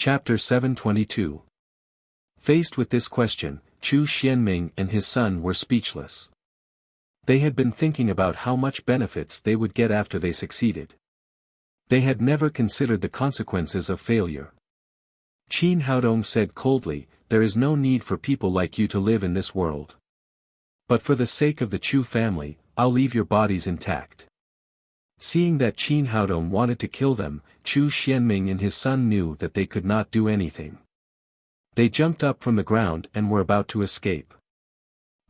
Chapter 722. Faced with this question, Chu Xianming and his son were speechless. They had been thinking about how much benefits they would get after they succeeded. They had never considered the consequences of failure. Qin Haodong said coldly, "There is no need for people like you to live in this world. But for the sake of the Chu family, I'll leave your bodies intact." Seeing that Qin Haodong wanted to kill them, Chu Xianming and his son knew that they could not do anything. They jumped up from the ground and were about to escape.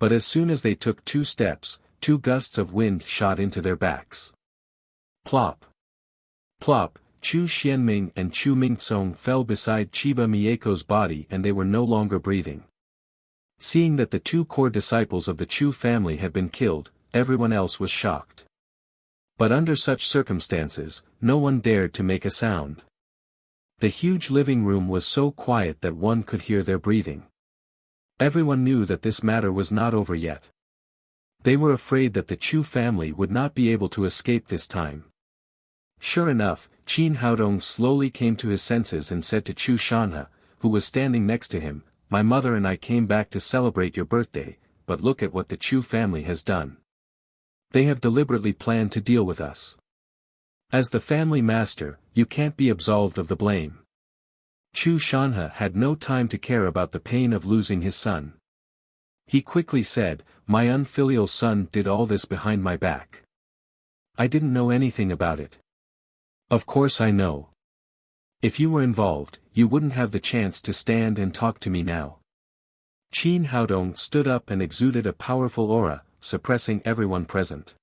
But as soon as they took 2 steps, 2 gusts of wind shot into their backs. Plop! Plop! Chu Xianming and Chu Mingcong fell beside Chiba Mieko's body and they were no longer breathing. Seeing that the 2 core disciples of the Chu family had been killed, everyone else was shocked. But under such circumstances, no one dared to make a sound. The huge living room was so quiet that one could hear their breathing. Everyone knew that this matter was not over yet. They were afraid that the Chu family would not be able to escape this time. Sure enough, Qin Haodong slowly came to his senses and said to Chu Shanhe, who was standing next to him, "My mother and I came back to celebrate your birthday, but look at what the Chu family has done. They have deliberately planned to deal with us. As the family master, you can't be absolved of the blame." Chu Shanhe had no time to care about the pain of losing his son. He quickly said, "My unfilial son did all this behind my back. I didn't know anything about it." "Of course I know. If you were involved, you wouldn't have the chance to stand and talk to me now." Qin Haodong stood up and exuded a powerful aura, suppressing everyone present.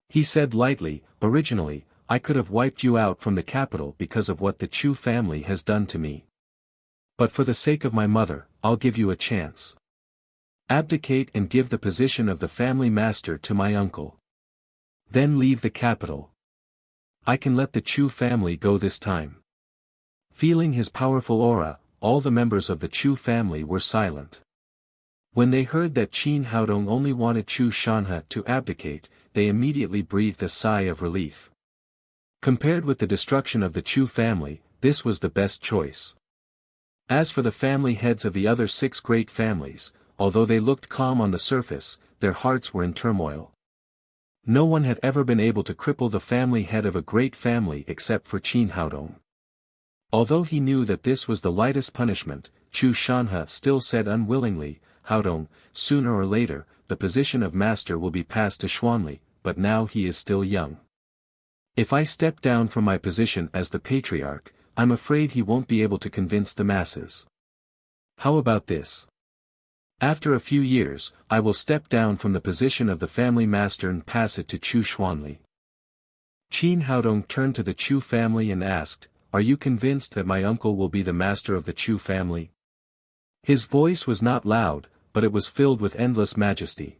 He said lightly, "Originally, I could have wiped you out from the capital because of what the Chu family has done to me. But for the sake of my mother, I'll give you a chance. Abdicate and give the position of the family master to my uncle. Then leave the capital. I can let the Chu family go this time." Feeling his powerful aura, all the members of the Chu family were silent. When they heard that Qin Haodong only wanted Chu Shanhe to abdicate, they immediately breathed a sigh of relief. Compared with the destruction of the Chu family, this was the best choice. As for the family heads of the other 6 great families, although they looked calm on the surface, their hearts were in turmoil. No one had ever been able to cripple the family head of a great family except for Qin Haodong. Although he knew that this was the lightest punishment, Chu Shanhe still said unwillingly, "Haodong, sooner or later, the position of master will be passed to Xuanli, but now he is still young. If I step down from my position as the patriarch, I'm afraid he won't be able to convince the masses. How about this? After a few years, I will step down from the position of the family master and pass it to Chu Xuanli." Qin Haodong turned to the Chu family and asked, "Are you convinced that my uncle will be the master of the Chu family?" His voice was not loud, but it was filled with endless majesty.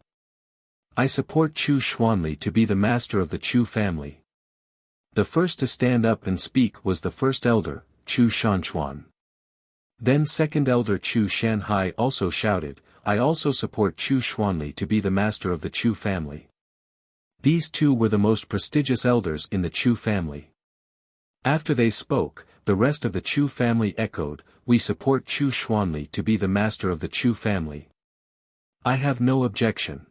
"I support Chu Xuanli to be the master of the Chu family." The first to stand up and speak was the first elder, Chu Shanchuan. Then second elder Chu Shanhai also shouted, "I also support Chu Xuanli to be the master of the Chu family." These 2 were the most prestigious elders in the Chu family. After they spoke, the rest of the Chu family echoed, "We support Chu Xuanli to be the master of the Chu family. I have no objection.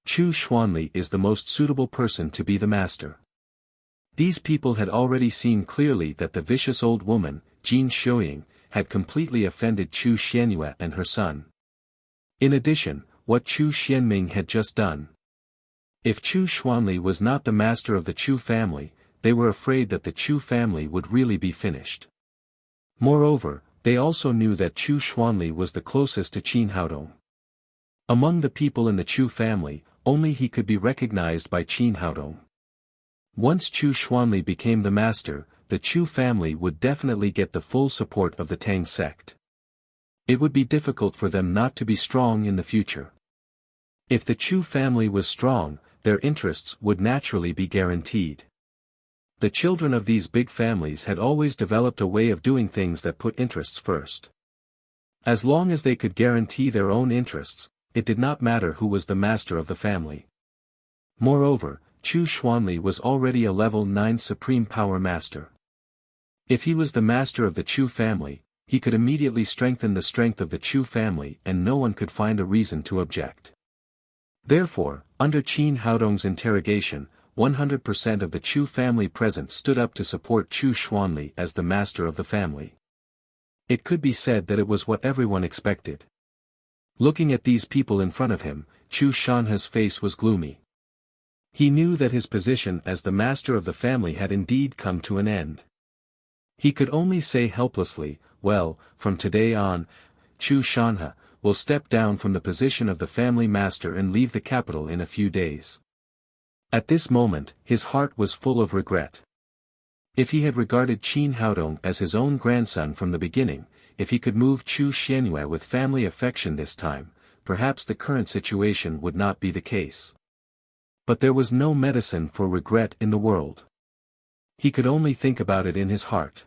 Chu Xuanli is the most suitable person to be the master." These people had already seen clearly that the vicious old woman, Jin Xiuying, had completely offended Chu Xianyue and her son. In addition, what Chu Xianming had just done. If Chu Xuanli was not the master of the Chu family, they were afraid that the Chu family would really be finished. Moreover, they also knew that Chu Xuanli was the closest to Qin Haodong. Among the people in the Chu family, only he could be recognized by Qin Haodong. Once Chu Xuanli became the master, the Chu family would definitely get the full support of the Tang sect. It would be difficult for them not to be strong in the future. If the Chu family was strong, their interests would naturally be guaranteed. The children of these big families had always developed a way of doing things that put interests first. As long as they could guarantee their own interests, it did not matter who was the master of the family. Moreover, Chu Xuanli was already a level 9 supreme power master. If he was the master of the Chu family, he could immediately strengthen the strength of the Chu family and no one could find a reason to object. Therefore, under Qin Haodong's interrogation, 100% of the Chu family present stood up to support Chu Xuanli as the master of the family. It could be said that it was what everyone expected. Looking at these people in front of him, Chu Shanha's face was gloomy. He knew that his position as the master of the family had indeed come to an end. He could only say helplessly, well, from today on, Chu Shanha will step down from the position of the family master and leave the capital in a few days. At this moment, his heart was full of regret. If he had regarded Qin Haodong as his own grandson from the beginning, if he could move Chu Xianyue with family affection this time, perhaps the current situation would not be the case. But there was no medicine for regret in the world. He could only think about it in his heart.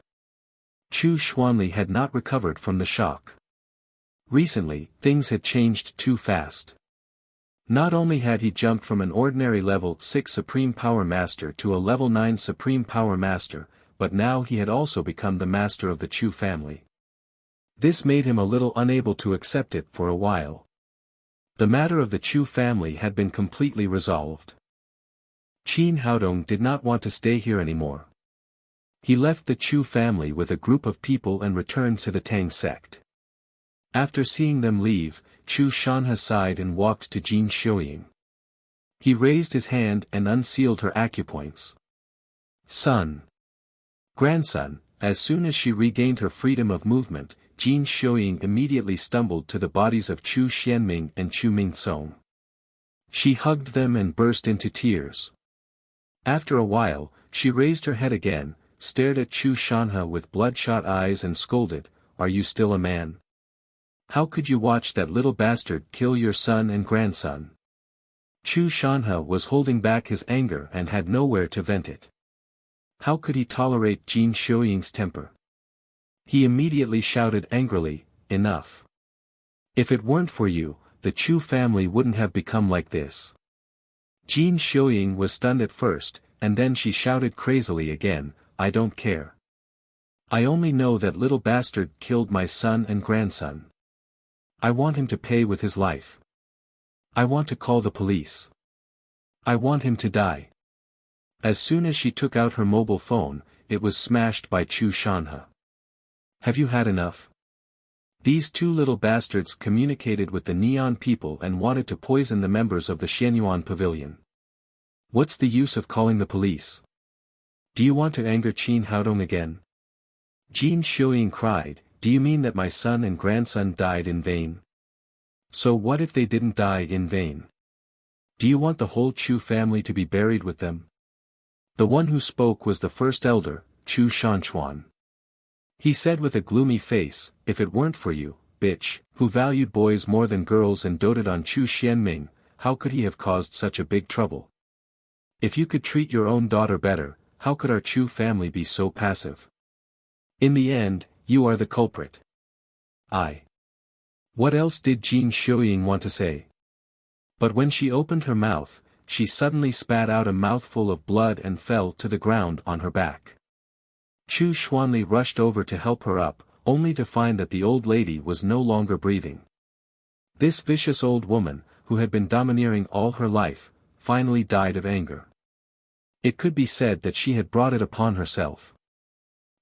Chu Xuanli had not recovered from the shock. Recently, things had changed too fast. Not only had he jumped from an ordinary level 6 Supreme Power Master to a level 9 Supreme Power Master, but now he had also become the master of the Chu family. This made him a little unable to accept it for a while. The matter of the Chu family had been completely resolved. Qin Haodong did not want to stay here anymore. He left the Chu family with a group of people and returned to the Tang sect. After seeing them leave, Chu Shanha sighed and walked to Jin Xiuying. He raised his hand and unsealed her acupoints. Son. Grandson. As soon as she regained her freedom of movement, Jin Xiuying immediately stumbled to the bodies of Chu Xianming and Chu Mingsong. She hugged them and burst into tears. After a while, she raised her head again, stared at Chu Shanha with bloodshot eyes and scolded, "Are you still a man? How could you watch that little bastard kill your son and grandson?" Chu Shanha was holding back his anger and had nowhere to vent it. How could he tolerate Jin Xiuying's temper? He immediately shouted angrily, "Enough! If it weren't for you, the Chu family wouldn't have become like this." Jin Xiuying was stunned at first, and then she shouted crazily again, "I don't care. I only know that little bastard killed my son and grandson. I want him to pay with his life. I want to call the police. I want him to die." As soon as she took out her mobile phone, it was smashed by Chu Shanha. "Have you had enough? These two little bastards communicated with the Neon people and wanted to poison the members of the Xianyuan Pavilion. What's the use of calling the police? Do you want to anger Qin Haodong again?" Jin Xiuying cried, "Do you mean that my son and grandson died in vain? So what if they didn't die in vain? Do you want the whole Chu family to be buried with them?" The one who spoke was the first elder, Chu Shanchuan. He said with a gloomy face, "If it weren't for you, bitch, who valued boys more than girls and doted on Chu Xianming, how could he have caused such a big trouble? If you could treat your own daughter better, how could our Chu family be so passive? In the end, you are the culprit." What else did Jin Xiuying want to say? But when she opened her mouth, she suddenly spat out a mouthful of blood and fell to the ground on her back. Chu Xuanli rushed over to help her up, only to find that the old lady was no longer breathing. This vicious old woman, who had been domineering all her life, finally died of anger. It could be said that she had brought it upon herself.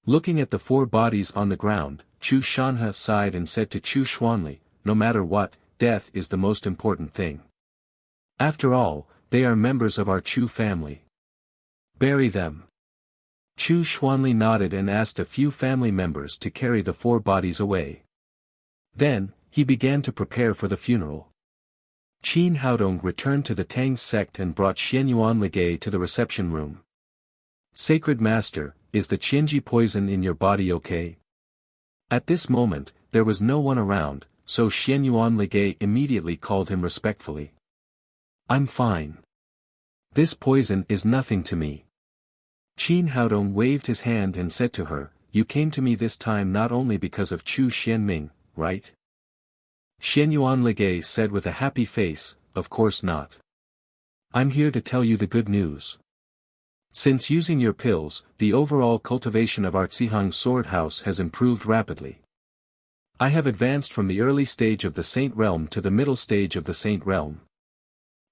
Looking at the four bodies on the ground, Chu Shanha sighed and said to Chu Xuanli, "No matter what, death is the most important thing. After all, they are members of our Chu family. Bury them." Chu Xuanli nodded and asked a few family members to carry the four bodies away. Then, he began to prepare for the funeral. Qin Haodong returned to the Tang sect and brought Xianyuan Ligay to the reception room. "Sacred Master, is the Qianji poison in your body okay?" At this moment, there was no one around, so Xianyuan Ligay immediately called him respectfully. "I'm fine. This poison is nothing to me." Qin Haodong waved his hand and said to her, "You came to me this time not only because of Chu Xianming, right?" Xianyuan Ligay said with a happy face, "Of course not. I'm here to tell you the good news. Since using your pills, the overall cultivation of our Zihang Sword House has improved rapidly. I have advanced from the early stage of the Saint Realm to the middle stage of the Saint Realm.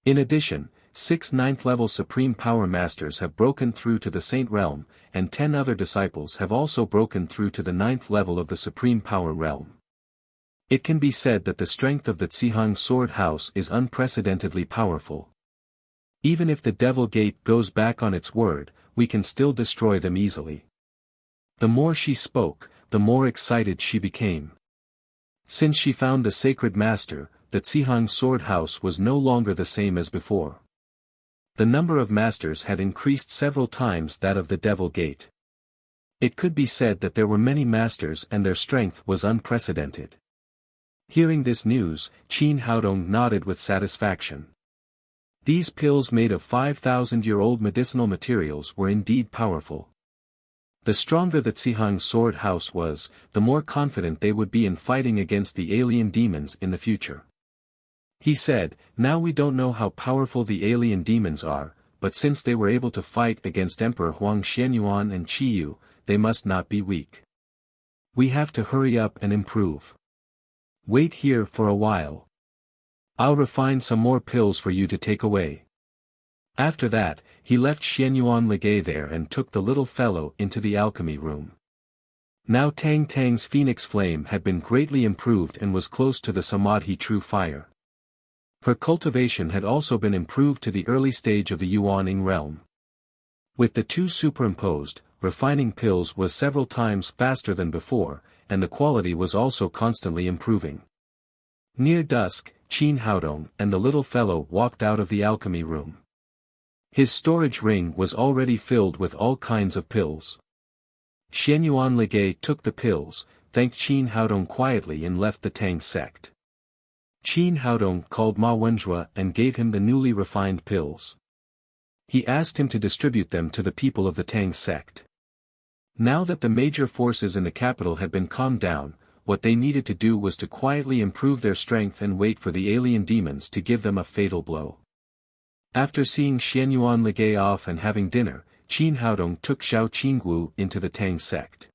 In addition, 6 ninth-level Supreme Power Masters have broken through to the Saint Realm, and 10 other disciples have also broken through to the 9th level of the Supreme Power Realm. It can be said that the strength of the Zihang Sword House is unprecedentedly powerful. Even if the Devil Gate goes back on its word, we can still destroy them easily. The more she spoke, the more excited she became. Since she found the Sacred Master, the Zihang Sword House was no longer the same as before. The number of masters had increased several times that of the Devil Gate. It could be said that there were many masters and their strength was unprecedented. Hearing this news, Qin Haodong nodded with satisfaction. These pills made of 5,000-year-old medicinal materials were indeed powerful. The stronger the Zihang Sword House was, the more confident they would be in fighting against the alien demons in the future. He said, "Now we don't know how powerful the alien demons are, but since they were able to fight against Emperor Huang Xianyuan and Qiyu, they must not be weak. We have to hurry up and improve. Wait here for a while. I'll refine some more pills for you to take away." After that, he left Xianyuan Ligay there and took the little fellow into the alchemy room. Now Tang Tang's phoenix flame had been greatly improved and was close to the Samadhi true fire. Her cultivation had also been improved to the early stage of the Yuaning realm. With the two superimposed, refining pills was several times faster than before, and the quality was also constantly improving. Near dusk, Qin Haodong and the little fellow walked out of the alchemy room. His storage ring was already filled with all kinds of pills. Xianyuan Ligay took the pills, thanked Qin Haodong quietly and left the Tang sect. Qin Haodong called Ma Wenzhua and gave him the newly refined pills. He asked him to distribute them to the people of the Tang sect. Now that the major forces in the capital had been calmed down, what they needed to do was to quietly improve their strength and wait for the alien demons to give them a fatal blow. After seeing Xianyuan Ligay off and having dinner, Qin Haodong took Zhao Qingwu into the Tang sect.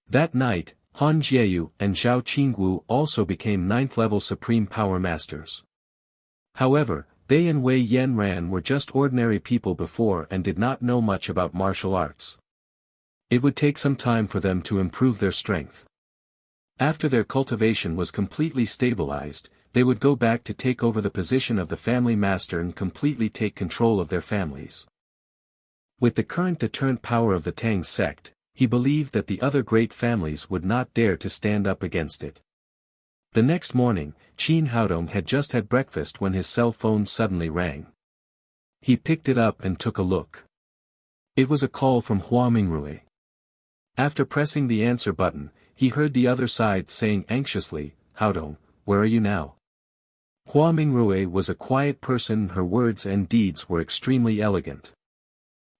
That night, Han Jieyu and Zhao Qingwu also became 9th-level Supreme Power Masters. However, they and Wei Yanran were just ordinary people before and did not know much about martial arts. It would take some time for them to improve their strength. After their cultivation was completely stabilized, they would go back to take over the position of the family master and completely take control of their families. With the current deterrent power of the Tang sect, he believed that the other great families would not dare to stand up against it. The next morning, Qin Haodong had just had breakfast when his cell phone suddenly rang. He picked it up and took a look. It was a call from Hua Mingrui. After pressing the answer button, he heard the other side saying anxiously, "Haodong, where are you now?" Hua Mingrui was a quiet person. Her words and deeds were extremely elegant.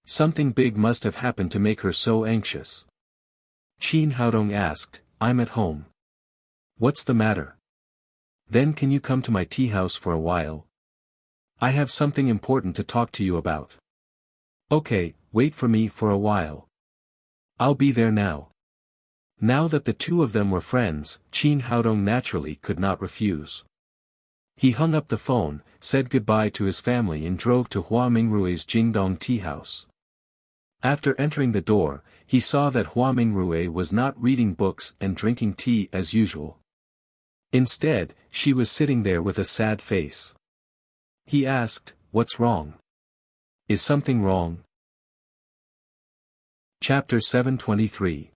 Something big must have happened to make her so anxious. Qin Haodong asked, "I'm at home. What's the matter? Then can you come to my tea house for a while? I have something important to talk to you about." "Okay, wait for me for a while. I'll be there now." Now that the two of them were friends, Qin Haodong naturally could not refuse. He hung up the phone, said goodbye to his family and drove to Hua Mingrui's Jingdong tea house. After entering the door, he saw that Hua Mingrui was not reading books and drinking tea as usual. Instead, she was sitting there with a sad face. He asked, "What's wrong? Is something wrong?" Chapter 723.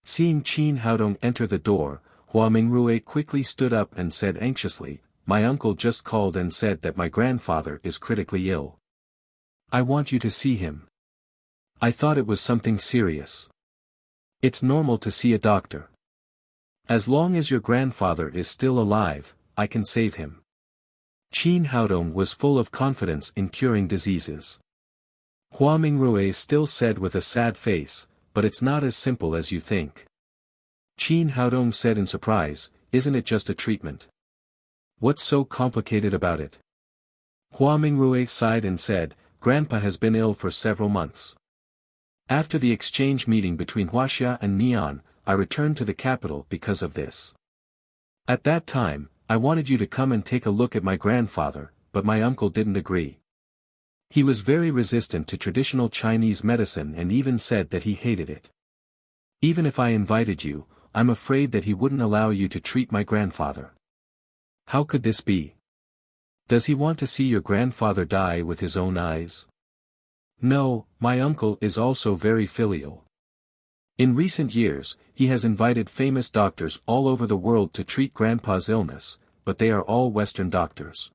Seeing Qin Haodong enter the door, Hua Mingrui quickly stood up and said anxiously, "My uncle just called and said that my grandfather is critically ill. I want you to see him. I thought it was something serious. It's normal to see a doctor. As long as your grandfather is still alive, I can save him." Qin Haodong was full of confidence in curing diseases. Hua Mingrui still said with a sad face, "But it's not as simple as you think." Qin Haodong said in surprise, "Isn't it just a treatment? What's so complicated about it?" Hua Mingrui sighed and said, Grandpa has been ill for several months. After the exchange meeting between Wuxia and Neon, I returned to the capital because of this. At that time, I wanted you to come and take a look at my grandfather, but my uncle didn't agree. He was very resistant to traditional Chinese medicine and even said that he hated it. Even if I invited you, I'm afraid that he wouldn't allow you to treat my grandfather. How could this be? Does he want to see your grandfather die with his own eyes? No, my uncle is also very filial. In recent years, he has invited famous doctors all over the world to treat Grandpa's illness, but they are all Western doctors.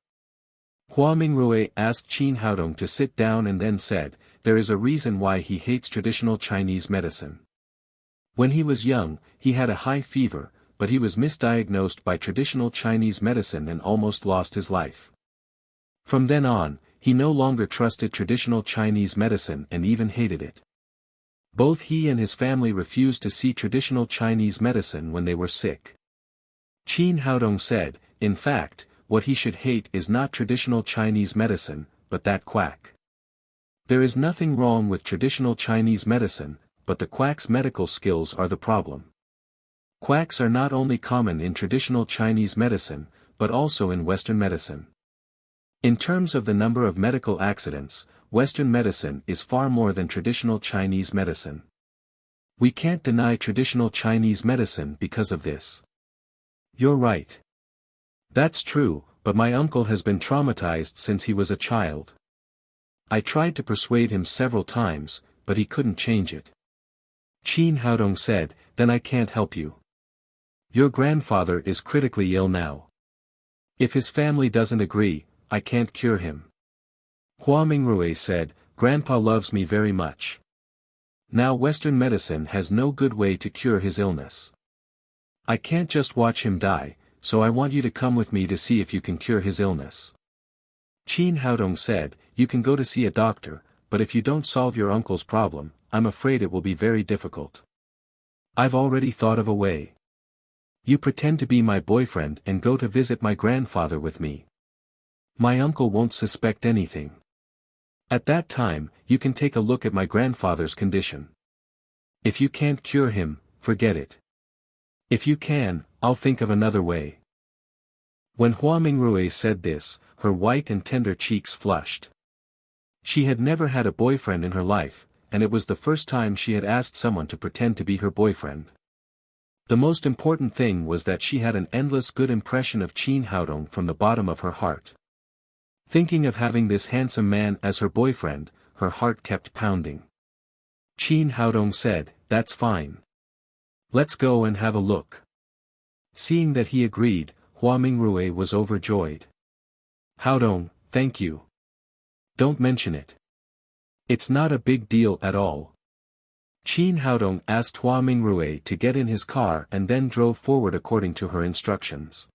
Hua Mingrui asked Qin Haodong to sit down and then said, there is a reason why he hates traditional Chinese medicine. When he was young, he had a high fever, but he was misdiagnosed by traditional Chinese medicine and almost lost his life. From then on, he no longer trusted traditional Chinese medicine and even hated it. Both he and his family refused to see traditional Chinese medicine when they were sick. Qin Haodong said, in fact, what he should hate is not traditional Chinese medicine, but that quack. There is nothing wrong with traditional Chinese medicine, but the quack's medical skills are the problem. Quacks are not only common in traditional Chinese medicine, but also in Western medicine. In terms of the number of medical accidents, Western medicine is far more than traditional Chinese medicine. We can't deny traditional Chinese medicine because of this. You're right. That's true, but my uncle has been traumatized since he was a child. I tried to persuade him several times, but he couldn't change it. Qin Haodong said, then I can't help you. Your grandfather is critically ill now. If his family doesn't agree, I can't cure him. Hua Mingrui said, Grandpa loves me very much. Now Western medicine has no good way to cure his illness. I can't just watch him die, so I want you to come with me to see if you can cure his illness. Qin Haodong said, you can go to see a doctor, but if you don't solve your uncle's problem, I'm afraid it will be very difficult. I've already thought of a way. You pretend to be my boyfriend and go to visit my grandfather with me. My uncle won't suspect anything. At that time, you can take a look at my grandfather's condition. If you can't cure him, forget it. If you can, I'll think of another way. When Hua Mingrui said this, her white and tender cheeks flushed. She had never had a boyfriend in her life, and it was the first time she had asked someone to pretend to be her boyfriend. The most important thing was that she had an endless good impression of Qin Haodong from the bottom of her heart. Thinking of having this handsome man as her boyfriend, her heart kept pounding. Qin Haodong said, that's fine. Let's go and have a look. Seeing that he agreed, Hua Mingrui was overjoyed. Haodong, thank you. Don't mention it. It's not a big deal at all. Qin Haodong asked Hua Mingrui to get in his car and then drove forward according to her instructions.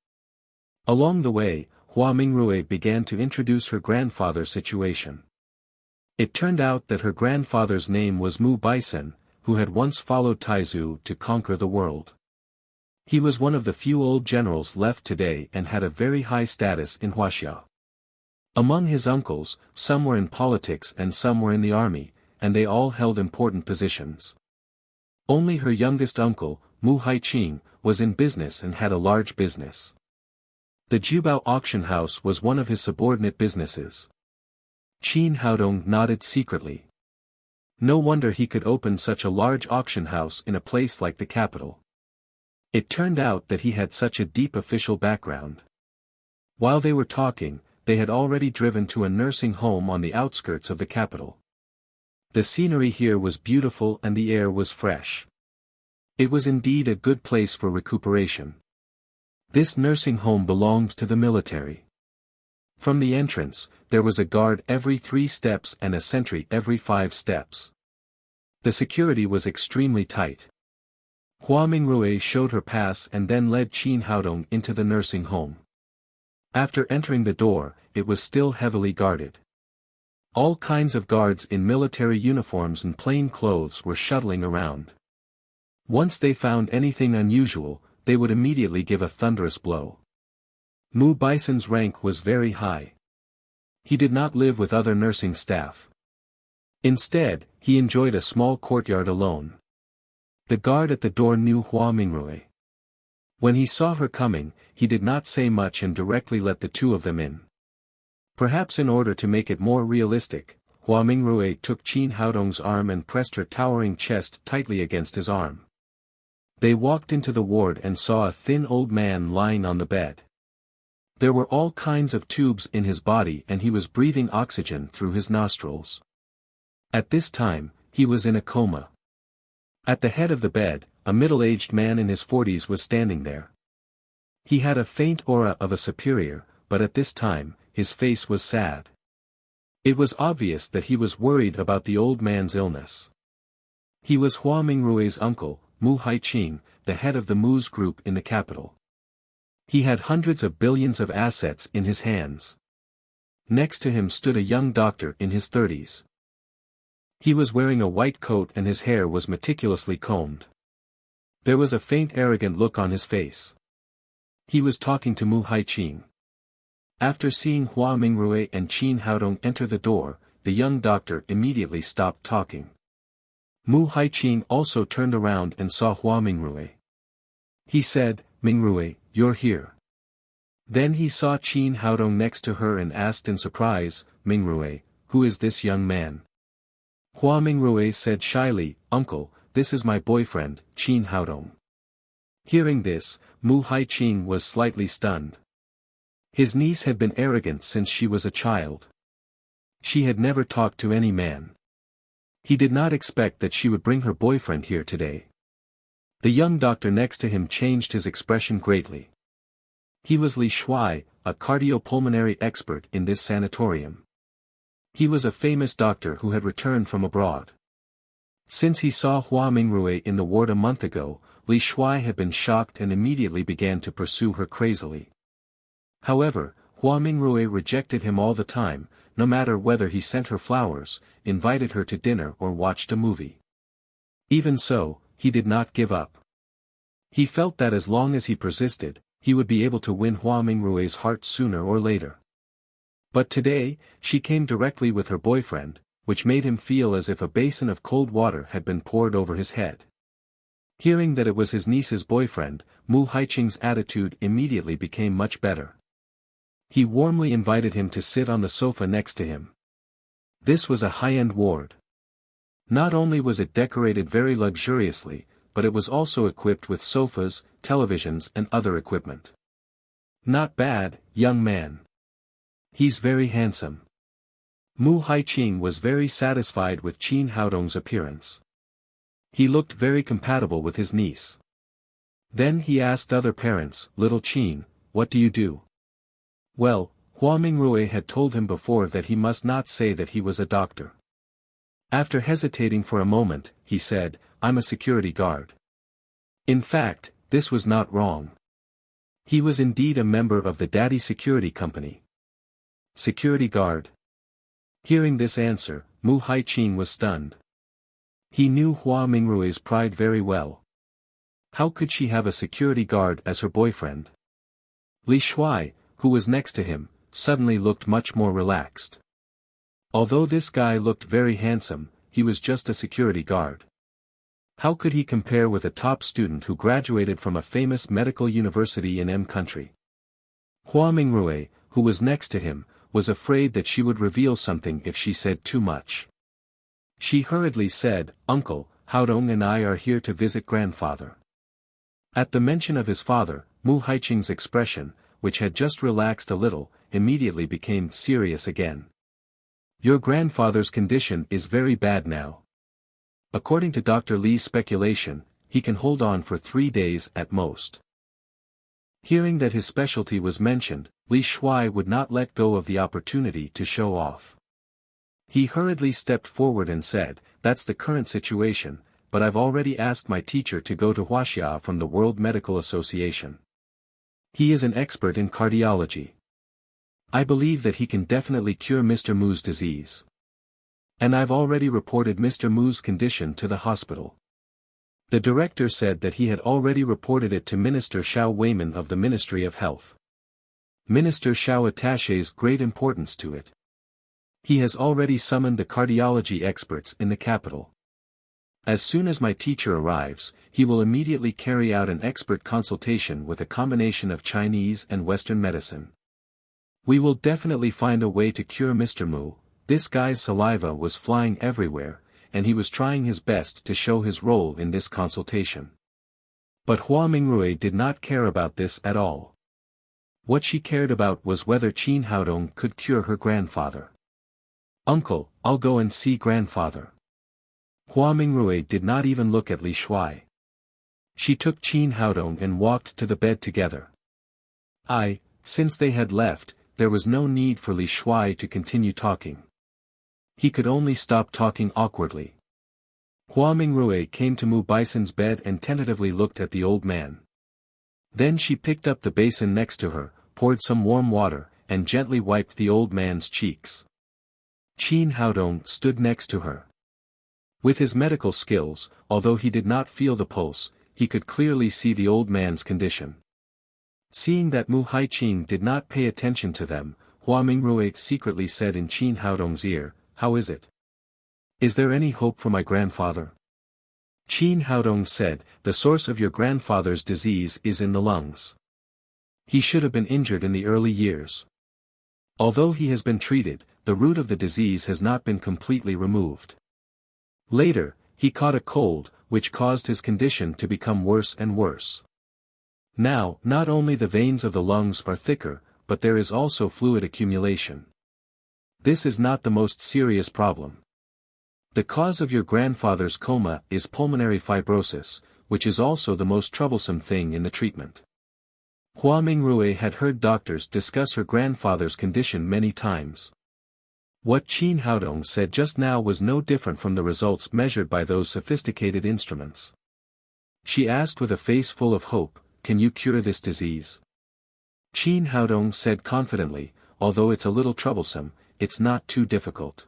Along the way, Hua Mingrui began to introduce her grandfather's situation. It turned out that her grandfather's name was Mu Bison, who had once followed Taizu to conquer the world. He was one of the few old generals left today and had a very high status in Wuxia. Among his uncles, some were in politics and some were in the army, and they all held important positions. Only her youngest uncle, Mu Haiqing, was in business and had a large business. The Jubao auction house was one of his subordinate businesses. Qin Haodong nodded secretly. No wonder he could open such a large auction house in a place like the capital. It turned out that he had such a deep official background. While they were talking, they had already driven to a nursing home on the outskirts of the capital. The scenery here was beautiful and the air was fresh. It was indeed a good place for recuperation. This nursing home belonged to the military. From the entrance, there was a guard every 3 steps and a sentry every 5 steps. The security was extremely tight. Hua Mingrui showed her pass and then led Qin Haodong into the nursing home. After entering the door, it was still heavily guarded. All kinds of guards in military uniforms and plain clothes were shuttling around. Once they found anything unusual, they would immediately give a thunderous blow. Mu Bison's rank was very high. He did not live with other nursing staff. Instead, he enjoyed a small courtyard alone. The guard at the door knew Hua Mingrui. When he saw her coming, he did not say much and directly let the two of them in. Perhaps in order to make it more realistic, Hua Mingrui took Qin Haodong's arm and pressed her towering chest tightly against his arm. They walked into the ward and saw a thin old man lying on the bed. There were all kinds of tubes in his body and he was breathing oxygen through his nostrils. At this time, he was in a coma. At the head of the bed, a middle-aged man in his 40s was standing there. He had a faint aura of a superior, but at this time, his face was sad. It was obvious that he was worried about the old man's illness. He was Hua Mingrui's uncle, Mu Haiqing, the head of the Mu's group in the capital. He had hundreds of billions of assets in his hands. Next to him stood a young doctor in his 30s. He was wearing a white coat and his hair was meticulously combed. There was a faint arrogant look on his face. He was talking to Mu Haiqing. After seeing Hua Mingrui and Qin Haodong enter the door, the young doctor immediately stopped talking. Mu Haiqing also turned around and saw Hua Mingrui. He said, "Mingrui, you're here." Then he saw Qin Haodong next to her and asked in surprise, "Mingrui, who is this young man?" Hua Mingrui said shyly, "Uncle, this is my boyfriend, Qin Haodong." Hearing this, Mu Haiqing was slightly stunned. His niece had been arrogant since she was a child. She had never talked to any man. He did not expect that she would bring her boyfriend here today. The young doctor next to him changed his expression greatly. He was Li Shuai, a cardiopulmonary expert in this sanatorium. He was a famous doctor who had returned from abroad. Since he saw Hua Mingrui in the ward a month ago, Li Shuai had been shocked and immediately began to pursue her crazily. However, Hua Mingrui rejected him all the time, no matter whether he sent her flowers, invited her to dinner or watched a movie. Even so, he did not give up. He felt that as long as he persisted, he would be able to win Hua Mingrui's heart sooner or later. But today, she came directly with her boyfriend, which made him feel as if a basin of cold water had been poured over his head. Hearing that it was his niece's boyfriend, Mu Haiqing's attitude immediately became much better. He warmly invited him to sit on the sofa next to him. This was a high-end ward. Not only was it decorated very luxuriously, but it was also equipped with sofas, televisions and other equipment. "Not bad, young man. He's very handsome." Mu Haiqing was very satisfied with Qin Haodong's appearance. He looked very compatible with his niece. Then he asked other parents, "Little Qin, what do you do?" Well, Hua Mingrui had told him before that he must not say that he was a doctor. After hesitating for a moment, he said, "I'm a security guard." In fact, this was not wrong. He was indeed a member of the Daddy Security Company. Security guard. Hearing this answer, Mu Haiqing was stunned. He knew Hua Mingrui's pride very well. How could she have a security guard as her boyfriend? Li Shuai, who was next to him, suddenly looked much more relaxed. Although this guy looked very handsome, he was just a security guard. How could he compare with a top student who graduated from a famous medical university in M country? Hua Mingrui, who was next to him, was afraid that she would reveal something if she said too much. She hurriedly said, "Uncle, Haodong and I are here to visit grandfather." At the mention of his father, Mu Haiqing's expression, which had just relaxed a little, immediately became serious again. "Your grandfather's condition is very bad now. According to Dr. Li's speculation, he can hold on for 3 days at most." Hearing that his specialty was mentioned, Li Shuai would not let go of the opportunity to show off. He hurriedly stepped forward and said, "That's the current situation, but I've already asked my teacher to go to Wuxia from the World Medical Association. He is an expert in cardiology. I believe that he can definitely cure Mr. Mu's disease. And I've already reported Mr. Mu's condition to the hospital." The director said that he had already reported it to Minister Xiao Weiman of the Ministry of Health. Minister Xiao attaches great importance to it. He has already summoned the cardiology experts in the capital. As soon as my teacher arrives, he will immediately carry out an expert consultation with a combination of Chinese and Western medicine. We will definitely find a way to cure Mr. Mu. This guy's saliva was flying everywhere, and he was trying his best to show his role in this consultation. But Hua Mingrui did not care about this at all. What she cared about was whether Qin Haodong could cure her grandfather. "Uncle, I'll go and see grandfather." Hua Mingrui did not even look at Li Shuai. She took Qin Haodong and walked to the bed together. Since they had left, there was no need for Li Shuai to continue talking. He could only stop talking awkwardly. Hua Mingrui came to Mu Bison's bed and tentatively looked at the old man. Then she picked up the basin next to her, poured some warm water, and gently wiped the old man's cheeks. Qin Haodong stood next to her. With his medical skills, although he did not feel the pulse, he could clearly see the old man's condition. Seeing that Mu Haiqing did not pay attention to them, Hua Mingrui secretly said in Qin Haodong's ear, "How is it? Is there any hope for my grandfather?" Qin Haodong said, "The source of your grandfather's disease is in the lungs. He should have been injured in the early years. Although he has been treated, the root of the disease has not been completely removed. Later, he caught a cold, which caused his condition to become worse and worse. Now, not only the veins of the lungs are thicker, but there is also fluid accumulation. This is not the most serious problem. The cause of your grandfather's coma is pulmonary fibrosis, which is also the most troublesome thing in the treatment." Hua Mingrui had heard doctors discuss her grandfather's condition many times. What Qin Haodong said just now was no different from the results measured by those sophisticated instruments. She asked with a face full of hope, "Can you cure this disease?" Qin Haodong said confidently, "Although it's a little troublesome, it's not too difficult.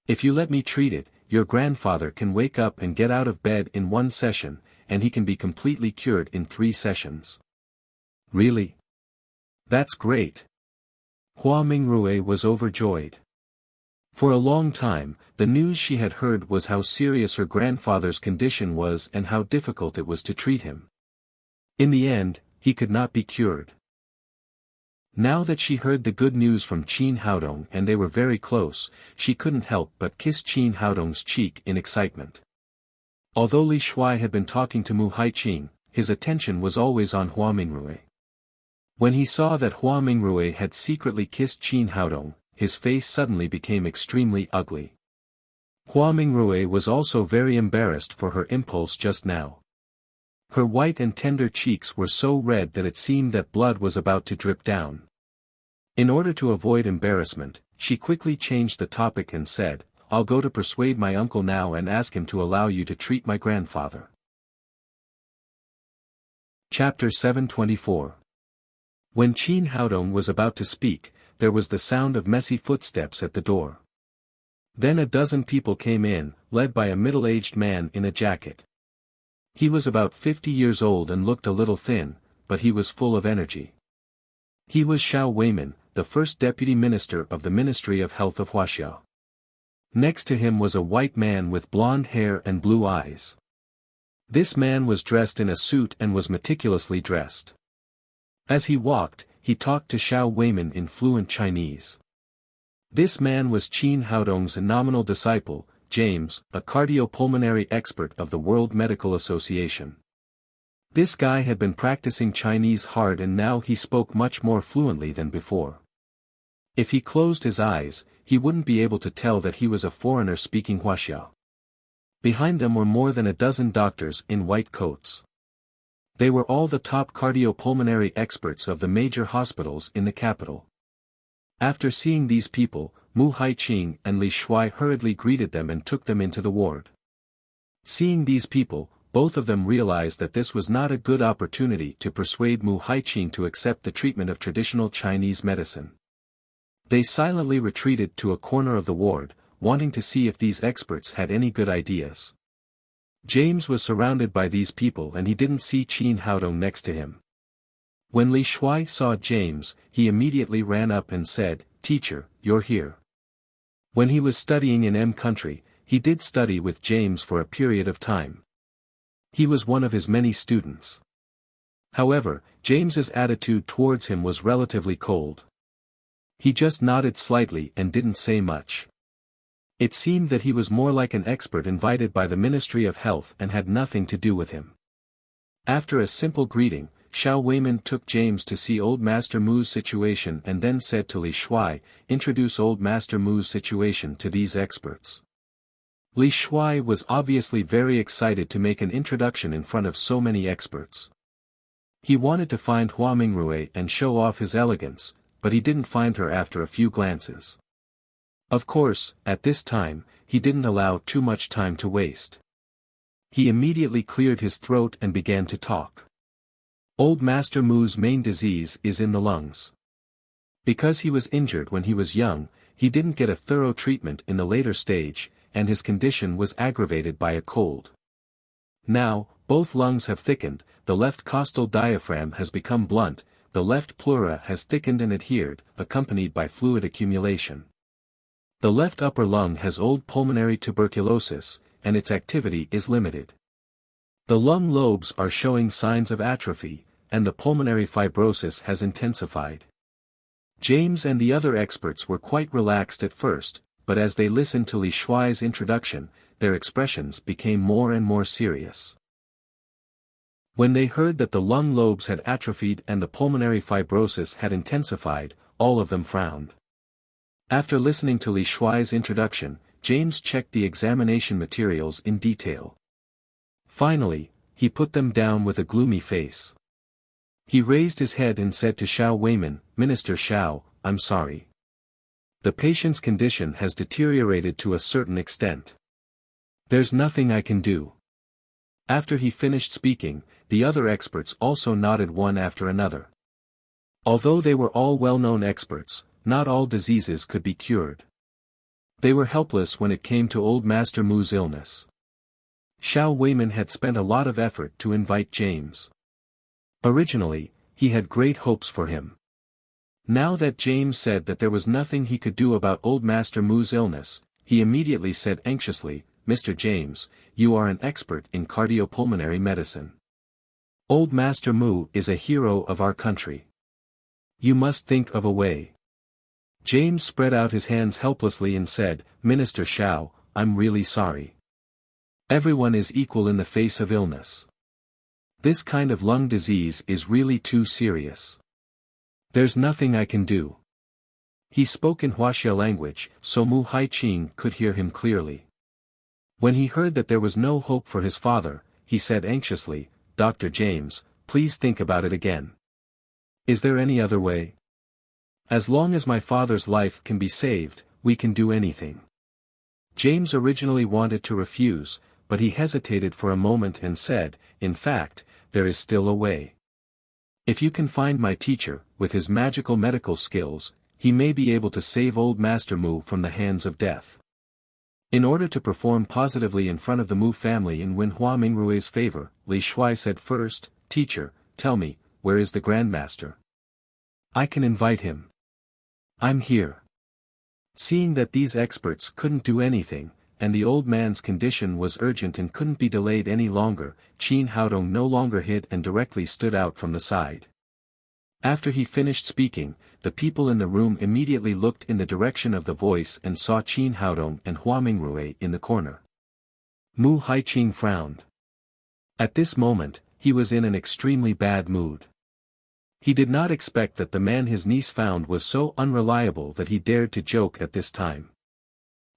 If you let me treat it, your grandfather can wake up and get out of bed in 1 session, and he can be completely cured in 3 sessions. "Really? That's great." Hua Mingrui was overjoyed. For a long time, the news she had heard was how serious her grandfather's condition was and how difficult it was to treat him. In the end, he could not be cured. Now that she heard the good news from Qin Haodong and they were very close, she couldn't help but kiss Qin Haodong's cheek in excitement. Although Li Shuai had been talking to Mu Haiqing, his attention was always on Hua Mingrui. When he saw that Hua Mingrui had secretly kissed Qin Haodong, his face suddenly became extremely ugly. Hua Mingrui was also very embarrassed for her impulse just now. Her white and tender cheeks were so red that it seemed that blood was about to drip down. In order to avoid embarrassment, she quickly changed the topic and said, "I'll go to persuade my uncle now and ask him to allow you to treat my grandfather." Chapter 724. When Qin Haodong was about to speak, there was the sound of messy footsteps at the door. Then a dozen people came in, led by a middle-aged man in a jacket. He was about 50 years old and looked a little thin, but he was full of energy. He was Xiao Weiman, the first deputy minister of the Ministry of Health of Huaxiao. Next to him was a white man with blonde hair and blue eyes. This man was dressed in a suit and was meticulously dressed. As he walked, he talked to Xiao Weiman in fluent Chinese. This man was Qin Haodong's nominal disciple, James, a cardiopulmonary expert of the World Medical Association. This guy had been practicing Chinese hard and now he spoke much more fluently than before. If he closed his eyes, he wouldn't be able to tell that he was a foreigner speaking Huaxiao. Behind them were more than a dozen doctors in white coats. They were all the top cardiopulmonary experts of the major hospitals in the capital. After seeing these people, Mu Haiqing and Li Shuai hurriedly greeted them and took them into the ward. Seeing these people, both of them realized that this was not a good opportunity to persuade Mu Haiqing to accept the treatment of traditional Chinese medicine. They silently retreated to a corner of the ward, wanting to see if these experts had any good ideas. James was surrounded by these people and he didn't see Qin Haodong next to him. When Li Shuai saw James, he immediately ran up and said, "Teacher, you're here. When he was studying in M country, he did study with James for a period of time. He was one of his many students. However, James's attitude towards him was relatively cold. He just nodded slightly and didn't say much. It seemed that he was more like an expert invited by the Ministry of Health and had nothing to do with him. After a simple greeting, Xiao Weiman took James to see Old Master Mu's situation and then said to Li Shuai, "Introduce Old Master Mu's situation to these experts." Li Shuai was obviously very excited to make an introduction in front of so many experts. He wanted to find Hua Mingrui and show off his elegance, but he didn't find her after a few glances. Of course, at this time, he didn't allow too much time to waste. He immediately cleared his throat and began to talk. Old Master Mu's main disease is in the lungs. Because he was injured when he was young, he didn't get a thorough treatment in the later stage, and his condition was aggravated by a cold. Now, both lungs have thickened, the left costal diaphragm has become blunt, the left pleura has thickened and adhered, accompanied by fluid accumulation. The left upper lung has old pulmonary tuberculosis, and its activity is limited. The lung lobes are showing signs of atrophy, and the pulmonary fibrosis has intensified. James and the other experts were quite relaxed at first, but as they listened to Li Shuai's introduction, their expressions became more and more serious. When they heard that the lung lobes had atrophied and the pulmonary fibrosis had intensified, all of them frowned. After listening to Li Shuai's introduction, James checked the examination materials in detail. Finally, he put them down with a gloomy face. He raised his head and said to Xiao Weiman, "Minister Xiao, I'm sorry. The patient's condition has deteriorated to a certain extent. There's nothing I can do." After he finished speaking, the other experts also nodded one after another. Although they were all well-known experts, not all diseases could be cured. They were helpless when it came to Old Master Mu's illness. Xiao Weiman had spent a lot of effort to invite James. Originally, he had great hopes for him. Now that James said that there was nothing he could do about Old Master Mu's illness, he immediately said anxiously, "Mr. James, you are an expert in cardiopulmonary medicine. Old Master Mu is a hero of our country. You must think of a way." James spread out his hands helplessly and said, "Minister Xiao, I'm really sorry. Everyone is equal in the face of illness. This kind of lung disease is really too serious. There's nothing I can do." He spoke in Wuxia language, so Mu Haiqing could hear him clearly. When he heard that there was no hope for his father, he said anxiously, "Dr. James, please think about it again. Is there any other way? As long as my father's life can be saved, we can do anything." James originally wanted to refuse, but he hesitated for a moment and said, "In fact, there is still a way. If you can find my teacher, with his magical medical skills, he may be able to save Old Master Mu from the hands of death." In order to perform positively in front of the Mu family and win Hua Mingrui's favor, Li Shuai said first, "Teacher, tell me, where is the Grandmaster? I can invite him. I'm here." Seeing that these experts couldn't do anything, and the old man's condition was urgent and couldn't be delayed any longer, Qin Haodong no longer hid and directly stood out from the side. After he finished speaking, the people in the room immediately looked in the direction of the voice and saw Qin Haodong and Hua Mingrui in the corner. Mu Haiqing frowned. At this moment, he was in an extremely bad mood. He did not expect that the man his niece found was so unreliable that he dared to joke at this time.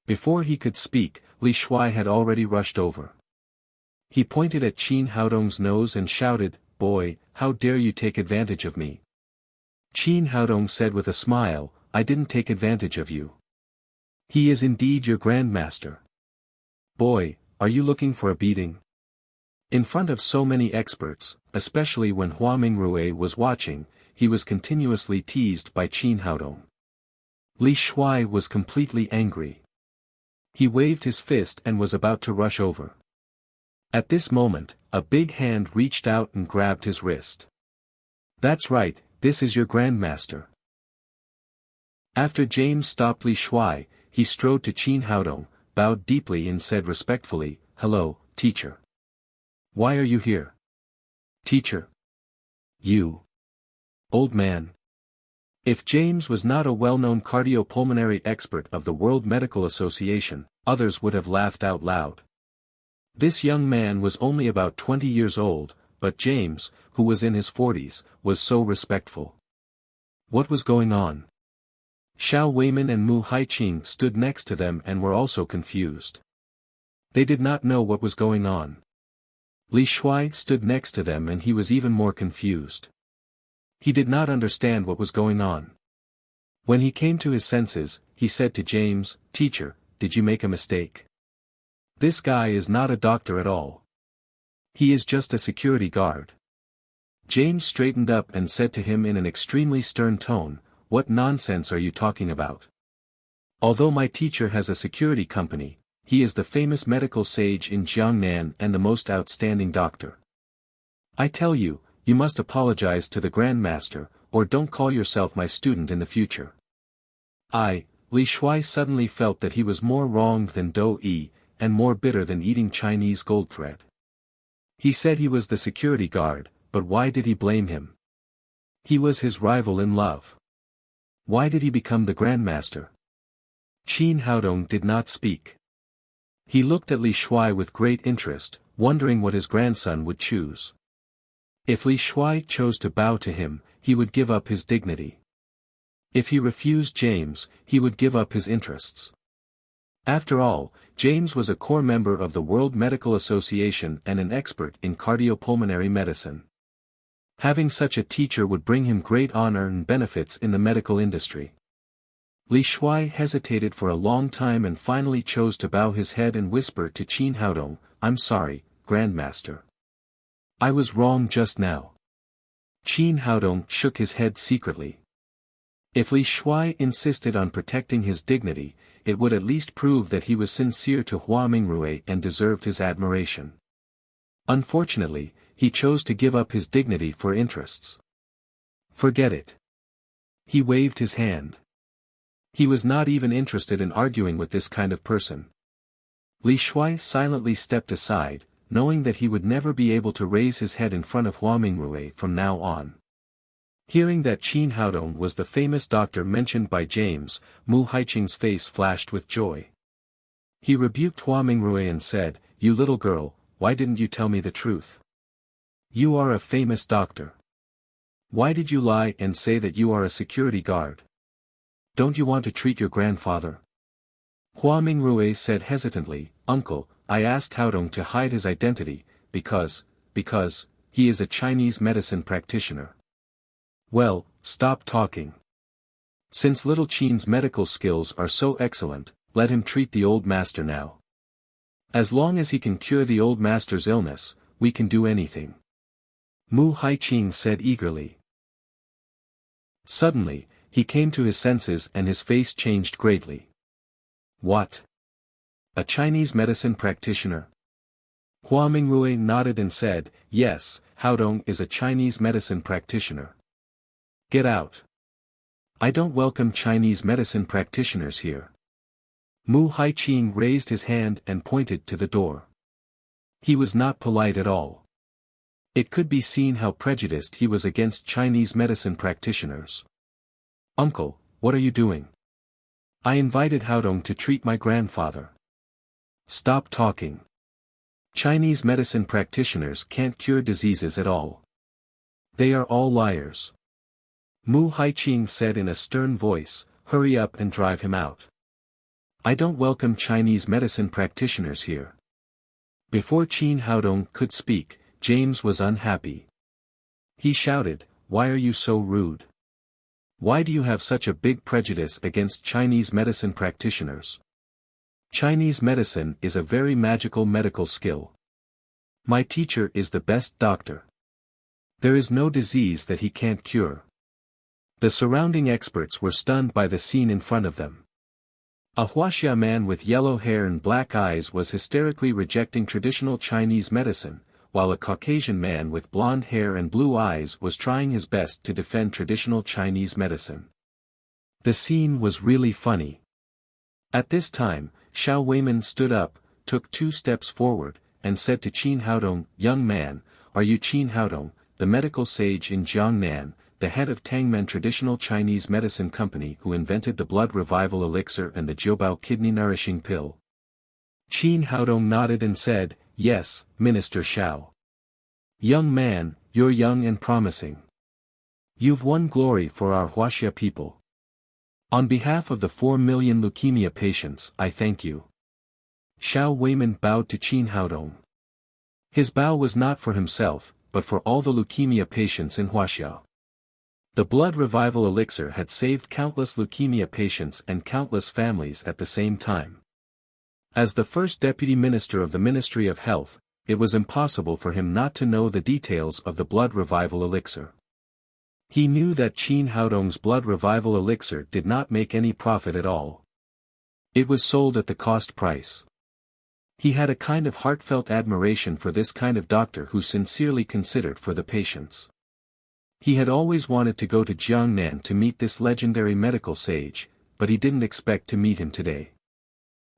Before he could speak, Li Shuai had already rushed over. He pointed at Qin Haodong's nose and shouted, "Boy, how dare you take advantage of me?" Qin Haodong said with a smile, "I didn't take advantage of you. He is indeed your Grandmaster. Boy, are you looking for a beating?" In front of so many experts, especially when Hua Mingrui was watching, he was continuously teased by Qin Haodong. Li Shuai was completely angry. He waved his fist and was about to rush over. At this moment, a big hand reached out and grabbed his wrist. "That's right, this is your Grandmaster." After James stopped Li Shuai, he strode to Qin Haodong, bowed deeply and said respectfully, "Hello, teacher. Why are you here?" "Teacher? You? Old man?" If James was not a well-known cardiopulmonary expert of the World Medical Association, others would have laughed out loud. This young man was only about 20 years old, but James, who was in his 40s, was so respectful. What was going on? Xiao Weiman and Mu Haiqing stood next to them and were also confused. They did not know what was going on. Li Shuai stood next to them and he was even more confused. He did not understand what was going on. When he came to his senses, he said to James, "Teacher, did you make a mistake? This guy is not a doctor at all. He is just a security guard." James straightened up and said to him in an extremely stern tone, "What nonsense are you talking about? Although my teacher has a security company, he is the famous medical sage in Jiangnan and the most outstanding doctor. I tell you, you must apologize to the Grandmaster, or don't call yourself my student in the future." Li Shuai suddenly felt that he was more wronged than Dou Yi, and more bitter than eating Chinese gold thread. He said he was the security guard, but why did he blame him? He was his rival in love. Why did he become the Grandmaster? Qin Haodong did not speak. He looked at Li Shuai with great interest, wondering what his grandson would choose. If Li Shuai chose to bow to him, he would give up his dignity. If he refused James, he would give up his interests. After all, James was a core member of the World Medical Association and an expert in cardiopulmonary medicine. Having such a teacher would bring him great honor and benefits in the medical industry. Li Shuai hesitated for a long time and finally chose to bow his head and whisper to Qin Haodong, "I'm sorry, Grandmaster. I was wrong just now." Qin Haodong shook his head secretly. If Li Shuai insisted on protecting his dignity, it would at least prove that he was sincere to Hua Mingrui and deserved his admiration. Unfortunately, he chose to give up his dignity for interests. Forget it. He waved his hand. He was not even interested in arguing with this kind of person. Li Shuai silently stepped aside, knowing that he would never be able to raise his head in front of Hua Mingrui from now on. Hearing that Qin Haodong was the famous doctor mentioned by James, Mu Haiqing's face flashed with joy. He rebuked Hua Mingrui and said, "You little girl, why didn't you tell me the truth? You are a famous doctor. Why did you lie and say that you are a security guard? Don't you want to treat your grandfather?" Hua Mingrui said hesitantly, "Uncle, I asked Haodong to hide his identity, because he is a Chinese medicine practitioner." "Well, stop talking. Since little Qin's medical skills are so excellent, let him treat the old master now. As long as he can cure the old master's illness, we can do anything." Mu Haiqing said eagerly. Suddenly, he came to his senses and his face changed greatly. "What? A Chinese medicine practitioner?" Hua Mingrui nodded and said, "Yes, Haodong is a Chinese medicine practitioner. Get out. I don't welcome Chinese medicine practitioners here." Mu Haiqing raised his hand and pointed to the door. He was not polite at all. It could be seen how prejudiced he was against Chinese medicine practitioners. "Uncle, what are you doing? I invited Haodong to treat my grandfather." "Stop talking. Chinese medicine practitioners can't cure diseases at all. They are all liars." Mu Haiqing said in a stern voice, "Hurry up and drive him out. I don't welcome Chinese medicine practitioners here." Before Qin Haodong could speak, James was unhappy. He shouted, "Why are you so rude? Why do you have such a big prejudice against Chinese medicine practitioners? Chinese medicine is a very magical medical skill. My teacher is the best doctor. There is no disease that he can't cure." The surrounding experts were stunned by the scene in front of them. A Wuxia man with yellow hair and black eyes was hysterically rejecting traditional Chinese medicine, while a Caucasian man with blonde hair and blue eyes was trying his best to defend traditional Chinese medicine. The scene was really funny. At this time, Xiao Weimin stood up, took 2 steps forward, and said to Qin Haodong, "Young man, are you Qin Haodong, the medical sage in Jiangnan, the head of Tangmen Traditional Chinese Medicine Company who invented the blood revival elixir and the Jiubao kidney nourishing pill?" Qin Haodong nodded and said, "Yes, Minister Xiao. Young man, you're young and promising. You've won glory for our Wuxia people. On behalf of the 4 million leukemia patients, I thank you." Xiao Weimin bowed to Qin Haodong. His bow was not for himself, but for all the leukemia patients in Wuxia. The blood revival elixir had saved countless leukemia patients and countless families at the same time. As the first deputy minister of the Ministry of Health, it was impossible for him not to know the details of the blood revival elixir. He knew that Qin Haodong's blood revival elixir did not make any profit at all. It was sold at the cost price. He had a kind of heartfelt admiration for this kind of doctor who sincerely considered for the patients. He had always wanted to go to Jiangnan to meet this legendary medical sage, but he didn't expect to meet him today.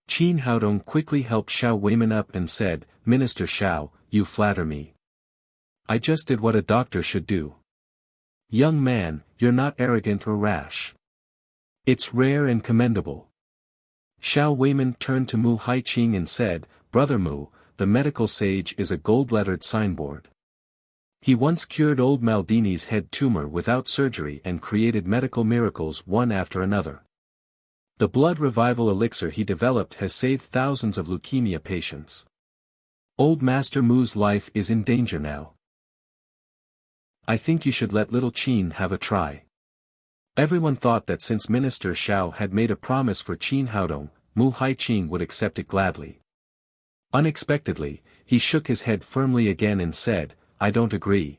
Qin Haodong quickly helped Xiao Weimin up and said, "Minister Xiao, you flatter me. I just did what a doctor should do. Young man, you're not arrogant or rash. It's rare and commendable." Xiao Weimin turned to Mu Haiqing and said, "Brother Mu, the medical sage is a gold-lettered signboard. He once cured old Maldini's head tumor without surgery and created medical miracles one after another. The blood revival elixir he developed has saved thousands of leukemia patients. Old Master Mu's life is in danger now. I think you should let little Qin have a try." Everyone thought that since Minister Xiao had made a promise for Qin Haodong, Mu Haiqing would accept it gladly. Unexpectedly, he shook his head firmly again and said, "I don't agree.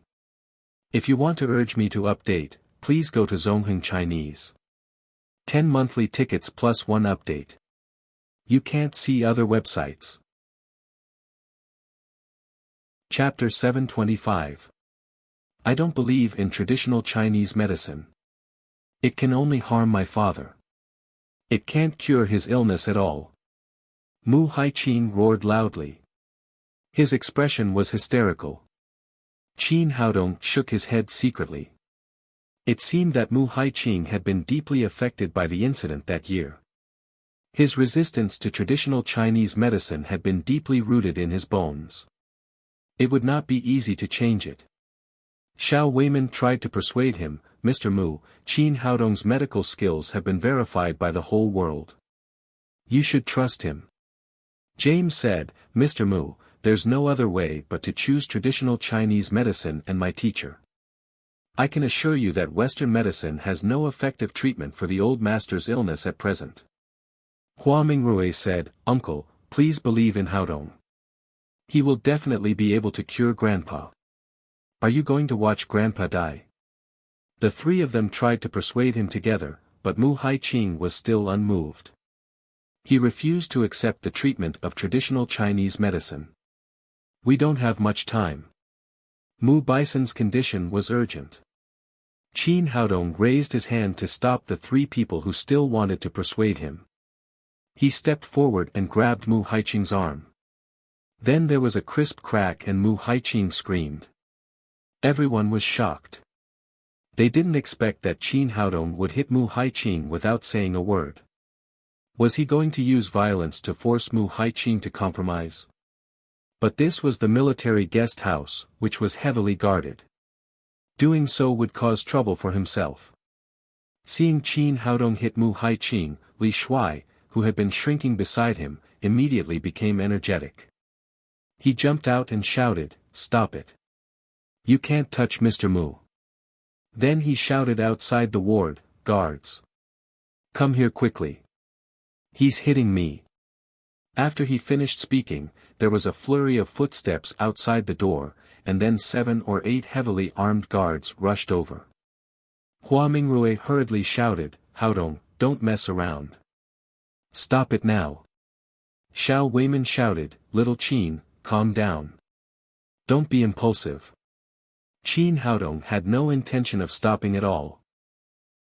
If you want to urge me to update, please go to Zongheng Chinese. 10 monthly tickets plus 1 update. You can't see other websites." Chapter 725. I don't believe in traditional Chinese medicine. It can only harm my father. It can't cure his illness at all. Mu Haiqing roared loudly. His expression was hysterical. Qin Haodong shook his head secretly. It seemed that Mu Haiqing had been deeply affected by the incident that year. His resistance to traditional Chinese medicine had been deeply rooted in his bones. It would not be easy to change it. Xiao Weimin tried to persuade him, "Mr. Mu, Qin Haodong's medical skills have been verified by the whole world. You should trust him." James said, "Mr. Mu, there's no other way but to choose traditional Chinese medicine and my teacher. I can assure you that Western medicine has no effective treatment for the old master's illness at present." Hua Mingrui said, "Uncle, please believe in Haodong. He will definitely be able to cure Grandpa. Are you going to watch Grandpa die?" The 3 of them tried to persuade him together, but Mu Haiqing was still unmoved. He refused to accept the treatment of traditional Chinese medicine. "We don't have much time." Mu Bison's condition was urgent. Qin Haodong raised his hand to stop the 3 people who still wanted to persuade him. He stepped forward and grabbed Mu Haiqing's arm. Then there was a crisp crack and Mu Haiqing screamed. Everyone was shocked. They didn't expect that Qin Haodong would hit Mu Haiqing without saying a word. Was he going to use violence to force Mu Haiqing to compromise? But this was the military guest house, which was heavily guarded. Doing so would cause trouble for himself. Seeing Qin Haodong hit Mu Haiqing, Li Shuai, who had been shrinking beside him, immediately became energetic. He jumped out and shouted, "Stop it. You can't touch Mr. Mu." Then he shouted outside the ward, "Guards. Come here quickly. He's hitting me." After he finished speaking, there was a flurry of footsteps outside the door, and then 7 or 8 heavily armed guards rushed over. Hua Mingrui hurriedly shouted, "Haodong, don't mess around. Stop it now." Xiao Weimin shouted, "Little Qin, calm down. Don't be impulsive." Qin Haodong had no intention of stopping at all.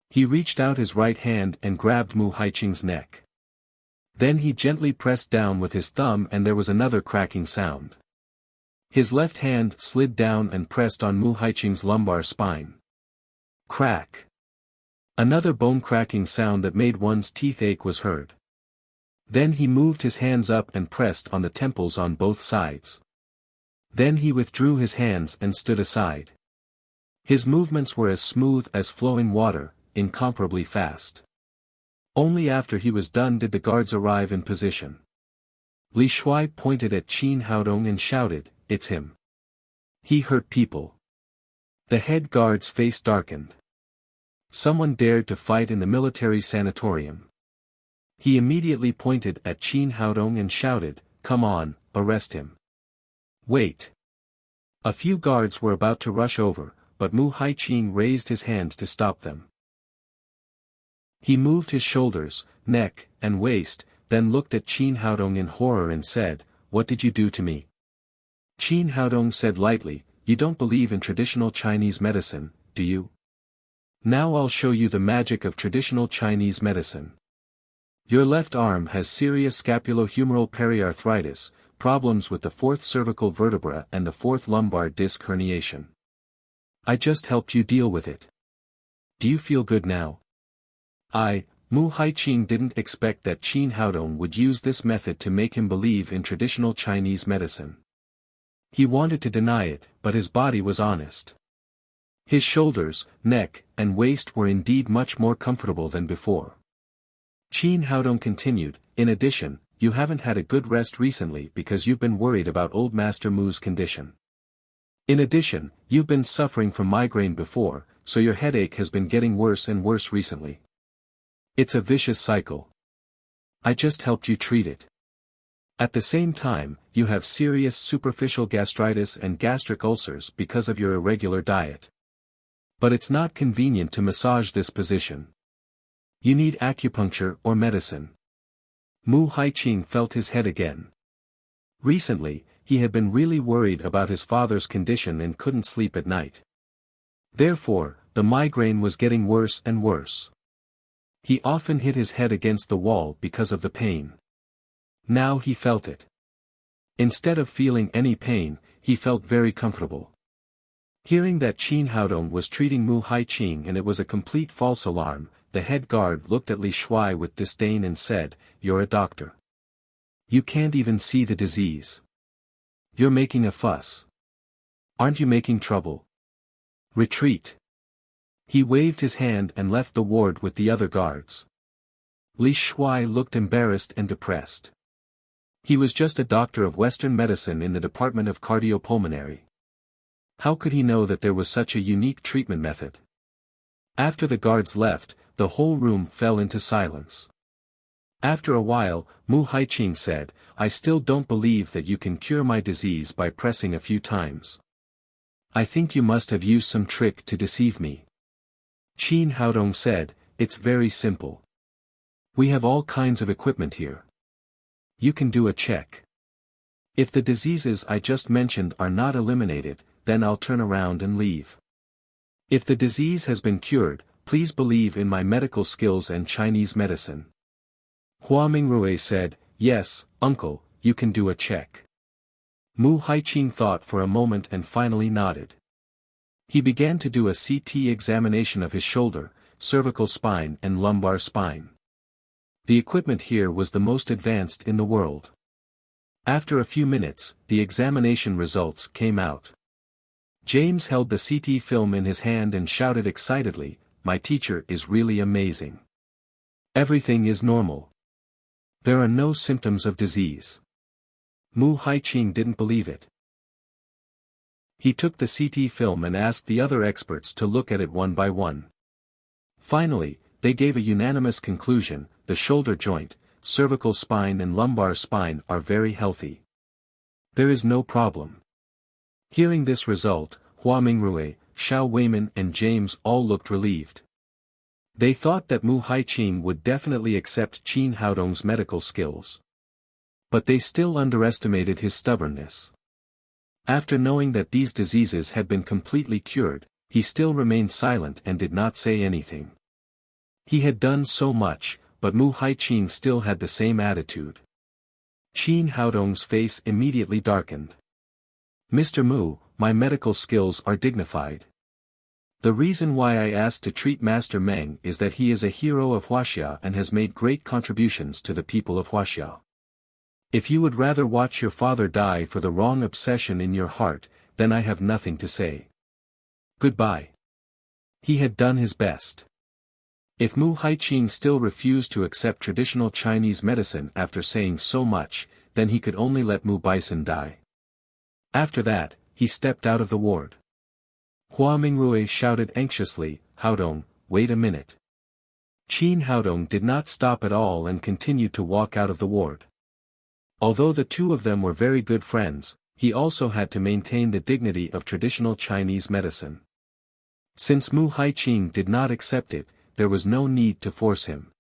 He reached out his right hand and grabbed Mu Haiqing's neck. Then he gently pressed down with his thumb and there was another cracking sound. His left hand slid down and pressed on Mu Haiqing's lumbar spine. Crack. Another bone-cracking sound that made one's teeth ache was heard. Then he moved his hands up and pressed on the temples on both sides. Then he withdrew his hands and stood aside. His movements were as smooth as flowing water, incomparably fast. Only after he was done did the guards arrive in position. Li Shuai pointed at Qin Haodong and shouted, "It's him. He hurt people." The head guard's face darkened. Someone dared to fight in the military sanatorium. He immediately pointed at Qin Haodong and shouted, "Come on, arrest him." "Wait." A few guards were about to rush over, but Mu Haiqing raised his hand to stop them. He moved his shoulders, neck, and waist, then looked at Qin Haodong in horror and said, "What did you do to me?" Qin Haodong said lightly, "You don't believe in traditional Chinese medicine, do you? Now I'll show you the magic of traditional Chinese medicine. Your left arm has serious scapulohumeral periarthritis, problems with the fourth cervical vertebra and the fourth lumbar disc herniation. I just helped you deal with it. Do you feel good now?" Mu Haiqing didn't expect that Qin Haodong would use this method to make him believe in traditional Chinese medicine. He wanted to deny it, but his body was honest. His shoulders, neck, and waist were indeed much more comfortable than before. Qin Haodong continued, "In addition, you haven't had a good rest recently because you've been worried about old Master Mu's condition. In addition, you've been suffering from migraine before, so your headache has been getting worse and worse recently. It's a vicious cycle. I just helped you treat it. At the same time, you have serious superficial gastritis and gastric ulcers because of your irregular diet. But it's not convenient to massage this position. You need acupuncture or medicine." Mu Haiqing felt his head again. Recently, he had been really worried about his father's condition and couldn't sleep at night. Therefore, the migraine was getting worse and worse. He often hit his head against the wall because of the pain. Now he felt it. Instead of feeling any pain, he felt very comfortable. Hearing that Qin Haodong was treating Mu Haiqing and it was a complete false alarm, the head guard looked at Li Shuai with disdain and said, "You're a doctor. You can't even see the disease. You're making a fuss. Aren't you making trouble? Retreat." He waved his hand and left the ward with the other guards. Li Shuai looked embarrassed and depressed. He was just a doctor of Western medicine in the department of cardiopulmonary. How could he know that there was such a unique treatment method? After the guards left, the whole room fell into silence. After a while, Mu Haiqing said, "I still don't believe that you can cure my disease by pressing a few times. I think you must have used some trick to deceive me." Qin Haodong said, "It's very simple. We have all kinds of equipment here. You can do a check. If the diseases I just mentioned are not eliminated, then I'll turn around and leave. If the disease has been cured, please believe in my medical skills and Chinese medicine." Hua Mingrui said, "Yes, uncle, you can do a check." Mu Haiqing thought for a moment and finally nodded. He began to do a CT examination of his shoulder, cervical spine and lumbar spine. The equipment here was the most advanced in the world. After a few minutes, the examination results came out. James held the CT film in his hand and shouted excitedly, "My teacher is really amazing. Everything is normal. There are no symptoms of disease." Mu Haiqing didn't believe it. He took the CT film and asked the other experts to look at it one by one. Finally, they gave a unanimous conclusion: the shoulder joint, cervical spine and lumbar spine are very healthy. There is no problem. Hearing this result, Hua Mingrui, Xiao Weiman and James all looked relieved. They thought that Mu Haiqing would definitely accept Qin Haodong's medical skills. But they still underestimated his stubbornness. After knowing that these diseases had been completely cured, he still remained silent and did not say anything. He had done so much, but Mu Haiqing still had the same attitude. Qin Haodong's face immediately darkened. "Mr. Mu, my medical skills are dignified. The reason why I asked to treat Master Meng is that he is a hero of Huaxia and has made great contributions to the people of Huaxia. If you would rather watch your father die for the wrong obsession in your heart, then I have nothing to say. Goodbye." He had done his best. If Mu Haiqing still refused to accept traditional Chinese medicine after saying so much, then he could only let Mu Baisun die. After that, he stepped out of the ward. Hua Mingrui shouted anxiously, "Haodong, wait a minute." Qin Haodong did not stop at all and continued to walk out of the ward. Although the two of them were very good friends, he also had to maintain the dignity of traditional Chinese medicine. Since Mu Haiqing did not accept it, there was no need to force him.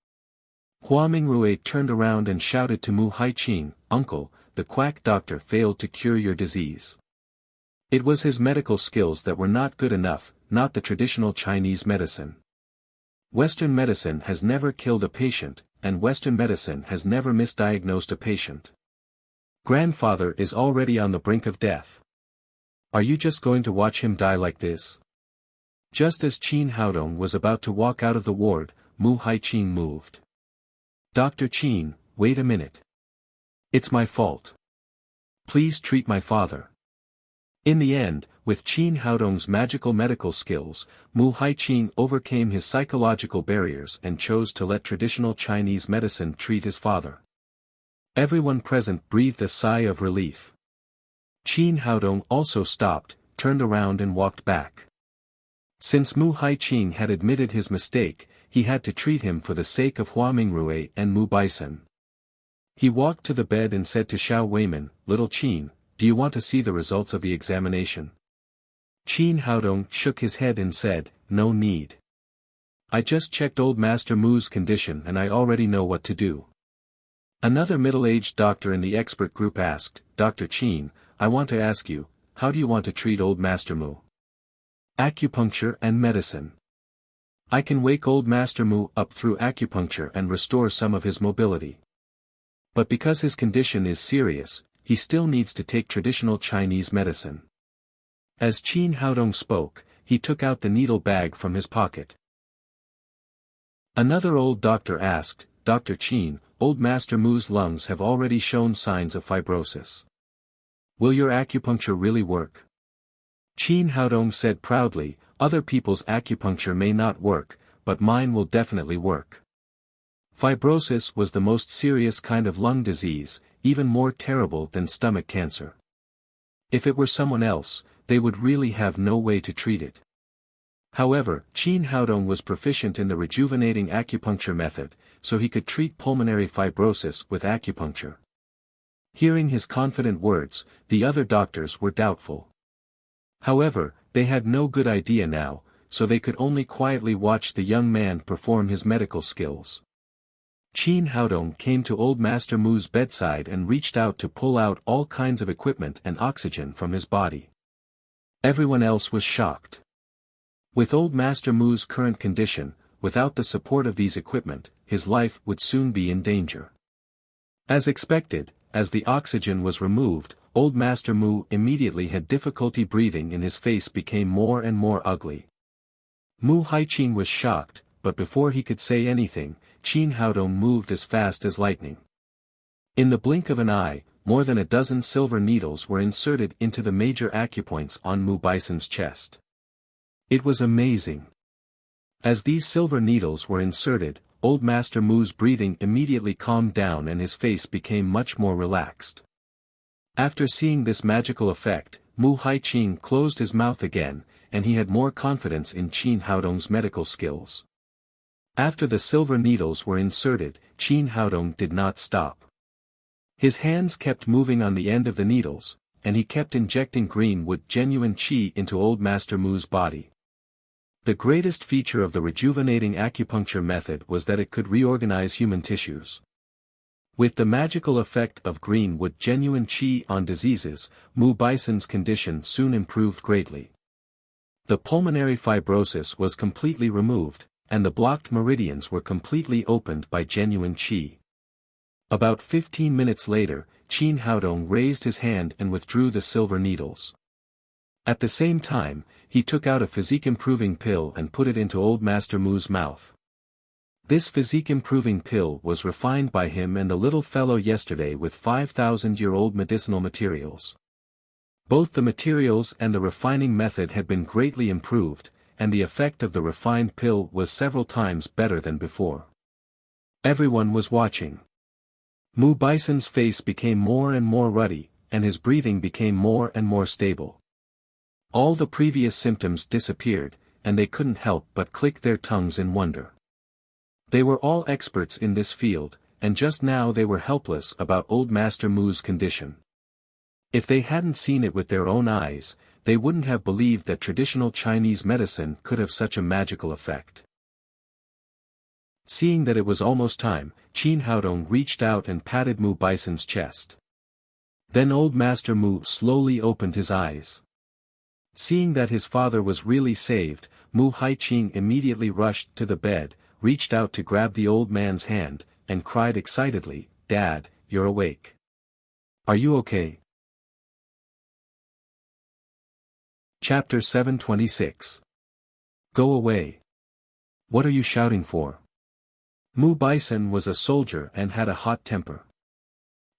Hua Mingrui turned around and shouted to Mu Haiqing, "Uncle, the quack doctor failed to cure your disease. It was his medical skills that were not good enough, not the traditional Chinese medicine. Western medicine has never killed a patient, and Western medicine has never misdiagnosed a patient. Grandfather is already on the brink of death. Are you just going to watch him die like this?" Just as Qin Haodong was about to walk out of the ward, Mu Haiqing moved. "Dr. Qin, wait a minute. It's my fault. Please treat my father." In the end, with Qin Haodong's magical medical skills, Mu Haiqing overcame his psychological barriers and chose to let traditional Chinese medicine treat his father. Everyone present breathed a sigh of relief. Qin Haodong also stopped, turned around and walked back. Since Mu Haiqing had admitted his mistake, he had to treat him for the sake of Hua Mingrui and Mu Baisun. He walked to the bed and said to Xiao Weiman, "Little Qin, do you want to see the results of the examination?" Qin Haodong shook his head and said, "No need. I just checked old Master Mu's condition and I already know what to do." Another middle-aged doctor in the expert group asked, "Dr. Qin, I want to ask you, how do you want to treat old Master Mu?" "Acupuncture and medicine. I can wake old Master Mu up through acupuncture and restore some of his mobility. But because his condition is serious, he still needs to take traditional Chinese medicine." As Qin Haodong spoke, he took out the needle bag from his pocket. Another old doctor asked, "Dr. Qin, old Master Mu's lungs have already shown signs of fibrosis. Will your acupuncture really work?" Qin Haodong said proudly, "Other people's acupuncture may not work, but mine will definitely work." Fibrosis was the most serious kind of lung disease, even more terrible than stomach cancer. If it were someone else, they would really have no way to treat it. However, Qin Haodong was proficient in the rejuvenating acupuncture method, so he could treat pulmonary fibrosis with acupuncture. Hearing his confident words, the other doctors were doubtful. However, they had no good idea now, so they could only quietly watch the young man perform his medical skills. Qin Haodong came to old Master Mu's bedside and reached out to pull out all kinds of equipment and oxygen from his body. Everyone else was shocked. With old Master Mu's current condition, without the support of these equipment, his life would soon be in danger. As expected, as the oxygen was removed, old Master Mu immediately had difficulty breathing and his face became more and more ugly. Mu Haiqing was shocked, but before he could say anything, Qin Haodong moved as fast as lightning. In the blink of an eye, more than a dozen silver needles were inserted into the major acupoints on Mu Baisun's chest. It was amazing. As these silver needles were inserted, old Master Mu's breathing immediately calmed down and his face became much more relaxed. After seeing this magical effect, Mu Haiqing closed his mouth again, and he had more confidence in Qin Haodong's medical skills. After the silver needles were inserted, Qin Haodong did not stop. His hands kept moving on the end of the needles, and he kept injecting green wood genuine qi into old Master Mu's body. The greatest feature of the rejuvenating acupuncture method was that it could reorganize human tissues. With the magical effect of green wood genuine qi on diseases, Mu Baisun's condition soon improved greatly. The pulmonary fibrosis was completely removed, and the blocked meridians were completely opened by genuine qi. About 15 minutes later, Qin Haodong raised his hand and withdrew the silver needles. At the same time, he took out a physique-improving pill and put it into Old Master Mu's mouth. This physique-improving pill was refined by him and the little fellow yesterday with 5,000-year-old medicinal materials. Both the materials and the refining method had been greatly improved, and the effect of the refined pill was several times better than before. Everyone was watching. Mu Bison's face became more and more ruddy, and his breathing became more and more stable. All the previous symptoms disappeared, and they couldn't help but click their tongues in wonder. They were all experts in this field, and just now they were helpless about Old Master Mu's condition. If they hadn't seen it with their own eyes, they wouldn't have believed that traditional Chinese medicine could have such a magical effect. Seeing that it was almost time, Qin Haodong reached out and patted Mu Bison's chest. Then Old Master Mu slowly opened his eyes. Seeing that his father was really saved, Mu Haiqing immediately rushed to the bed, reached out to grab the old man's hand, and cried excitedly, "Dad, you're awake. Are you okay?" Chapter 726. Go away. What are you shouting for? Mu Bison was a soldier and had a hot temper.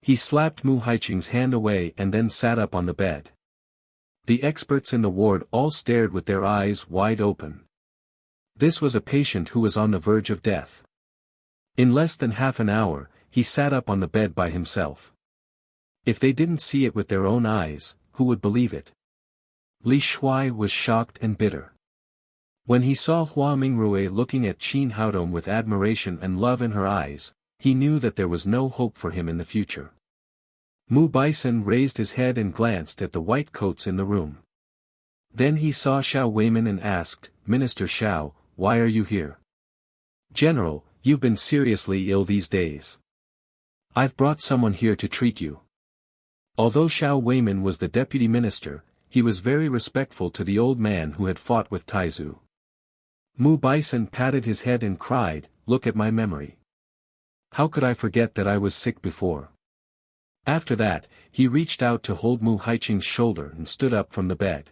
He slapped Mu Haiqing's hand away and then sat up on the bed. The experts in the ward all stared with their eyes wide open. This was a patient who was on the verge of death. In less than half an hour, he sat up on the bed by himself. If they didn't see it with their own eyes, who would believe it? Li Shuai was shocked and bitter. When he saw Hua Mingrui looking at Qin Haodong with admiration and love in her eyes, he knew that there was no hope for him in the future. Mu Bison raised his head and glanced at the white coats in the room. Then he saw Xiao Weiman and asked, "Minister Xiao, why are you here?" "General, you've been seriously ill these days. I've brought someone here to treat you." Although Xiao Weiman was the deputy minister, he was very respectful to the old man who had fought with Taizu. Mu Bison patted his head and cried, "Look at my memory. How could I forget that I was sick before?" After that, he reached out to hold Mu Haiqing's shoulder and stood up from the bed.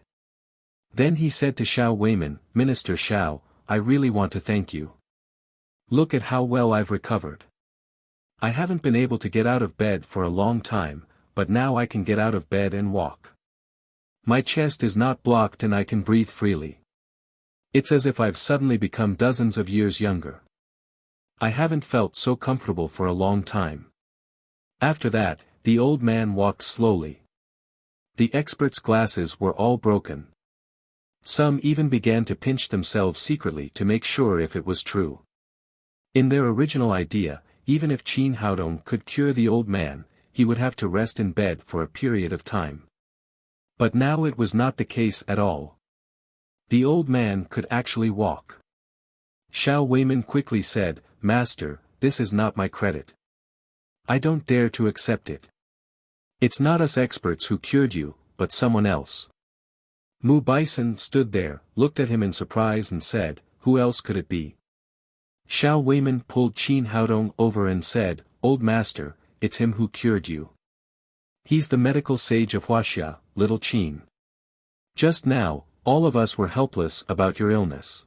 Then he said to Xiao Weiman, "Minister Xiao, I really want to thank you. Look at how well I've recovered. I haven't been able to get out of bed for a long time, but now I can get out of bed and walk. My chest is not blocked and I can breathe freely. It's as if I've suddenly become dozens of years younger. I haven't felt so comfortable for a long time." After that, the old man walked slowly. The experts' glasses were all broken. Some even began to pinch themselves secretly to make sure if it was true. In their original idea, even if Qin Haodong could cure the old man, he would have to rest in bed for a period of time. But now it was not the case at all. The old man could actually walk. Xiao Weiman quickly said, "Master, this is not my credit. I don't dare to accept it. It's not us experts who cured you, but someone else." Mu Bison stood there, looked at him in surprise and said, "Who else could it be?" Xiao Weiman pulled Qin Haodong over and said, "Old master, it's him who cured you. He's the medical sage of Huaxia, little Qin. Just now, all of us were helpless about your illness.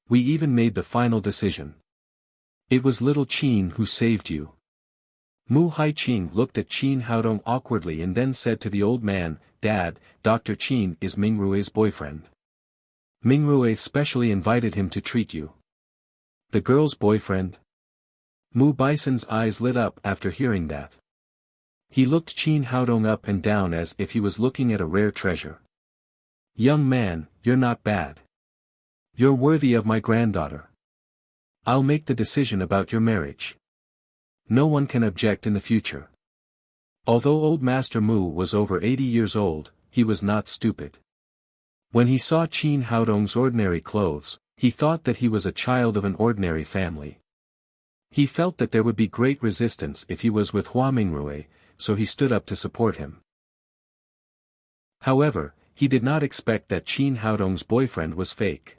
We even made the final decision. It was little Qin who saved you." Mu Haiqing looked at Qin Haodong awkwardly and then said to the old man, "Dad, Dr. Qin is Mingrue's boyfriend. Mingrue specially invited him to treat you." "The girl's boyfriend?" Mu Bison's eyes lit up after hearing that. He looked Qin Haodong up and down as if he was looking at a rare treasure. "Young man, you're not bad. You're worthy of my granddaughter. I'll make the decision about your marriage. No one can object in the future." Although old Master Mu was over 80 years old, he was not stupid. When he saw Qin Haodong's ordinary clothes, he thought that he was a child of an ordinary family. He felt that there would be great resistance if he was with Hua Mingrui, so he stood up to support him. However, he did not expect that Qin Haodong's boyfriend was fake.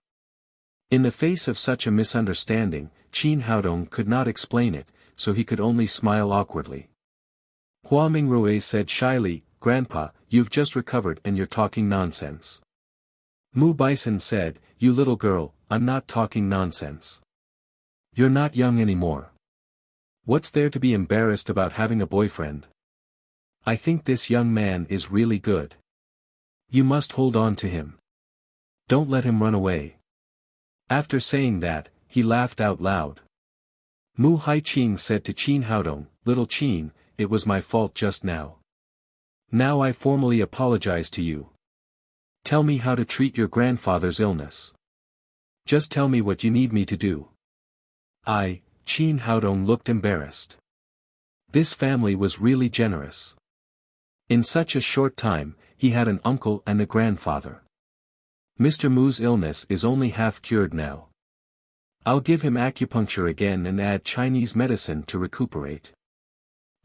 In the face of such a misunderstanding, Qin Haodong could not explain it, so he could only smile awkwardly. Hua Mingrui said shyly, "Grandpa, you've just recovered and you're talking nonsense." Mu Bison said, "You little girl, I'm not talking nonsense. You're not young anymore. What's there to be embarrassed about having a boyfriend? I think this young man is really good. You must hold on to him. Don't let him run away." After saying that, he laughed out loud. Mu Haiqing said to Qin Haodong, "Little Qin, it was my fault just now. Now I formally apologize to you. Tell me how to treat your grandfather's illness. Just tell me what you need me to do." Qin Haodong looked embarrassed. This family was really generous. In such a short time, he had an uncle and a grandfather. Mr. Mu's illness is only half cured now. I'll give him acupuncture again and add Chinese medicine to recuperate.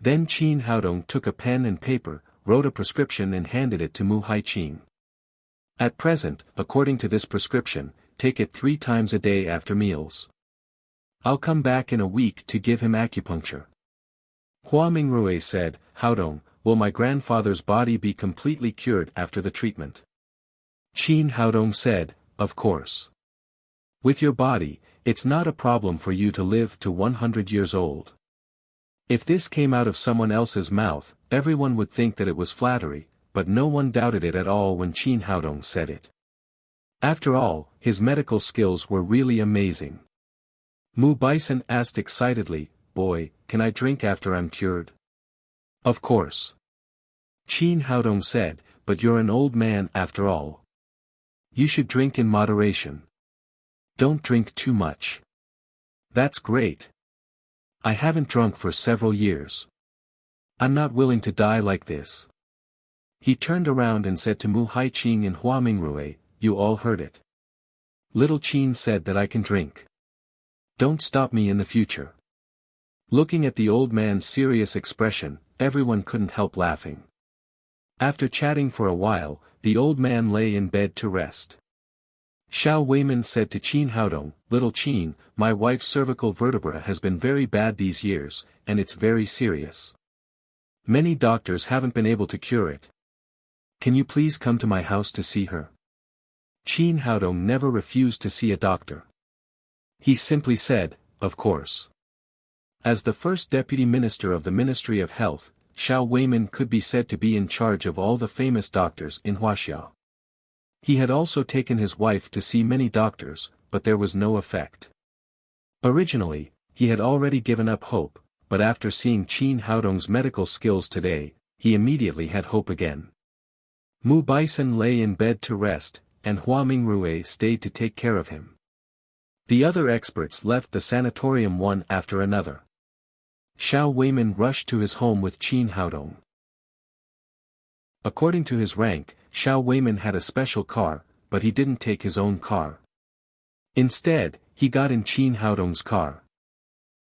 Then Qin Haodong took a pen and paper, wrote a prescription and handed it to Mu Haiqing. At present, according to this prescription, take it 3 times a day after meals. I'll come back in a week to give him acupuncture. Hua Mingrui said, "Haodong, will my grandfather's body be completely cured after the treatment?" Qin Haodong said, "Of course. With your body, it's not a problem for you to live to 100 years old." If this came out of someone else's mouth, everyone would think that it was flattery, but no one doubted it at all when Qin Haodong said it. After all, his medical skills were really amazing. Mu Bison asked excitedly, "Boy, can I drink after I'm cured?" "Of course." Qin Haodong said, "But you're an old man after all. You should drink in moderation. Don't drink too much." "That's great. I haven't drunk for several years. I'm not willing to die like this." He turned around and said to Mu Haiqing and Hua Mingrui, "You all heard it. Little Qin said that I can drink. Don't stop me in the future." Looking at the old man's serious expression, everyone couldn't help laughing. After chatting for a while, the old man lay in bed to rest. Xiao Weiman said to Qin Haodong, "Little Qin, my wife's cervical vertebra has been very bad these years, and it's very serious. Many doctors haven't been able to cure it. Can you please come to my house to see her?" Qin Haodong never refused to see a doctor. He simply said, "Of course." As the first deputy minister of the Ministry of Health, Xiao Weiman could be said to be in charge of all the famous doctors in Huaxia. He had also taken his wife to see many doctors, but there was no effect. Originally, he had already given up hope, but after seeing Qin Haodong's medical skills today, he immediately had hope again. Mu Bison lay in bed to rest, and Hua Mingrui stayed to take care of him. The other experts left the sanatorium one after another. Xiao Weiman rushed to his home with Qin Haodong. According to his rank, Xiao Weiman had a special car, but he didn't take his own car. Instead, he got in Qin Haodong's car.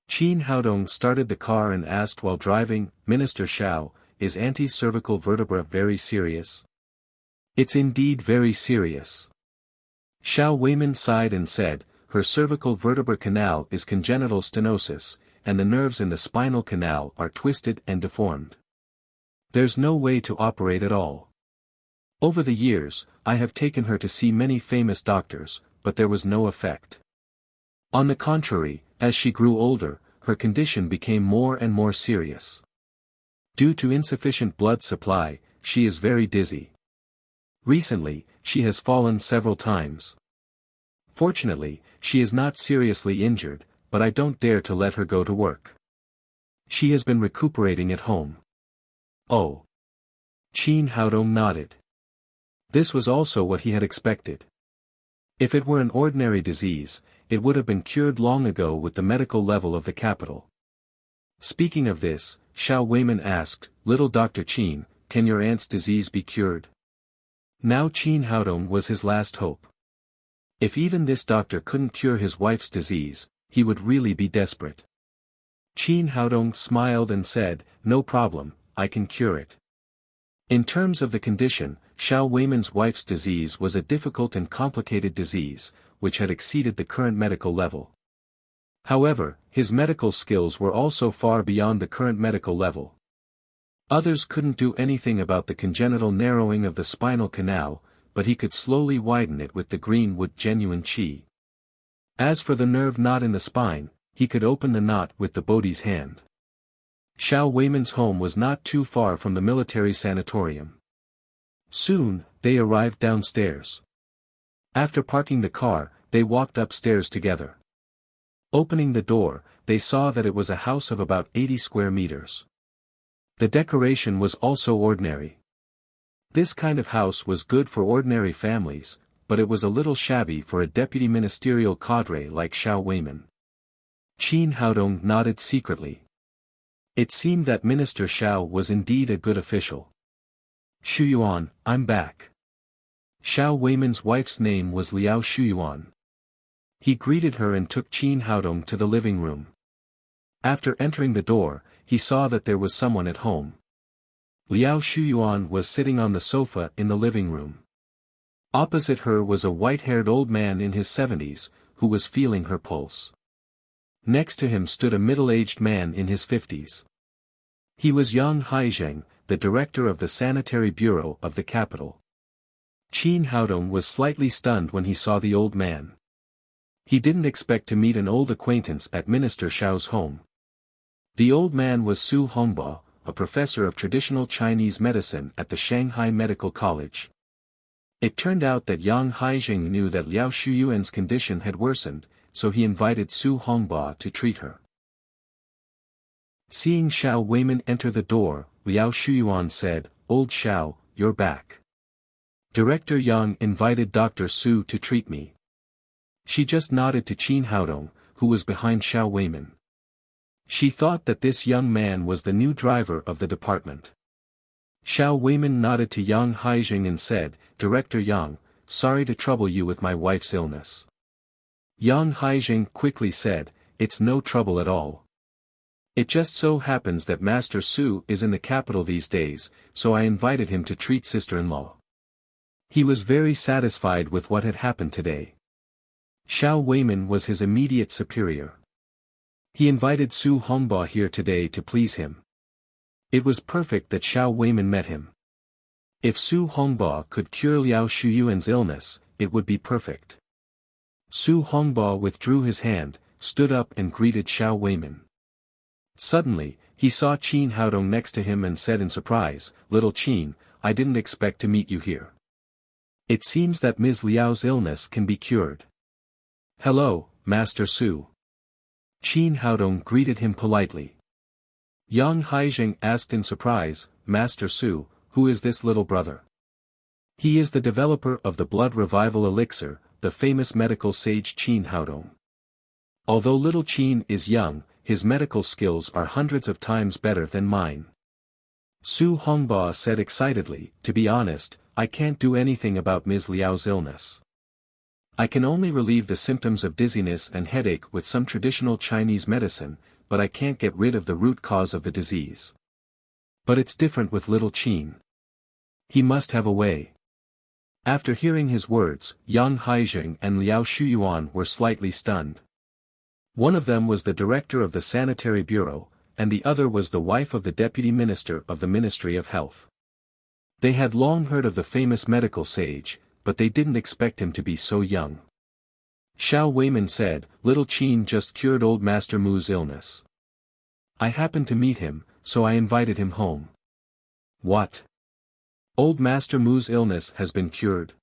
Qin Haodong started the car and asked while driving, "Minister Xiao, is Auntie's cervical vertebra very serious?" "It's indeed very serious." Xiao Weiman sighed and said, "Her cervical vertebra canal is congenital stenosis, and the nerves in the spinal canal are twisted and deformed. There's no way to operate at all. Over the years, I have taken her to see many famous doctors, but there was no effect. On the contrary, as she grew older, her condition became more and more serious. Due to insufficient blood supply, she is very dizzy. Recently, she has fallen several times. Fortunately, she is not seriously injured, but I don't dare to let her go to work. She has been recuperating at home." "Oh." Qin Haodong nodded. This was also what he had expected. If it were an ordinary disease, it would have been cured long ago with the medical level of the capital. Speaking of this, Xiao Weiman asked, "Little Dr. Qin, can your aunt's disease be cured?" Now Qin Haodong was his last hope. If even this doctor couldn't cure his wife's disease, he would really be desperate. Qin Haodong smiled and said, "No problem, I can cure it." In terms of the condition, Xiao Weiman's wife's disease was a difficult and complicated disease, which had exceeded the current medical level. However, his medical skills were also far beyond the current medical level. Others couldn't do anything about the congenital narrowing of the spinal canal, but he could slowly widen it with the green wood genuine qi. As for the nerve knot in the spine, he could open the knot with the Bodhi's hand. Xiao Weiman's home was not too far from the military sanatorium. Soon, they arrived downstairs. After parking the car, they walked upstairs together. Opening the door, they saw that it was a house of about 80 square meters. The decoration was also ordinary. This kind of house was good for ordinary families, but it was a little shabby for a deputy ministerial cadre like Xiao Weiman. Qin Haodong nodded secretly. It seemed that Minister Xiao was indeed a good official. Shuyuan, I'm back. Xiao Weiman's wife's name was Liao Shuyuan. He greeted her and took Qin Haodong to the living room. After entering the door, he saw that there was someone at home. Liao Shuyuan was sitting on the sofa in the living room. Opposite her was a white-haired old man in his 70s, who was feeling her pulse. Next to him stood a middle-aged man in his 50s. He was Yang Haizheng, the director of the Sanitary Bureau of the capital. Qin Haodong was slightly stunned when he saw the old man. He didn't expect to meet an old acquaintance at Minister Xiao's home. The old man was Su Hongbo, a professor of traditional Chinese medicine at the Shanghai Medical College. It turned out that Yang Haizheng knew that Liao Shuyuan's condition had worsened, so he invited Su Hongbo to treat her. Seeing Xiao Weiman enter the door, Liao Shuyuan said, "Old Xiao, you're back. Director Yang invited Dr. Su to treat me." She just nodded to Qin Haodong, who was behind Xiao Weiman. She thought that this young man was the new driver of the department. Xiao Weiman nodded to Yang Haizheng and said, "Director Yang, sorry to trouble you with my wife's illness." Yang Haizheng quickly said, "It's no trouble at all. It just so happens that Master Su is in the capital these days, so I invited him to treat sister-in-law." He was very satisfied with what had happened today. Xiao Weiman was his immediate superior. He invited Su Hongbo here today to please him. It was perfect that Xiao Weiman met him. If Su Hongbo could cure Liao Shuyuan's illness, it would be perfect. Su Hongbo withdrew his hand, stood up and greeted Xiao Weiman. Suddenly, he saw Qin Haodong next to him and said in surprise, "Little Qin, I didn't expect to meet you here. It seems that Ms. Liao's illness can be cured." "Hello, Master Su." Qin Haodong greeted him politely. Yang Haizheng asked in surprise, "Master Su, who is this little brother?" "He is the developer of the blood revival elixir, the famous medical sage Qin Haodong. Although little Qin is young, his medical skills are hundreds of times better than mine." Su Hongbo said excitedly, "To be honest, I can't do anything about Ms. Liao's illness. I can only relieve the symptoms of dizziness and headache with some traditional Chinese medicine, but I can't get rid of the root cause of the disease. But it's different with little Qin. He must have a way." After hearing his words, Yang Haizheng and Liao Shuyuan were slightly stunned. One of them was the director of the Sanitary Bureau, and the other was the wife of the deputy minister of the Ministry of Health. They had long heard of the famous medical sage, but they didn't expect him to be so young. Xiao Weiman said, "Little Qin just cured old Master Mu's illness. I happened to meet him, so I invited him home." "What? Old Master Mu's illness has been cured?"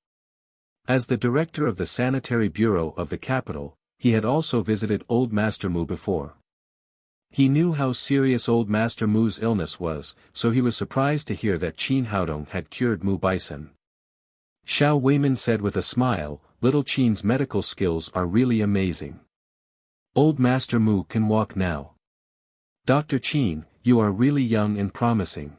As the director of the Sanitary Bureau of the capital, he had also visited old Master Mu before. He knew how serious old Master Mu's illness was, so he was surprised to hear that Qin Haodong had cured Mu Bison. Xiao Weiman said with a smile, "Little Qin's medical skills are really amazing. Old Master Mu can walk now. Dr. Qin, you are really young and promising."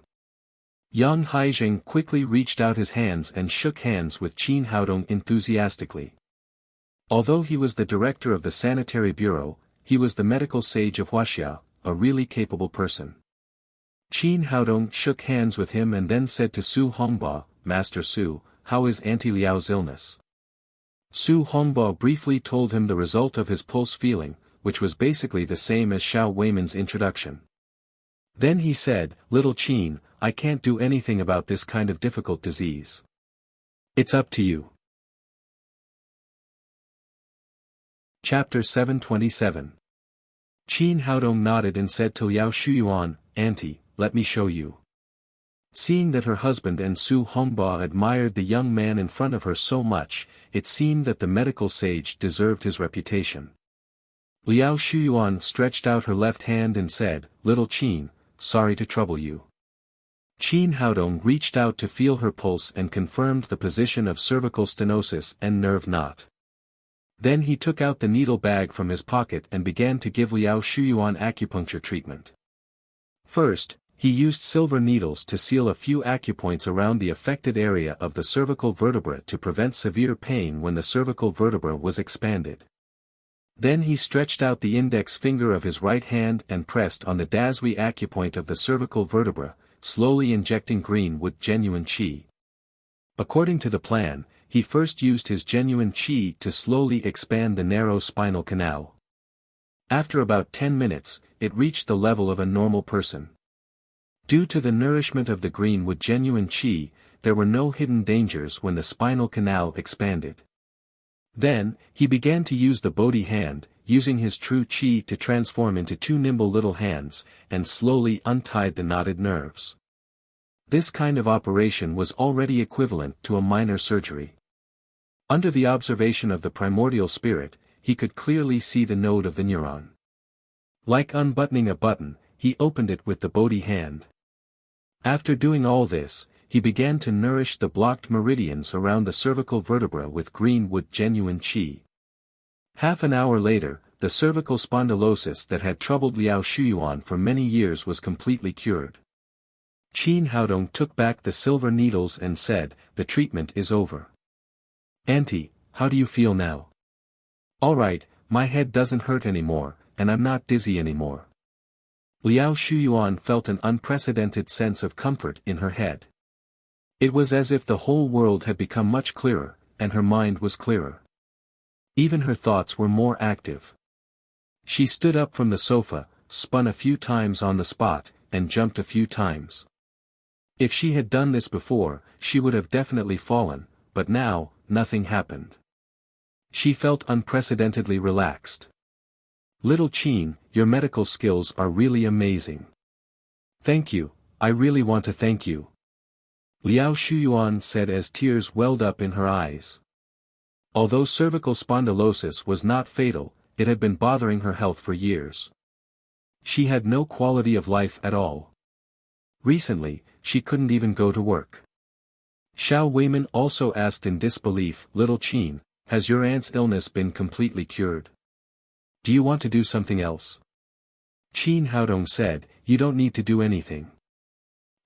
Yang Haizheng quickly reached out his hands and shook hands with Qin Haodong enthusiastically. Although he was the director of the Sanitary Bureau, he was the medical sage of Wuxia, a really capable person. Qin Haodong shook hands with him and then said to Su Hongbo, "Master Su, how is Auntie Liao's illness?" Su Hongbo briefly told him the result of his pulse feeling, which was basically the same as Xiao Weiman's introduction. Then he said, "Little Qin, I can't do anything about this kind of difficult disease. It's up to you." Chapter 727. Qin Haodong nodded and said to Liao Shuyuan, "Auntie, let me show you." Seeing that her husband and Su Hongbo admired the young man in front of her so much, it seemed that the medical sage deserved his reputation. Liao Shuyuan stretched out her left hand and said, "Little Qin, sorry to trouble you." Qin Haodong reached out to feel her pulse and confirmed the position of cervical stenosis and nerve knot. Then he took out the needle bag from his pocket and began to give Liao Shuyuan acupuncture treatment. First, he used silver needles to seal a few acupoints around the affected area of the cervical vertebra to prevent severe pain when the cervical vertebra was expanded. Then he stretched out the index finger of his right hand and pressed on the Dasui acupoint of the cervical vertebra, slowly injecting green wood genuine qi. According to the plan, he first used his genuine qi to slowly expand the narrow spinal canal. After about 10 minutes, it reached the level of a normal person. Due to the nourishment of the green wood genuine qi, there were no hidden dangers when the spinal canal expanded. Then, he began to use the Bodhi hand, using his true qi to transform into two nimble little hands, and slowly untied the knotted nerves. This kind of operation was already equivalent to a minor surgery. Under the observation of the primordial spirit, he could clearly see the node of the neuron. Like unbuttoning a button, he opened it with the Bodhi hand. After doing all this, he began to nourish the blocked meridians around the cervical vertebra with green wood genuine qi. Half an hour later, the cervical spondylosis that had troubled Liao Shuyuan for many years was completely cured. Qin Haodong took back the silver needles and said, "The treatment is over. Auntie, how do you feel now?" "All right, my head doesn't hurt anymore, and I'm not dizzy anymore." Liao Shuyuan felt an unprecedented sense of comfort in her head. It was as if the whole world had become much clearer, and her mind was clearer. Even her thoughts were more active. She stood up from the sofa, spun a few times on the spot, and jumped a few times. If she had done this before, she would have definitely fallen, but now, nothing happened. She felt unprecedentedly relaxed. "Little Qin, your medical skills are really amazing. Thank you, I really want to thank you," Liao Shuyuan said as tears welled up in her eyes. Although cervical spondylosis was not fatal, it had been bothering her health for years. She had no quality of life at all. Recently, she couldn't even go to work. Xiao Weiman also asked in disbelief, "Little Qin, has your aunt's illness been completely cured? Do you want to do something else?" Qin Haodong said, "You don't need to do anything.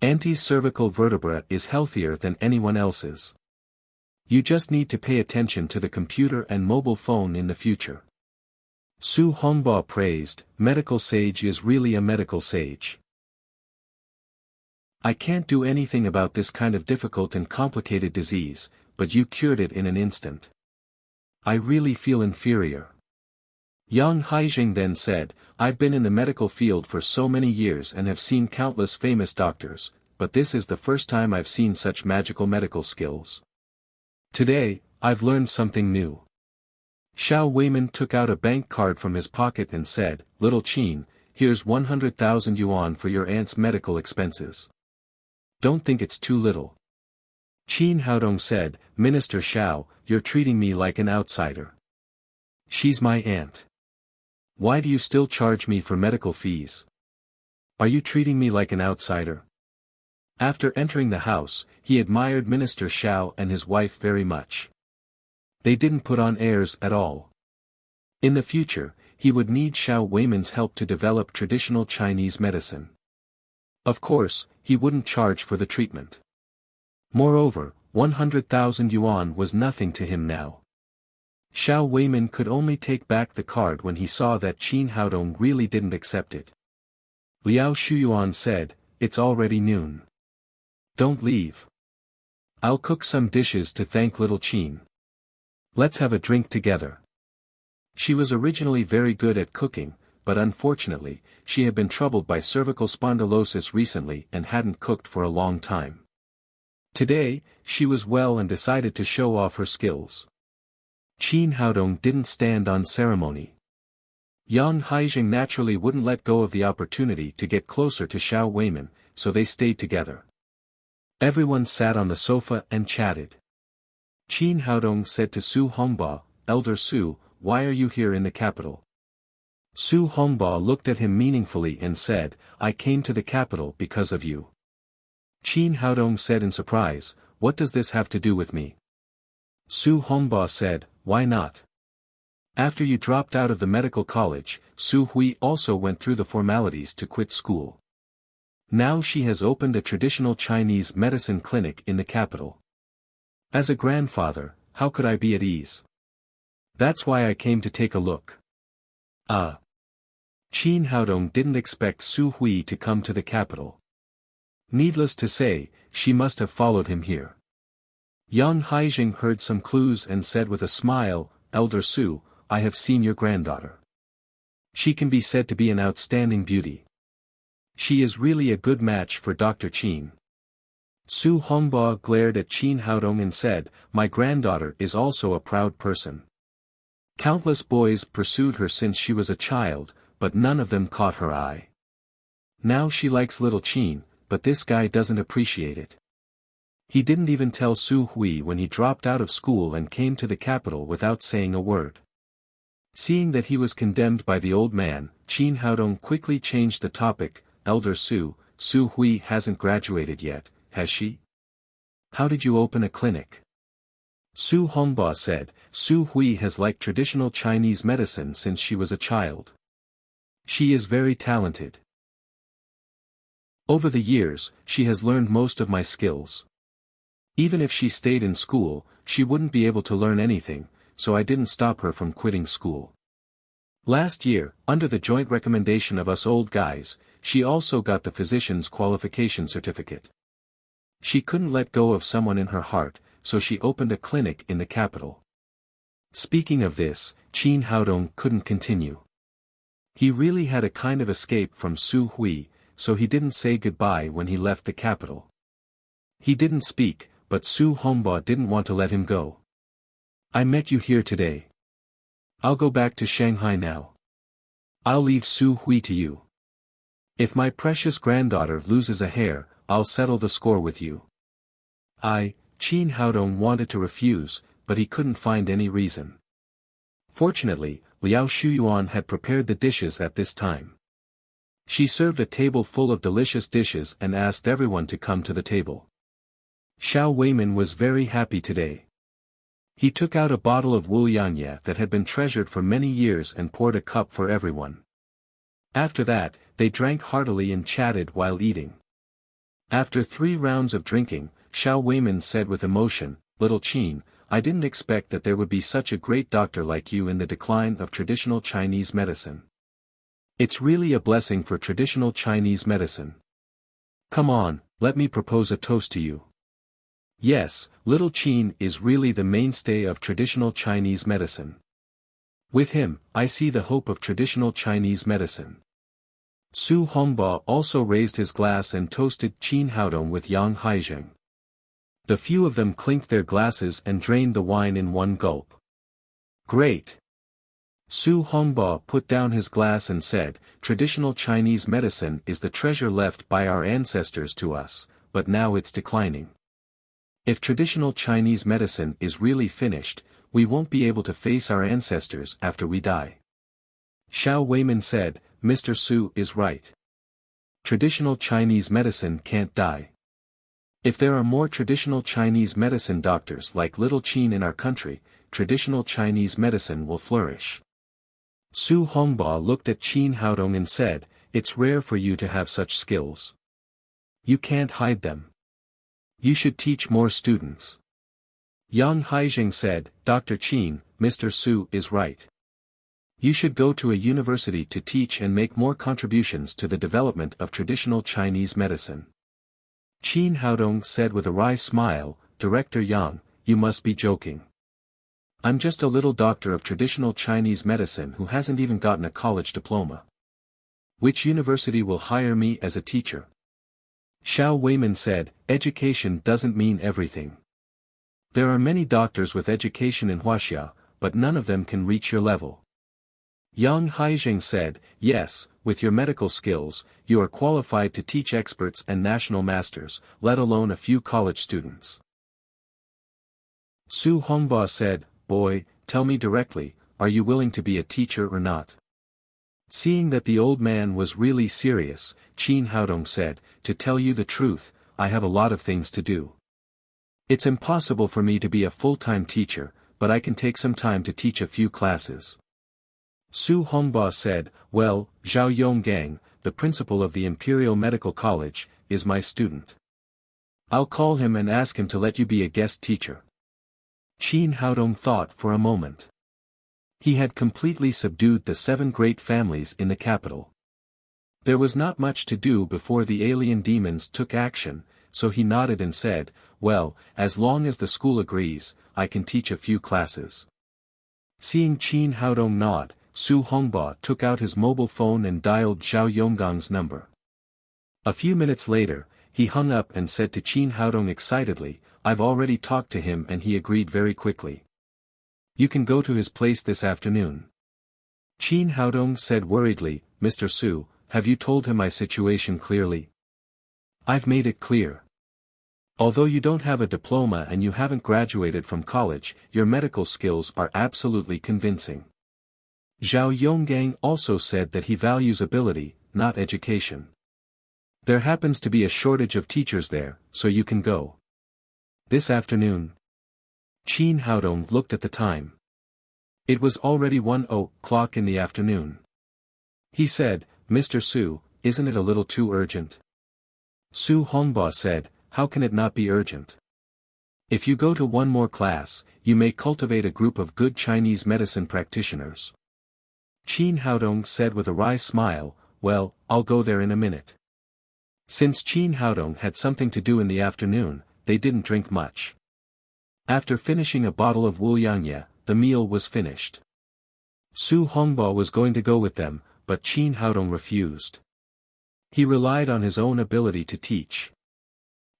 Auntie's cervical vertebra is healthier than anyone else's. You just need to pay attention to the computer and mobile phone in the future." Su Hongbo praised, "Medical sage is really a medical sage. I can't do anything about this kind of difficult and complicated disease, but you cured it in an instant. I really feel inferior." Yang Haijing then said, "I've been in the medical field for so many years and have seen countless famous doctors, but this is the first time I've seen such magical medical skills. Today, I've learned something new." Xiao Weiman took out a bank card from his pocket and said, "Little Qin, here's 100,000 yuan for your aunt's medical expenses. Don't think it's too little." Qin Haodong said, "Minister Xiao, you're treating me like an outsider. She's my aunt. Why do you still charge me for medical fees? Are you treating me like an outsider?" After entering the house, he admired Minister Xiao and his wife very much. They didn't put on airs at all. In the future, he would need Xiao Weiman's help to develop traditional Chinese medicine. Of course, he wouldn't charge for the treatment. Moreover, 100,000 yuan was nothing to him now. Xiao Weiman could only take back the card when he saw that Qin Haodong really didn't accept it. Liao Shuyuan said, "It's already noon. Don't leave. I'll cook some dishes to thank little Qin." Let's have a drink together. She was originally very good at cooking, but unfortunately, she had been troubled by cervical spondylosis recently and hadn't cooked for a long time. Today, she was well and decided to show off her skills. Qin Haodong didn't stand on ceremony. Yang Haijing naturally wouldn't let go of the opportunity to get closer to Xiao Weiman, so they stayed together. Everyone sat on the sofa and chatted. Qin Haodong said to Su Hongba, "Elder Su, why are you here in the capital?" Su Hongba looked at him meaningfully and said, "I came to the capital because of you." Qin Haodong said in surprise, "What does this have to do with me?" Su Hongba said, "Why not? After you dropped out of the medical college, Su Hui also went through the formalities to quit school. Now she has opened a traditional Chinese medicine clinic in the capital. As a grandfather, how could I be at ease? That's why I came to take a look." Qin Haodong didn't expect Su Hui to come to the capital. Needless to say, she must have followed him here. Yang Haijing heard some clues and said with a smile, "Elder Su, I have seen your granddaughter. She can be said to be an outstanding beauty. She is really a good match for Dr. Qin." Su Hongba glared at Qin Haodong and said, "My granddaughter is also a proud person. Countless boys pursued her since she was a child, but none of them caught her eye. Now she likes little Qin, but this guy doesn't appreciate it." He didn't even tell Su Hui when he dropped out of school and came to the capital without saying a word. Seeing that he was condemned by the old man, Qin Haodong quickly changed the topic. "Elder Su, Su Hui hasn't graduated yet, has she? How did you open a clinic?" Su Hongba said, "Su Hui has liked traditional Chinese medicine since she was a child. She is very talented. Over the years, she has learned most of my skills. Even if she stayed in school, she wouldn't be able to learn anything, so I didn't stop her from quitting school. Last year, under the joint recommendation of us old guys, she also got the physician's qualification certificate. She couldn't let go of someone in her heart, so she opened a clinic in the capital." Speaking of this, Qin Haodong couldn't continue. He really had a kind of escape from Su Hui, so he didn't say goodbye when he left the capital. He didn't speak, but Su Hongba didn't want to let him go. "I met you here today. I'll go back to Shanghai now. I'll leave Su Hui to you. If my precious granddaughter loses a hair, I'll settle the score with you." Qin Haodong wanted to refuse, but he couldn't find any reason. Fortunately, Liao Shuyuan had prepared the dishes at this time. She served a table full of delicious dishes and asked everyone to come to the table. Xiao Weiman was very happy today. He took out a bottle of Wuliangye that had been treasured for many years and poured a cup for everyone. After that, they drank heartily and chatted while eating. After 3 rounds of drinking, Xiao Weiman said with emotion, "Little Qin, I didn't expect that there would be such a great doctor like you in the decline of traditional Chinese medicine. It's really a blessing for traditional Chinese medicine. Come on, let me propose a toast to you. Yes, little Qin is really the mainstay of traditional Chinese medicine. With him, I see the hope of traditional Chinese medicine." Su Hongba also raised his glass and toasted Qin Haodong with Yang Haijing. The few of them clinked their glasses and drained the wine in one gulp. "Great!" Su Hongba put down his glass and said, "Traditional Chinese medicine is the treasure left by our ancestors to us, but now it's declining. If traditional Chinese medicine is really finished, we won't be able to face our ancestors after we die." Xiao Weiman said, "Mr. Su is right. Traditional Chinese medicine can't die. If there are more traditional Chinese medicine doctors like little Qin in our country, traditional Chinese medicine will flourish." Su Hongba looked at Qin Haodong and said, "It's rare for you to have such skills. You can't hide them. You should teach more students." Yang Haijing said, "Dr. Qin, Mr. Su is right. You should go to a university to teach and make more contributions to the development of traditional Chinese medicine." Qin Haodong said with a wry smile, "Director Yang, you must be joking. I'm just a little doctor of traditional Chinese medicine who hasn't even gotten a college diploma. Which university will hire me as a teacher? Xiao Weimin said, education doesn't mean everything. There are many doctors with education in Wuxia, but none of them can reach your level. Yang Haijing said, yes, with your medical skills, you are qualified to teach experts and national masters, let alone a few college students. Su Hongba said, boy, tell me directly, are you willing to be a teacher or not? Seeing that the old man was really serious, Qin Haodong said, to tell you the truth, I have a lot of things to do. It's impossible for me to be a full-time teacher, but I can take some time to teach a few classes. Su Hongba said, well, Zhao Yonggang, the principal of the Imperial Medical College, is my student. I'll call him and ask him to let you be a guest teacher. Qin Haodong thought for a moment. He had completely subdued the 7 great families in the capital. There was not much to do before the alien demons took action, so he nodded and said, well, as long as the school agrees, I can teach a few classes. Seeing Qin Haodong nod, Su Hongba took out his mobile phone and dialed Zhao Yonggang's number. A few minutes later, he hung up and said to Qin Haodong excitedly, I've already talked to him and he agreed very quickly. You can go to his place this afternoon. Qin Haodong said worriedly, Mr. Su, have you told him my situation clearly? I've made it clear. Although you don't have a diploma and you haven't graduated from college, your medical skills are absolutely convincing. Zhao Yonggang also said that he values ability, not education. There happens to be a shortage of teachers there, so you can go. This afternoon. Qin Haodong looked at the time. It was already 1:00 in the afternoon. He said, Mr. Su, isn't it a little too urgent? Su Hongba said, how can it not be urgent? If you go to one more class, you may cultivate a group of good Chinese medicine practitioners. Qin Haodong said with a wry smile, well, I'll go there in a minute. Since Qin Haodong had something to do in the afternoon, they didn't drink much. After finishing a bottle of Wuliangye, the meal was finished. Su Hongba was going to go with them, but Qin Haodong refused. He relied on his own ability to teach.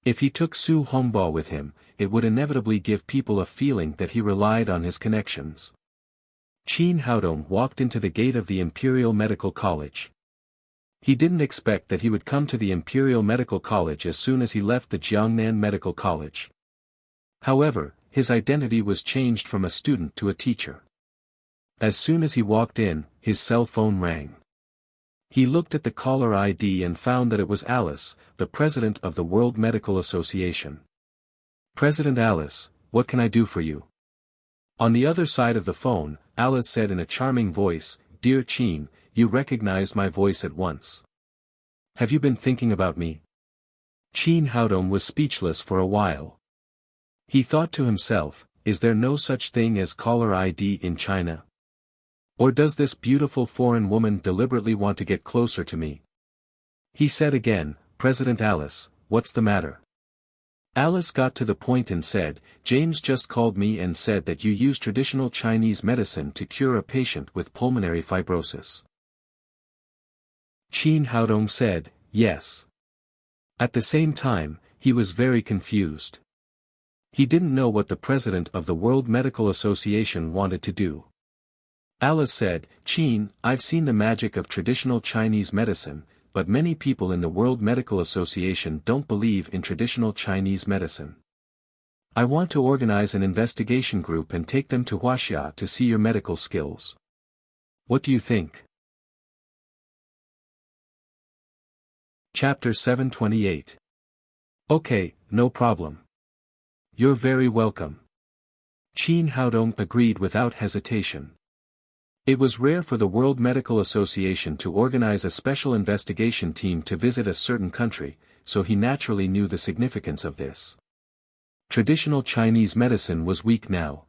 If he took Su Hongba with him, it would inevitably give people a feeling that he relied on his connections. Qin Haodong walked into the gate of the Imperial Medical College. He didn't expect that he would come to the Imperial Medical College as soon as he left the Jiangnan Medical College. However, his identity was changed from a student to a teacher. As soon as he walked in, his cell phone rang. He looked at the caller ID and found that it was Alice, the president of the World Medical Association. President Alice, what can I do for you? On the other side of the phone, Alice said in a charming voice, Dear Qin, you recognized my voice at once. Have you been thinking about me? Qin Haodong was speechless for a while. He thought to himself, is there no such thing as caller ID in China? Or does this beautiful foreign woman deliberately want to get closer to me? He said again, President Alice, what's the matter? Alice got to the point and said, James just called me and said that you use traditional Chinese medicine to cure a patient with pulmonary fibrosis. Qin Haodong said, yes. At the same time, he was very confused. He didn't know what the president of the World Medical Association wanted to do. Alice said, Qin, I've seen the magic of traditional Chinese medicine, but many people in the World Medical Association don't believe in traditional Chinese medicine. I want to organize an investigation group and take them to Wuxia to see your medical skills. What do you think? Chapter 728. Okay, no problem. You're very welcome. Qin Haodong agreed without hesitation. It was rare for the World Medical Association to organize a special investigation team to visit a certain country, so he naturally knew the significance of this. Traditional Chinese medicine was weak now.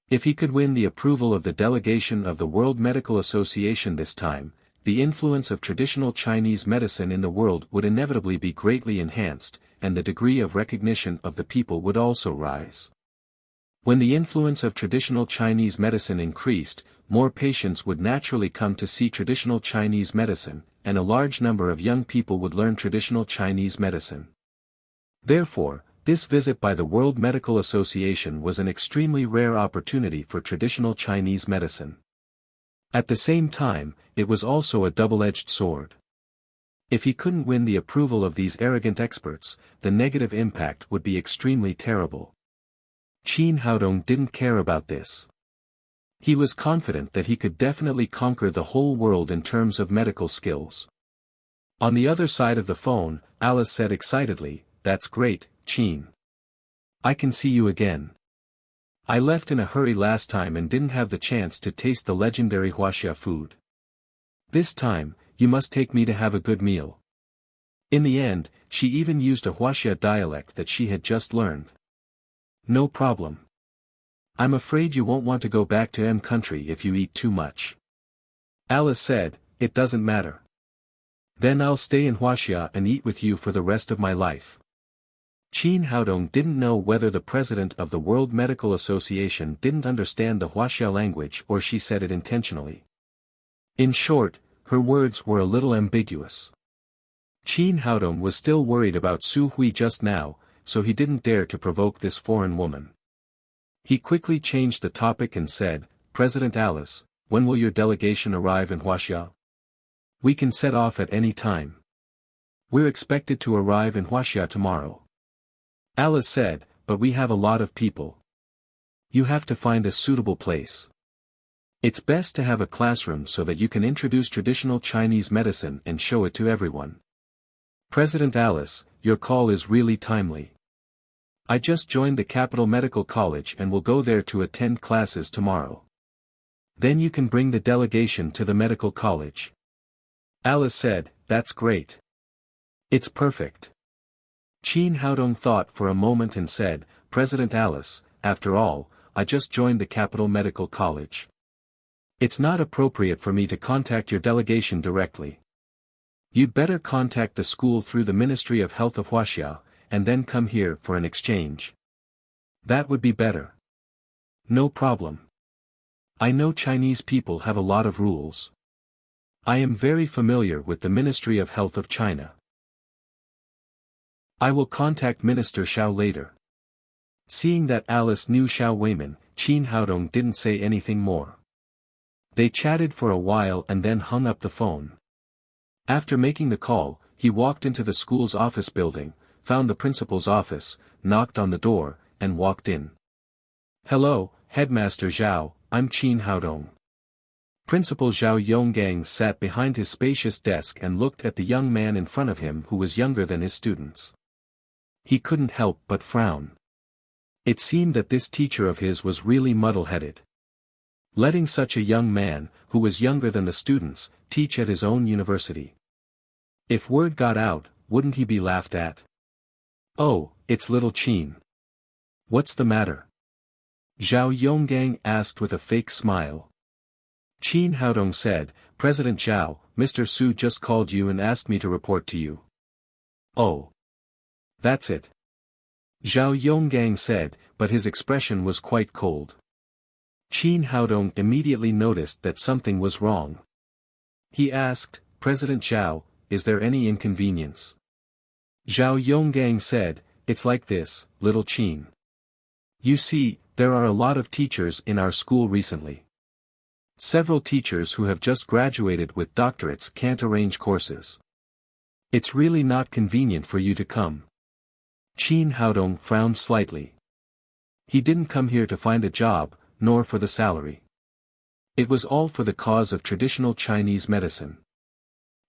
If he could win the approval of the delegation of the World Medical Association this time, the influence of traditional Chinese medicine in the world would inevitably be greatly enhanced, and the degree of recognition of the people would also rise. When the influence of traditional Chinese medicine increased, more patients would naturally come to see traditional Chinese medicine, and a large number of young people would learn traditional Chinese medicine. Therefore, this visit by the World Medical Association was an extremely rare opportunity for traditional Chinese medicine. At the same time, it was also a double-edged sword. If he couldn't win the approval of these arrogant experts, the negative impact would be extremely terrible. Qin Haodong didn't care about this. He was confident that he could definitely conquer the whole world in terms of medical skills. On the other side of the phone, Alice said excitedly, "That's great, Qin. I can see you again. I left in a hurry last time and didn't have the chance to taste the legendary Wuxia food. This time, you must take me to have a good meal." In the end, she even used a Wuxia dialect that she had just learned. "No problem. I'm afraid you won't want to go back to M country if you eat too much." Alice said, "It doesn't matter. Then I'll stay in Wuxia and eat with you for the rest of my life." Qin Haodong didn't know whether the president of the World Medical Association didn't understand the Wuxia language or she said it intentionally. In short, her words were a little ambiguous. Qin Haodong was still worried about Su Hui just now, so he didn't dare to provoke this foreign woman. He quickly changed the topic and said, "President Alice, when will your delegation arrive in Wuxia? We can set off at any time. We're expected to arrive in Wuxia tomorrow." Alice said, "But we have a lot of people. You have to find a suitable place. It's best to have a classroom so that you can introduce traditional Chinese medicine and show it to everyone." "President Alice, your call is really timely. I just joined the Capital Medical College and will go there to attend classes tomorrow. Then you can bring the delegation to the medical college." Alice said, "That's great. It's perfect." Qin Haodong thought for a moment and said, "President Alice, after all, I just joined the Capital Medical College. It's not appropriate for me to contact your delegation directly. You'd better contact the school through the Ministry of Health of Wuxia, and then come here for an exchange. That would be better." "No problem. I know Chinese people have a lot of rules. I am very familiar with the Ministry of Health of China. I will contact Minister Xiao later." Seeing that Alice knew Xiao Weiman, Qin Haodong didn't say anything more. They chatted for a while and then hung up the phone. After making the call, he walked into the school's office building, found the principal's office, knocked on the door, and walked in. "Hello, Headmaster Zhao, I'm Qin Haodong." Principal Zhao Yonggang sat behind his spacious desk and looked at the young man in front of him who was younger than his students. He couldn't help but frown. It seemed that this teacher of his was really muddle-headed. Letting such a young man, who was younger than the students, teach at his own university. If word got out, wouldn't he be laughed at? "Oh, it's little Qin. What's the matter?" Zhao Yonggang asked with a fake smile. Qin Haodong said, "President Zhao, Mr. Su just called you and asked me to report to you." "Oh. That's it." Zhao Yonggang said, but his expression was quite cold. Qin Haodong immediately noticed that something was wrong. He asked, "President Zhao, is there any inconvenience?" Zhao Yonggang said, "It's like this, little Qin. You see, there are a lot of teachers in our school recently. Several teachers who have just graduated with doctorates can't arrange courses. It's really not convenient for you to come." Qin Haodong frowned slightly. He didn't come here to find a job, nor for the salary. It was all for the cause of traditional Chinese medicine.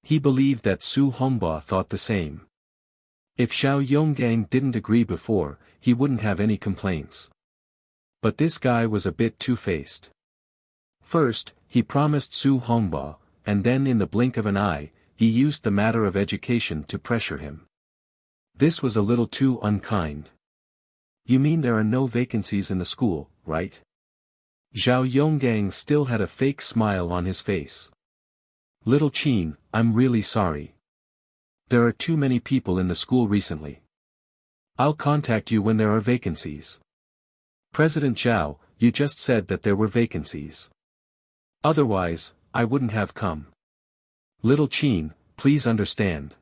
He believed that Su Hongba thought the same. If Xiao Yonggang didn't agree before, he wouldn't have any complaints. But this guy was a bit two-faced. First, he promised Su Hongba, and then in the blink of an eye, he used the matter of education to pressure him. This was a little too unkind. "You mean there are no vacancies in the school, right?" Zhao Yonggang still had a fake smile on his face. "Little Qin, I'm really sorry. There are too many people in the school recently. I'll contact you when there are vacancies." President Zhao, you just said that there were vacancies. Otherwise, I wouldn't have come. Little Qin, please understand.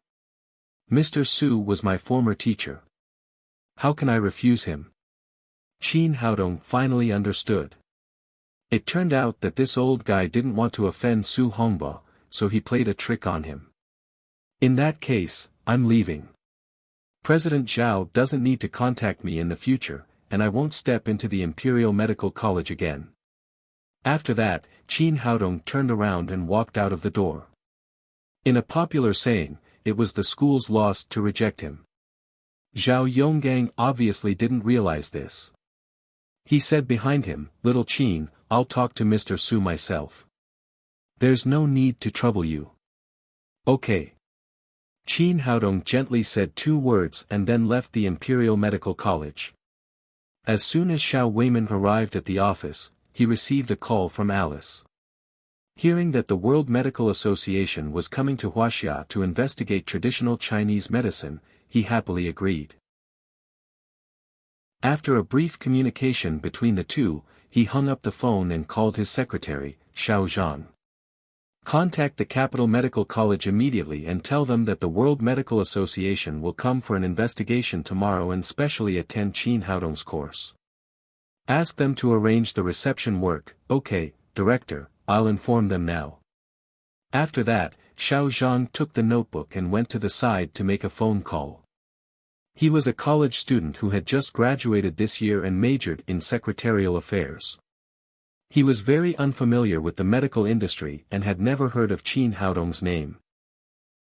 Mr. Su was my former teacher. How can I refuse him? Qin Haodong finally understood. It turned out that this old guy didn't want to offend Su Hongbo, so he played a trick on him. In that case, I'm leaving. President Zhao doesn't need to contact me in the future, and I won't step into the Imperial Medical College again. After that, Qin Haodong turned around and walked out of the door. In a popular saying, it was the school's loss to reject him. Zhao Yonggang obviously didn't realize this. He said behind him, Little Qin, I'll talk to Mr. Su myself. There's no need to trouble you. Okay. Qin Haodong gently said 2 words and then left the Imperial Medical College. As soon as Xiao Weiman arrived at the office, he received a call from Alice. Hearing that the World Medical Association was coming to Wuxia to investigate traditional Chinese medicine, he happily agreed. After a brief communication between the two, he hung up the phone and called his secretary, Xiao Zhang. Contact the Capital Medical College immediately and tell them that the World Medical Association will come for an investigation tomorrow and specially attend Qin Haodong's course. Ask them to arrange the reception work. Okay, director, I'll inform them now. After that, Xiao Zhang took the notebook and went to the side to make a phone call. He was a college student who had just graduated this year and majored in secretarial affairs. He was very unfamiliar with the medical industry and had never heard of Qin Haodong's name.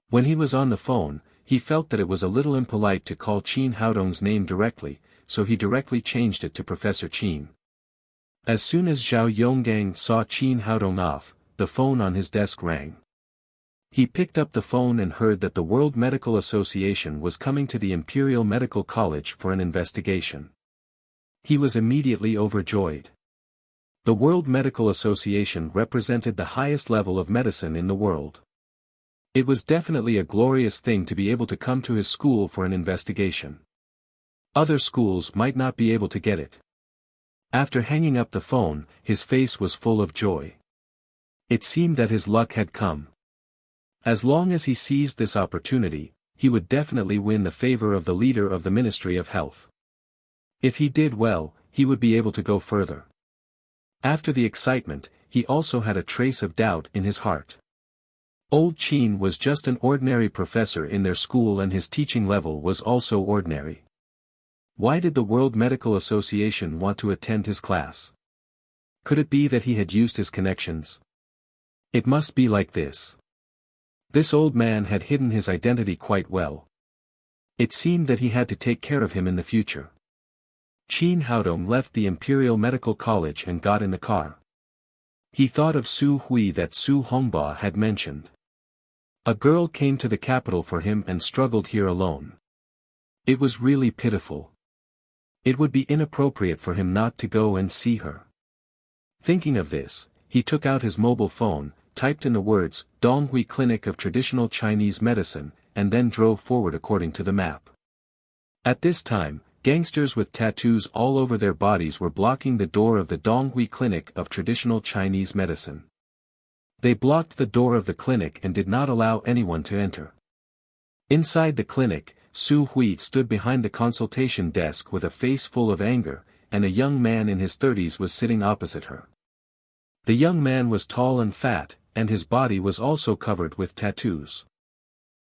When he was on the phone, he felt that it was a little impolite to call Qin Haodong's name directly, so he directly changed it to Professor Qin. As soon as Zhao Yonggang saw Qin Haodong off, the phone on his desk rang. He picked up the phone and heard that the World Medical Association was coming to the Imperial Medical College for an investigation. He was immediately overjoyed. The World Medical Association represented the highest level of medicine in the world. It was definitely a glorious thing to be able to come to his school for an investigation. Other schools might not be able to get it. After hanging up the phone, his face was full of joy. It seemed that his luck had come. As long as he seized this opportunity, he would definitely win the favor of the leader of the Ministry of Health. If he did well, he would be able to go further. After the excitement, he also had a trace of doubt in his heart. Old Qin was just an ordinary professor in their school and his teaching level was also ordinary. Why did the World Medical Association want to attend his class? Could it be that he had used his connections? It must be like this. This old man had hidden his identity quite well. It seemed that he had to take care of him in the future. Qin Haodong left the Imperial Medical College and got in the car. He thought of Su Hui that Su Hongbo had mentioned. A girl came to the capital for him and struggled here alone. It was really pitiful. It would be inappropriate for him not to go and see her. Thinking of this, he took out his mobile phone, typed in the words, Donghui Clinic of Traditional Chinese Medicine, and then drove forward according to the map. At this time, gangsters with tattoos all over their bodies were blocking the door of the Donghui Clinic of Traditional Chinese Medicine. They blocked the door of the clinic and did not allow anyone to enter. Inside the clinic, Su Hui stood behind the consultation desk with a face full of anger, and a young man in his 30s was sitting opposite her. The young man was tall and fat, and his body was also covered with tattoos.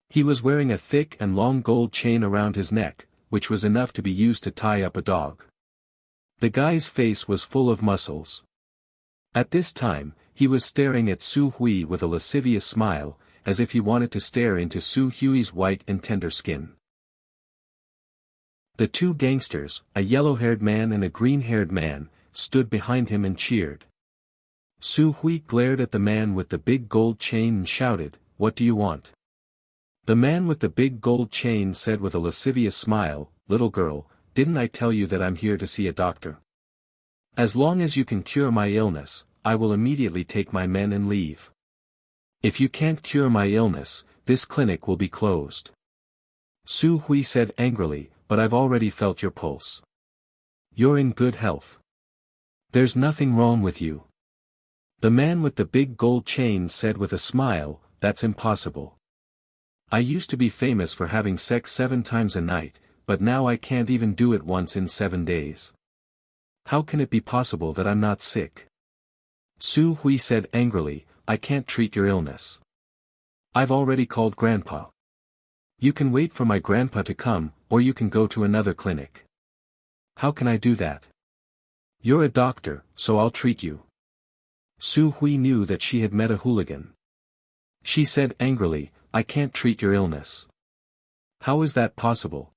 He was wearing a thick and long gold chain around his neck, which was enough to be used to tie up a dog. The guy's face was full of muscles. At this time, he was staring at Su Hui with a lascivious smile, as if he wanted to stare into Su Hui's white and tender skin. The two gangsters, a yellow-haired man and a green-haired man, stood behind him and cheered. Su Hui glared at the man with the big gold chain and shouted, "What do you want?" The man with the big gold chain said with a lascivious smile, "Little girl, didn't I tell you that I'm here to see a doctor? As long as you can cure my illness, I will immediately take my men and leave. If you can't cure my illness, this clinic will be closed." Su Hui said angrily, "But I've already felt your pulse. You're in good health. There's nothing wrong with you. The man with the big gold chain said with a smile, that's impossible. I used to be famous for having sex 7 times a night, but now I can't even do it once in 7 days. How can it be possible that I'm not sick? Su Hui said angrily, I can't treat your illness. I've already called Grandpa. You can wait for my grandpa to come, or you can go to another clinic. How can I do that? You're a doctor, so I'll treat you. Su Hui knew that she had met a hooligan. She said angrily, I can't treat your illness. How is that possible?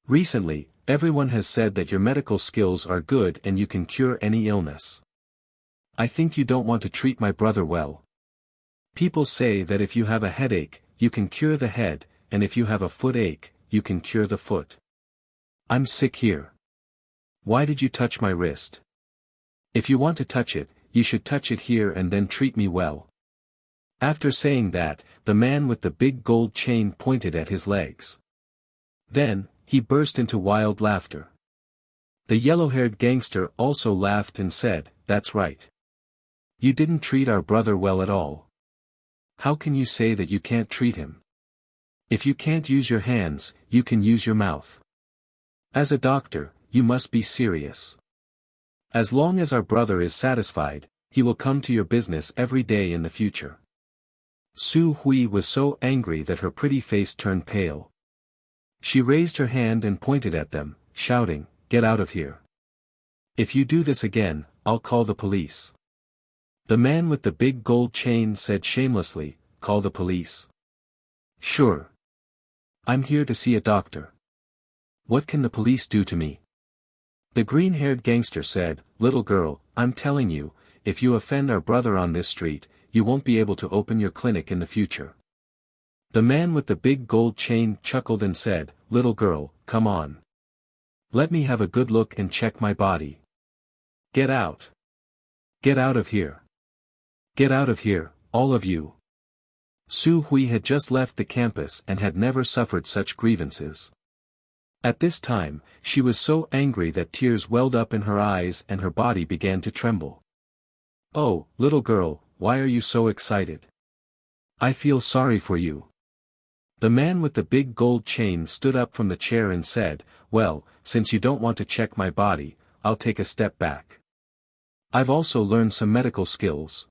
Recently, everyone has said that your medical skills are good and you can cure any illness. I think you don't want to treat my brother well. People say that if you have a headache, you can cure the head, and if you have a foot ache, you can cure the foot. I'm sick here. Why did you touch my wrist? If you want to touch it, you should touch it here and then treat me well. After saying that, the man with the big gold chain pointed at his legs. Then, he burst into wild laughter. The yellow-haired gangster also laughed and said, that's right. You didn't treat our brother well at all. How can you say that you can't treat him? If you can't use your hands, you can use your mouth. As a doctor, you must be serious. As long as our brother is satisfied, he will come to your business every day in the future. Su Hui was so angry that her pretty face turned pale. She raised her hand and pointed at them, shouting, get out of here. If you do this again, I'll call the police. The man with the big gold chain said shamelessly, call the police. Sure. I'm here to see a doctor. What can the police do to me? The green-haired gangster said, little girl, I'm telling you, if you offend our brother on this street, you won't be able to open your clinic in the future. The man with the big gold chain chuckled and said, little girl, come on. Let me have a good look and check my body. Get out. Get out of here. Get out of here, all of you. Su Hui had just left the campus and had never suffered such grievances. At this time, she was so angry that tears welled up in her eyes and her body began to tremble. Oh, little girl, why are you so excited? I feel sorry for you. The man with the big gold chain stood up from the chair and said, well, since you don't want to check my body, I'll take a step back. I've also learned some medical skills.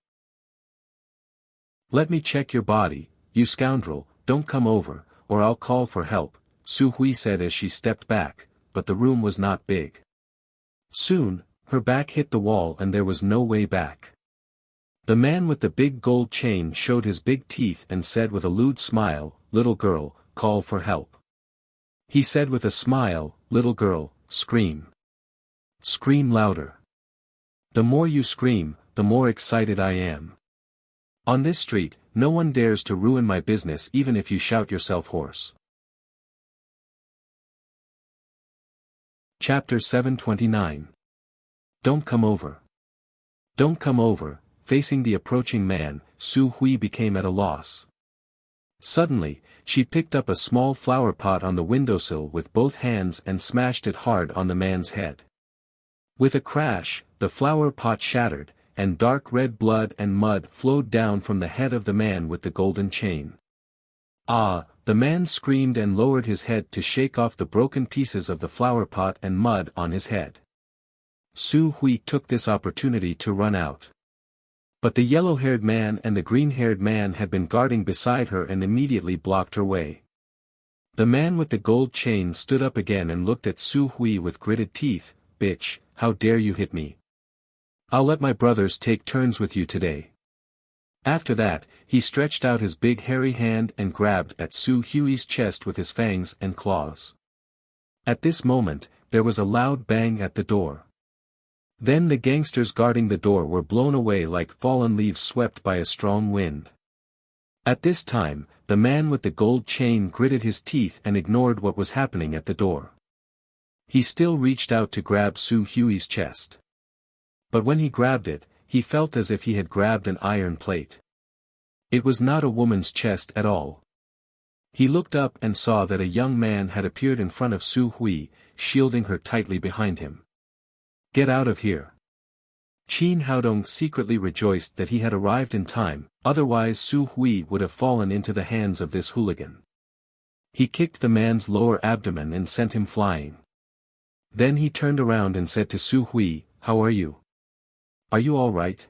Let me check your body, you scoundrel, don't come over, or I'll call for help, Su Hui said as she stepped back, but the room was not big. Soon, her back hit the wall and there was no way back. The man with the big gold chain showed his big teeth and said with a lewd smile, little girl, call for help. He said with a smile, little girl, scream. Scream louder. The more you scream, the more excited I am. On this street, no one dares to ruin my business even if you shout yourself hoarse. Chapter 729. Don't come over. Don't come over. Facing the approaching man, Su Hui became at a loss. Suddenly, she picked up a small flower pot on the windowsill with both hands and smashed it hard on the man's head. With a crash, the flower pot shattered, and dark red blood and mud flowed down from the head of the man with the golden chain. Ah! The man screamed and lowered his head to shake off the broken pieces of the flower pot and mud on his head. Su Hui took this opportunity to run out. But the yellow-haired man and the green-haired man had been guarding beside her and immediately blocked her way. The man with the gold chain stood up again and looked at Su Hui with gritted teeth, bitch, how dare you hit me? I'll let my brothers take turns with you today. After that, he stretched out his big hairy hand and grabbed at Su Hui's chest with his fangs and claws. At this moment, there was a loud bang at the door. Then the gangsters guarding the door were blown away like fallen leaves swept by a strong wind. At this time, the man with the gold chain gritted his teeth and ignored what was happening at the door. He still reached out to grab Su Hui's chest. But when he grabbed it, he felt as if he had grabbed an iron plate. It was not a woman's chest at all. He looked up and saw that a young man had appeared in front of Su Hui, shielding her tightly behind him. Get out of here. Qin Haodong secretly rejoiced that he had arrived in time, otherwise Su Hui would have fallen into the hands of this hooligan. He kicked the man's lower abdomen and sent him flying. Then he turned around and said to Su Hui, "How are you? Are you all right?"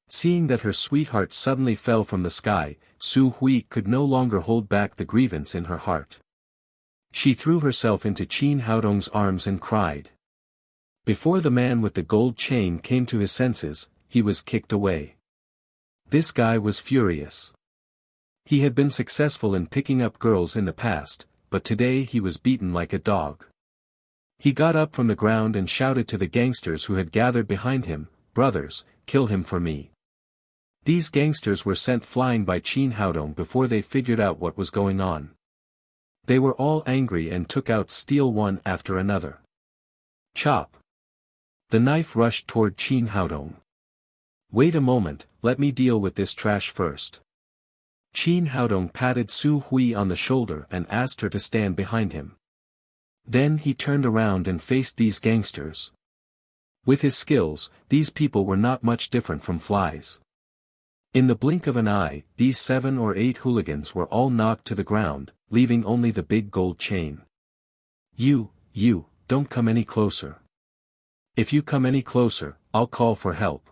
Seeing that her sweetheart suddenly fell from the sky, Su Hui could no longer hold back the grievance in her heart. She threw herself into Qin Haodong's arms and cried. Before the man with the gold chain came to his senses, he was kicked away. This guy was furious. He had been successful in picking up girls in the past, but today he was beaten like a dog. He got up from the ground and shouted to the gangsters who had gathered behind him, "Brothers, kill him for me." These gangsters were sent flying by Qin Haodong before they figured out what was going on. They were all angry and took out steel one after another. Chop! The knife rushed toward Qin Haodong. "Wait a moment, let me deal with this trash first." Qin Haodong patted Su Hui on the shoulder and asked her to stand behind him. Then he turned around and faced these gangsters. With his skills, these people were not much different from flies. In the blink of an eye, these 7 or 8 hooligans were all knocked to the ground, leaving only the big gold chain. You, don't come any closer. If you come any closer, I'll call for help."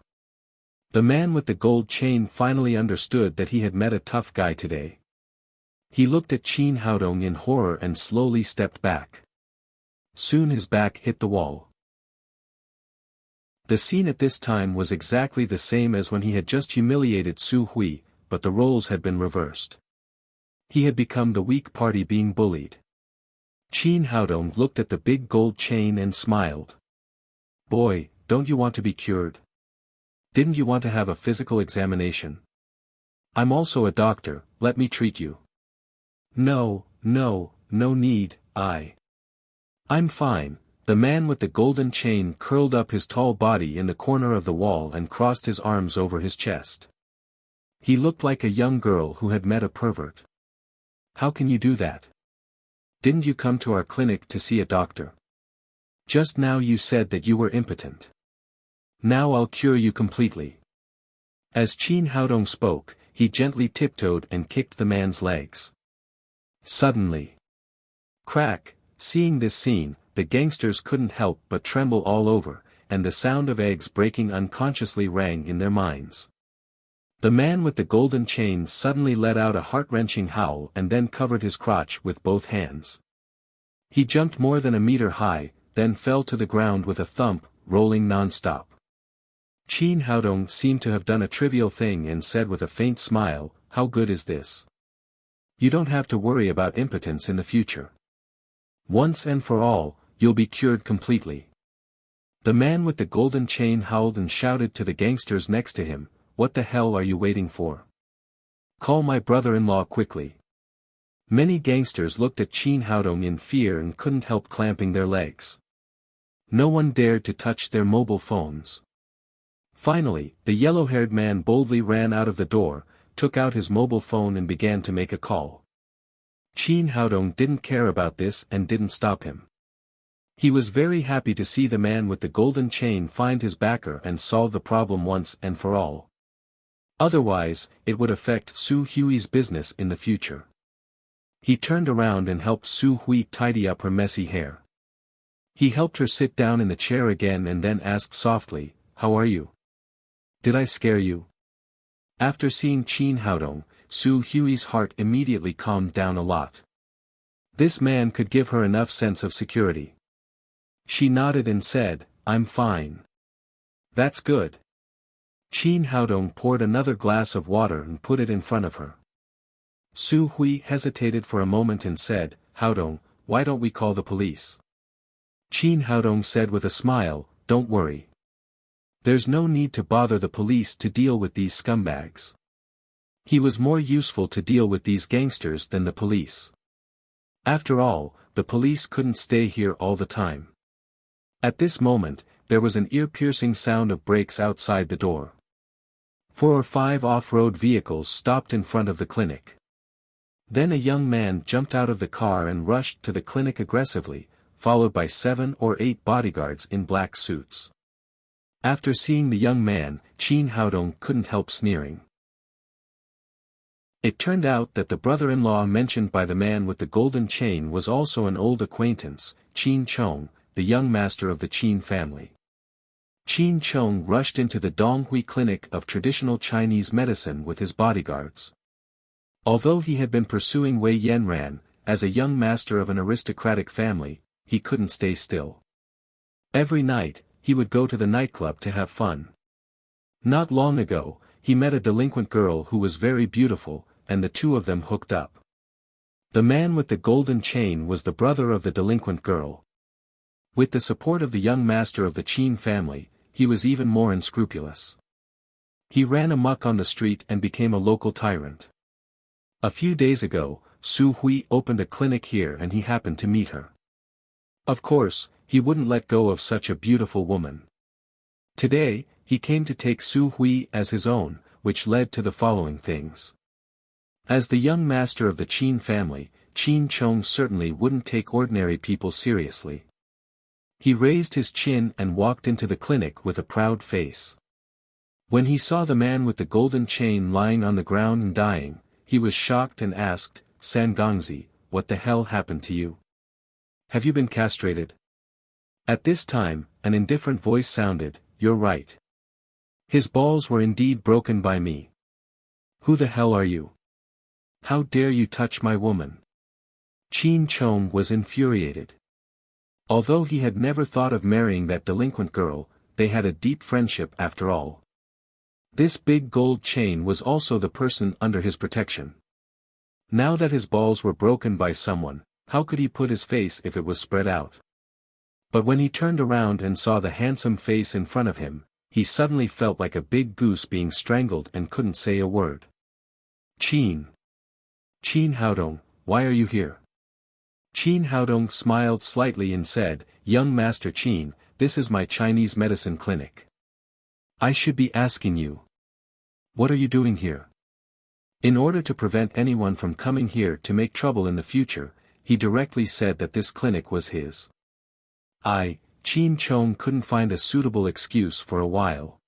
The man with the gold chain finally understood that he had met a tough guy today. He looked at Qin Haodong in horror and slowly stepped back. Soon his back hit the wall. The scene at this time was exactly the same as when he had just humiliated Su Hui, but the roles had been reversed. He had become the weak party being bullied. Qin Haodong looked at the big gold chain and smiled. "Boy, don't you want to be cured? Didn't you want to have a physical examination? I'm also a doctor, let me treat you." No need, I'm fine." The man with the golden chain curled up his tall body in the corner of the wall and crossed his arms over his chest. He looked like a young girl who had met a pervert. "How can you do that? Didn't you come to our clinic to see a doctor? Just now you said that you were impotent. Now I'll cure you completely." As Qin Haodong spoke, he gently tiptoed and kicked the man's legs. Suddenly, crack! Seeing this scene, the gangsters couldn't help but tremble all over, and the sound of eggs breaking unconsciously rang in their minds. The man with the golden chain suddenly let out a heart-wrenching howl and then covered his crotch with both hands. He jumped more than a meter high, then fell to the ground with a thump, rolling non-stop. Qin Haodong seemed to have done a trivial thing and said with a faint smile, "How good is this? You don't have to worry about impotence in the future. Once and for all, you'll be cured completely." The man with the golden chain howled and shouted to the gangsters next to him, "What the hell are you waiting for? Call my brother-in-law quickly." Many gangsters looked at Qin Haodong in fear and couldn't help clamping their legs. No one dared to touch their mobile phones. Finally, the yellow-haired man boldly ran out of the door, took out his mobile phone and began to make a call. Qin Haodong didn't care about this and didn't stop him. He was very happy to see the man with the golden chain find his backer and solve the problem once and for all. Otherwise, it would affect Su Hui's business in the future. He turned around and helped Su Hui tidy up her messy hair. He helped her sit down in the chair again and then asked softly, "How are you? Did I scare you?" After seeing Qin Haodong, Su Hui's heart immediately calmed down a lot. This man could give her enough sense of security. She nodded and said, "I'm fine." "That's good." Qin Haodong poured another glass of water and put it in front of her. Su Hui hesitated for a moment and said, "Haodong, why don't we call the police?" Qin Haodong said with a smile, "Don't worry. There's no need to bother the police to deal with these scumbags. He was more useful to deal with these gangsters than the police. After all, the police couldn't stay here all the time." At this moment, there was an ear-piercing sound of brakes outside the door. 4 or 5 off-road vehicles stopped in front of the clinic. Then a young man jumped out of the car and rushed to the clinic aggressively, followed by 7 or 8 bodyguards in black suits. After seeing the young man, Qin Haodong couldn't help sneering. It turned out that the brother-in-law mentioned by the man with the golden chain was also an old acquaintance, Qin Chong, the young master of the Qin family. Qin Chong rushed into the Donghui clinic of traditional Chinese medicine with his bodyguards. Although he had been pursuing Wei Yanran, as a young master of an aristocratic family, he couldn't stay still. Every night, he would go to the nightclub to have fun. Not long ago, he met a delinquent girl who was very beautiful, and the two of them hooked up. The man with the golden chain was the brother of the delinquent girl. With the support of the young master of the Qin family, he was even more unscrupulous. He ran amok on the street and became a local tyrant. A few days ago, Su Hui opened a clinic here and he happened to meet her. Of course, he wouldn't let go of such a beautiful woman. Today, he came to take Su Hui as his own, which led to the following things. As the young master of the Qin family, Qin Chong certainly wouldn't take ordinary people seriously. He raised his chin and walked into the clinic with a proud face. When he saw the man with the golden chain lying on the ground and dying, he was shocked and asked, "Sangongzi, what the hell happened to you? Have you been castrated?" At this time, an indifferent voice sounded, "You're right. His balls were indeed broken by me. Who the hell are you? How dare you touch my woman?" Qin Chong was infuriated. Although he had never thought of marrying that delinquent girl, they had a deep friendship after all. This big gold chain was also the person under his protection. Now that his balls were broken by someone, how could he put his face if it was spread out? But when he turned around and saw the handsome face in front of him, he suddenly felt like a big goose being strangled and couldn't say a word. Qin Haodong, why are you here?" Qin Haodong smiled slightly and said, "Young Master Qin, this is my Chinese medicine clinic. I should be asking you. What are you doing here?" In order to prevent anyone from coming here to make trouble in the future, he directly said that this clinic was his. Qin Chong couldn't find a suitable excuse for a while.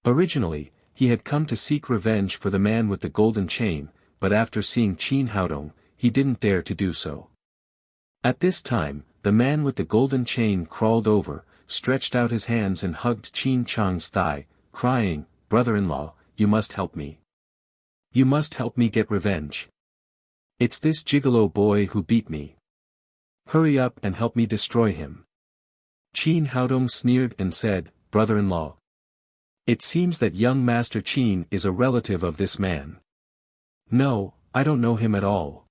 Originally, he had come to seek revenge for the man with the golden chain, but after seeing Qin Haodong, he didn't dare to do so. At this time, the man with the golden chain crawled over, stretched out his hands and hugged Qin Chong's thigh, crying, "Brother-in-law, you must help me. You must help me get revenge. It's this gigolo boy who beat me. Hurry up and help me destroy him." Qin Haodong sneered and said, "Brother-in-law. It seems that young Master Qin is a relative of this man." "No, I don't know him at all."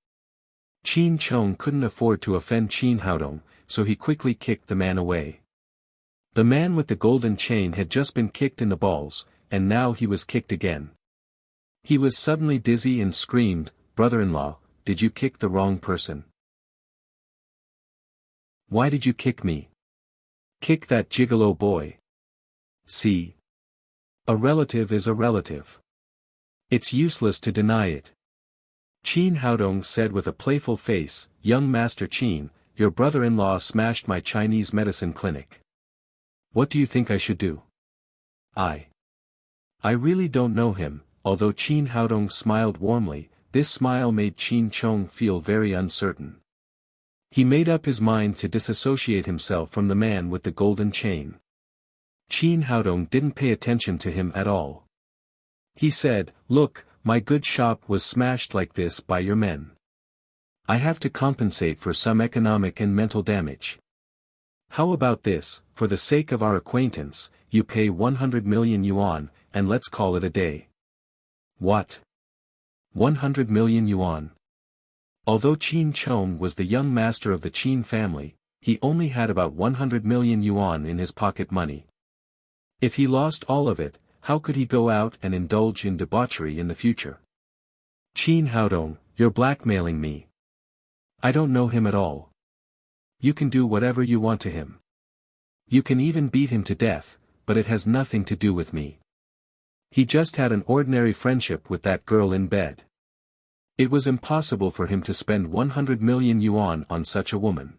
Qin Chong couldn't afford to offend Qin Haodong, so he quickly kicked the man away. The man with the golden chain had just been kicked in the balls, and now he was kicked again. He was suddenly dizzy and screamed, "Brother-in-law, did you kick the wrong person? Why did you kick me? Kick that gigolo boy. See? A relative is a relative. It's useless to deny it." Qin Haodong said with a playful face, "Young Master Qin, your brother-in-law smashed my Chinese medicine clinic. What do you think I should do?" I really don't know him." Although Qin Haodong smiled warmly, this smile made Qin Chong feel very uncertain. He made up his mind to disassociate himself from the man with the golden chain. Qin Haodong didn't pay attention to him at all. He said, "Look, my good shop was smashed like this by your men. I have to compensate for some economic and mental damage. How about this, for the sake of our acquaintance, you pay 100 million yuan, and let's call it a day." "What? 100 million yuan?" Although Qin Chong was the young master of the Qin family, he only had about 100 million yuan in his pocket money. If he lost all of it, how could he go out and indulge in debauchery in the future? "Qin Haodong, you're blackmailing me. I don't know him at all. You can do whatever you want to him. You can even beat him to death, but it has nothing to do with me. He just had an ordinary friendship with that girl in bed. It was impossible for him to spend 100 million yuan on such a woman."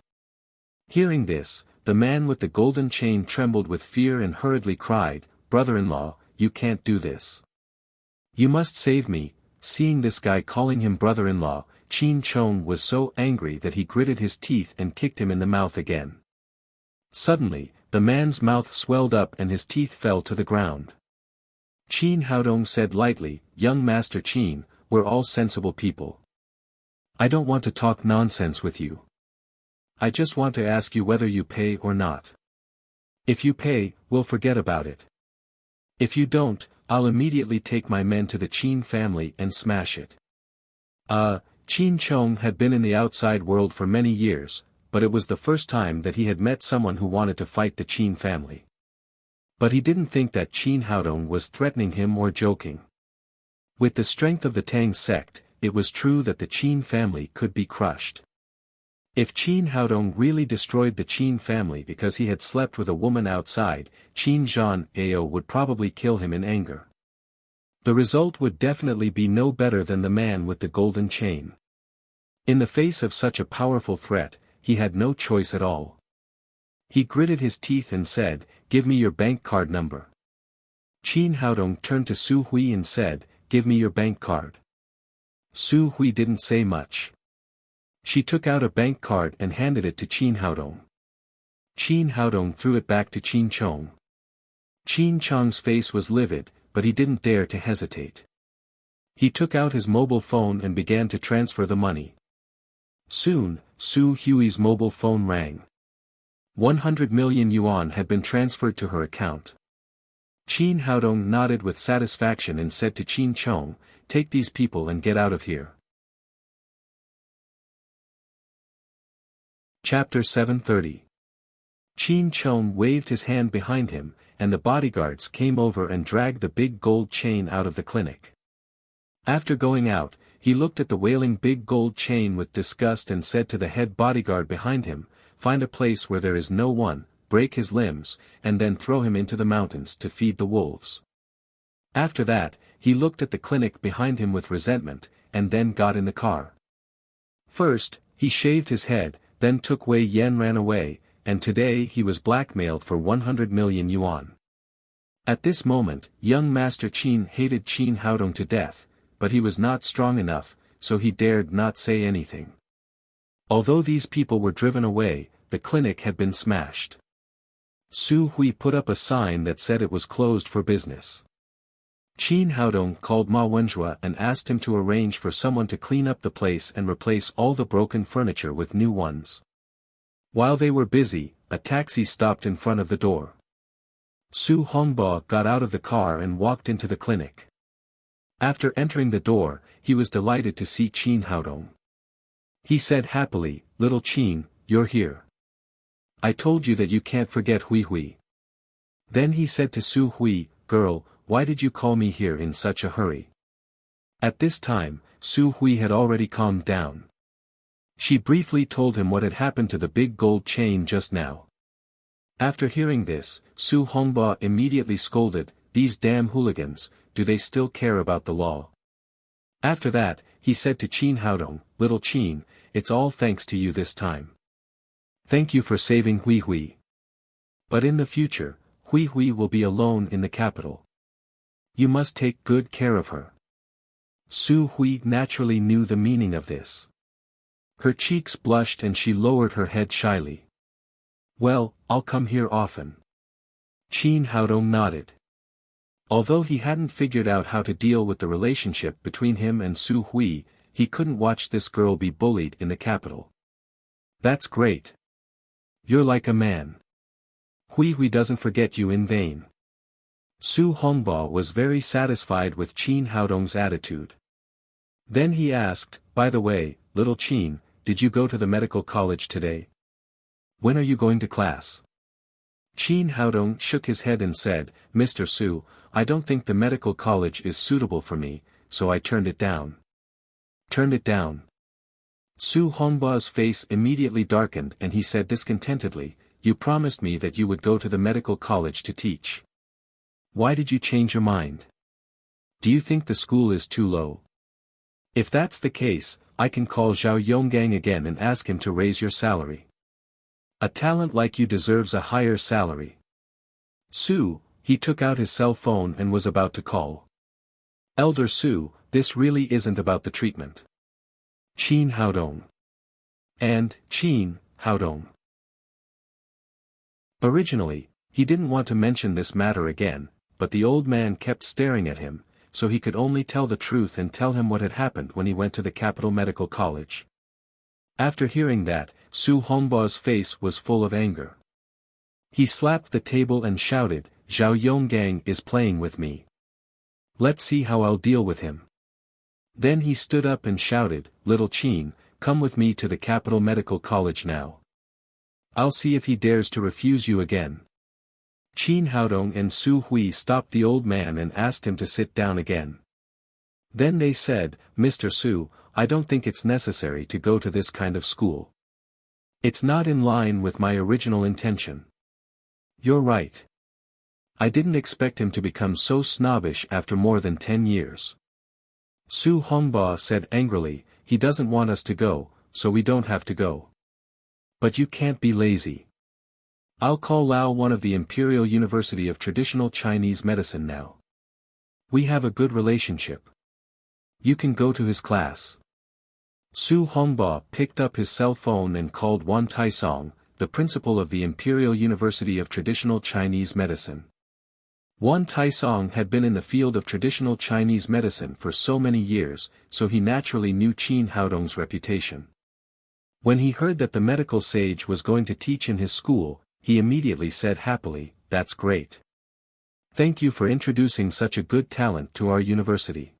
Hearing this, the man with the golden chain trembled with fear and hurriedly cried, "Brother-in-law, you can't do this. You must save me." Seeing this guy calling him brother-in-law, Qin Chong was so angry that he gritted his teeth and kicked him in the mouth again. Suddenly, the man's mouth swelled up and his teeth fell to the ground. Qin Haodong said lightly, "Young Master Qin, we're all sensible people. I don't want to talk nonsense with you. I just want to ask you whether you pay or not. If you pay, we'll forget about it. If you don't, I'll immediately take my men to the Qin family and smash it." Qin Chong had been in the outside world for many years, but it was the first time that he had met someone who wanted to fight the Qin family. But he didn't think that Qin Haodong was threatening him or joking. With the strength of the Tang sect, it was true that the Qin family could be crushed. If Qin Haodong really destroyed the Qin family because he had slept with a woman outside, Qin Zhan Ao would probably kill him in anger. The result would definitely be no better than the man with the golden chain. In the face of such a powerful threat, he had no choice at all. He gritted his teeth and said, "Give me your bank card number." Qin Haodong turned to Su Hui and said, "Give me your bank card." Su Hui didn't say much. She took out a bank card and handed it to Qin Haodong. Qin Haodong threw it back to Qin Chong. Qin Chong's face was livid, but he didn't dare to hesitate. He took out his mobile phone and began to transfer the money. Soon, Su Hui's mobile phone rang. 100 million yuan had been transferred to her account. Qin Haodong nodded with satisfaction and said to Qin Chong, "Take these people and get out of here." Chapter 730. Qin Chong waved his hand behind him, and the bodyguards came over and dragged the big gold chain out of the clinic. After going out, he looked at the wailing big gold chain with disgust and said to the head bodyguard behind him, "Find a place where there is no one, break his limbs, and then throw him into the mountains to feed the wolves." After that, he looked at the clinic behind him with resentment, and then got in the car. First, he shaved his head, then took Wei Yan ran away, and today he was blackmailed for 100 million yuan. At this moment, young Master Qin hated Qin Haodong to death, but he was not strong enough, so he dared not say anything. Although these people were driven away, the clinic had been smashed. Su Hui put up a sign that said it was closed for business. Qin Haodong called Ma Wenjua and asked him to arrange for someone to clean up the place and replace all the broken furniture with new ones. While they were busy, a taxi stopped in front of the door. Su Hongbo got out of the car and walked into the clinic. After entering the door, he was delighted to see Qin Haodong. He said happily, "Little Qin, you're here. I told you that you can't forget Hui Hui." Then he said to Su Hui, "Girl, why did you call me here in such a hurry?" At this time, Su Hui had already calmed down. She briefly told him what had happened to the big gold chain just now. After hearing this, Su Hongbo immediately scolded, "These damn hooligans, do they still care about the law?" After that, he said to Qin Haodong, "Little Qin, it's all thanks to you this time. Thank you for saving Hui Hui. But in the future, Hui Hui will be alone in the capital. You must take good care of her." Su Hui naturally knew the meaning of this. Her cheeks blushed and she lowered her head shyly. "Well, I'll come here often." Qin Haodong nodded. Although he hadn't figured out how to deal with the relationship between him and Su Hui, he couldn't watch this girl be bullied in the capital. "That's great. You're like a man. Hui Hui doesn't forget you in vain." Su Hongbo was very satisfied with Qin Haodong's attitude. Then he asked, "By the way, little Qin, did you go to the medical college today? When are you going to class?" Qin Haodong shook his head and said, "Mr. Su, I don't think the medical college is suitable for me, so I turned it down." "Turned it down?" Su Hongbo's face immediately darkened and he said discontentedly, "You promised me that you would go to the medical college to teach. Why did you change your mind? Do you think the school is too low? If that's the case, I can call Zhao Yonggang again and ask him to raise your salary." A talent like you deserves a higher salary. Su, he took out his cell phone and was about to call. Elder Su, this really isn't about the treatment. Qin Haodong. And, Qin, Haodong. Originally, he didn't want to mention this matter again, but the old man kept staring at him, so he could only tell the truth and tell him what had happened when he went to the capital medical college. After hearing that, Su Hongbao's face was full of anger. He slapped the table and shouted, "Zhao Yonggang is playing with me. Let's see how I'll deal with him." Then he stood up and shouted, "Little Qin, come with me to the capital medical college now. I'll see if he dares to refuse you again." Qin Haodong and Su Hui stopped the old man and asked him to sit down again. Then they said, "Mr. Su, I don't think it's necessary to go to this kind of school. It's not in line with my original intention." "You're right. I didn't expect him to become so snobbish after more than 10 years. Su Hongbao said angrily, "He doesn't want us to go, so we don't have to go. But you can't be lazy. I'll call Lao one of the Imperial University of Traditional Chinese Medicine now. We have a good relationship. You can go to his class." Su Hongbao picked up his cell phone and called Wan Taisong, the principal of the Imperial University of Traditional Chinese Medicine. Wan Taisong had been in the field of traditional Chinese medicine for so many years, so he naturally knew Qin Haodong's reputation. When he heard that the medical sage was going to teach in his school, he immediately said happily, "That's great. Thank you for introducing such a good talent to our university.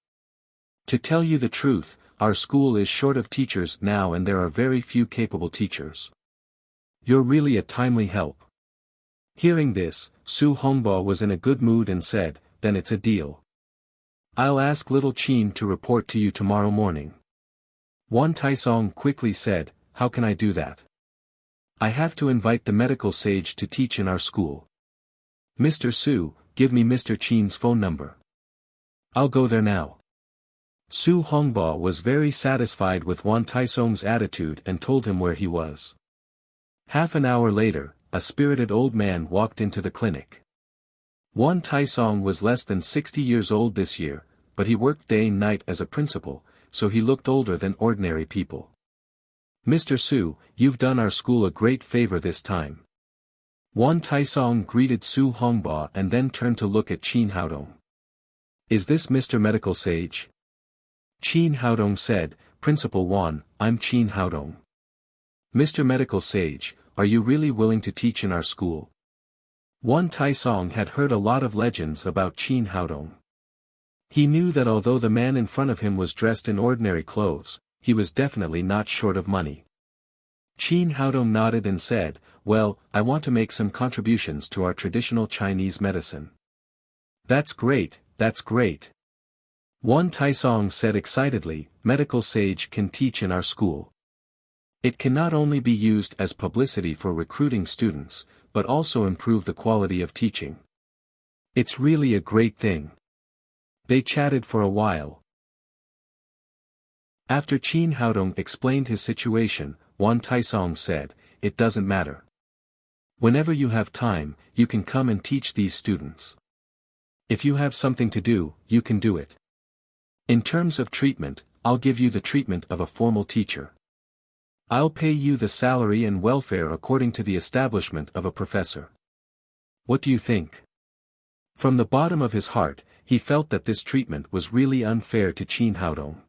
To tell you the truth, our school is short of teachers now and there are very few capable teachers. You're really a timely help." Hearing this, Su Hongbao was in a good mood and said, "Then it's a deal. I'll ask little Qin to report to you tomorrow morning." Wan Taisong quickly said, "How can I do that? I have to invite the medical sage to teach in our school. Mr. Su, give me Mr. Qin's phone number. I'll go there now." Su Hongbao was very satisfied with Wan Taisong's attitude and told him where he was. Half an hour later, a spirited old man walked into the clinic. Wan Taisong was less than 60 years old this year, but he worked day and night as a principal, so he looked older than ordinary people. "Mr. Su, you've done our school a great favor this time." Wan Taisong greeted Su Hongbao and then turned to look at Qin Haodong. "Is this Mr. Medical Sage?" Qin Haodong said, "Principal Wan, I'm Qin Haodong. Mr. Medical Sage, are you really willing to teach in our school?" Wan Taisong had heard a lot of legends about Qin Haodong. He knew that although the man in front of him was dressed in ordinary clothes, he was definitely not short of money. Qin Haodong nodded and said, "Well, I want to make some contributions to our traditional Chinese medicine." "That's great, that's great." Wan Taisong said excitedly, "Medical sage can teach in our school. It can not only be used as publicity for recruiting students, but also improve the quality of teaching. It's really a great thing." They chatted for a while. After Qin Haodong explained his situation, Wan Taisong said, "It doesn't matter. Whenever you have time, you can come and teach these students. If you have something to do, you can do it. In terms of treatment, I'll give you the treatment of a formal teacher. I'll pay you the salary and welfare according to the establishment of a professor. What do you think?" From the bottom of his heart, he felt that this treatment was really unfair to Qin Haodong.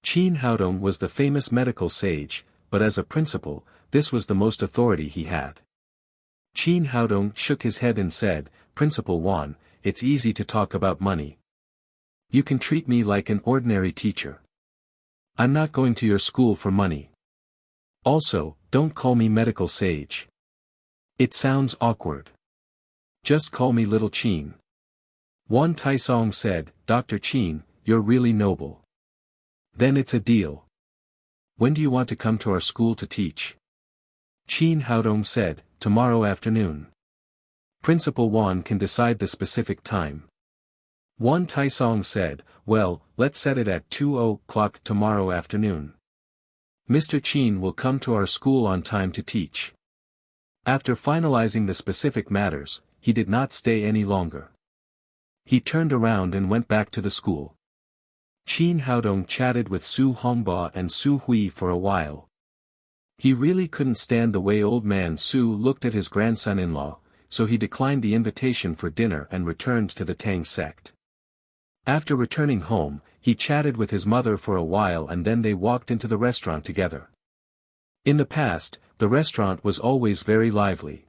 Qin Haodong was the famous medical sage, but as a principal, this was the most authority he had. Qin Haodong shook his head and said, "Principal Wan, it's easy to talk about money. You can treat me like an ordinary teacher. I'm not going to your school for money. Also, don't call me medical sage. It sounds awkward. Just call me little Qin." Wan Taisong said, "Dr. Qin, you're really noble. Then it's a deal. When do you want to come to our school to teach?" Qin Haodong said, "Tomorrow afternoon. Principal Wan can decide the specific time." Wan Taisong said, "Well, let's set it at 2 o'clock tomorrow afternoon. Mr. Qin will come to our school on time to teach." After finalizing the specific matters, he did not stay any longer. He turned around and went back to the school. Qin Haodong chatted with Su Hongba and Su Hui for a while. He really couldn't stand the way old man Su looked at his grandson-in-law, so he declined the invitation for dinner and returned to the Tang sect. After returning home, he chatted with his mother for a while and then they walked into the restaurant together. In the past, the restaurant was always very lively.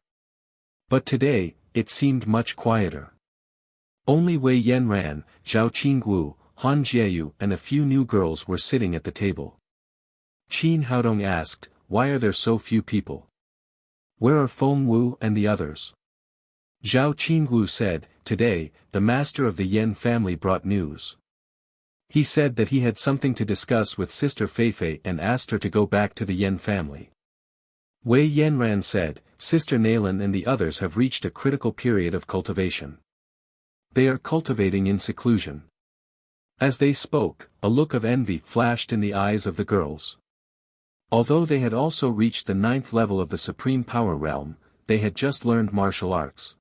But today, it seemed much quieter. Only Wei Yanran, Zhao Qinggu, Han Jieyu and a few new girls were sitting at the table. Qin Haodong asked, "Why are there so few people? Where are Feng Wu and the others?" Zhao Qinggu said, "Today, the master of the Yen family brought news. He said that he had something to discuss with Sister Feifei and asked her to go back to the Yen family." Wei Yanran said, "Sister Nalan and the others have reached a critical period of cultivation. They are cultivating in seclusion." As they spoke, a look of envy flashed in the eyes of the girls. Although they had also reached the 9th level of the Supreme Power Realm, they had just learned martial arts.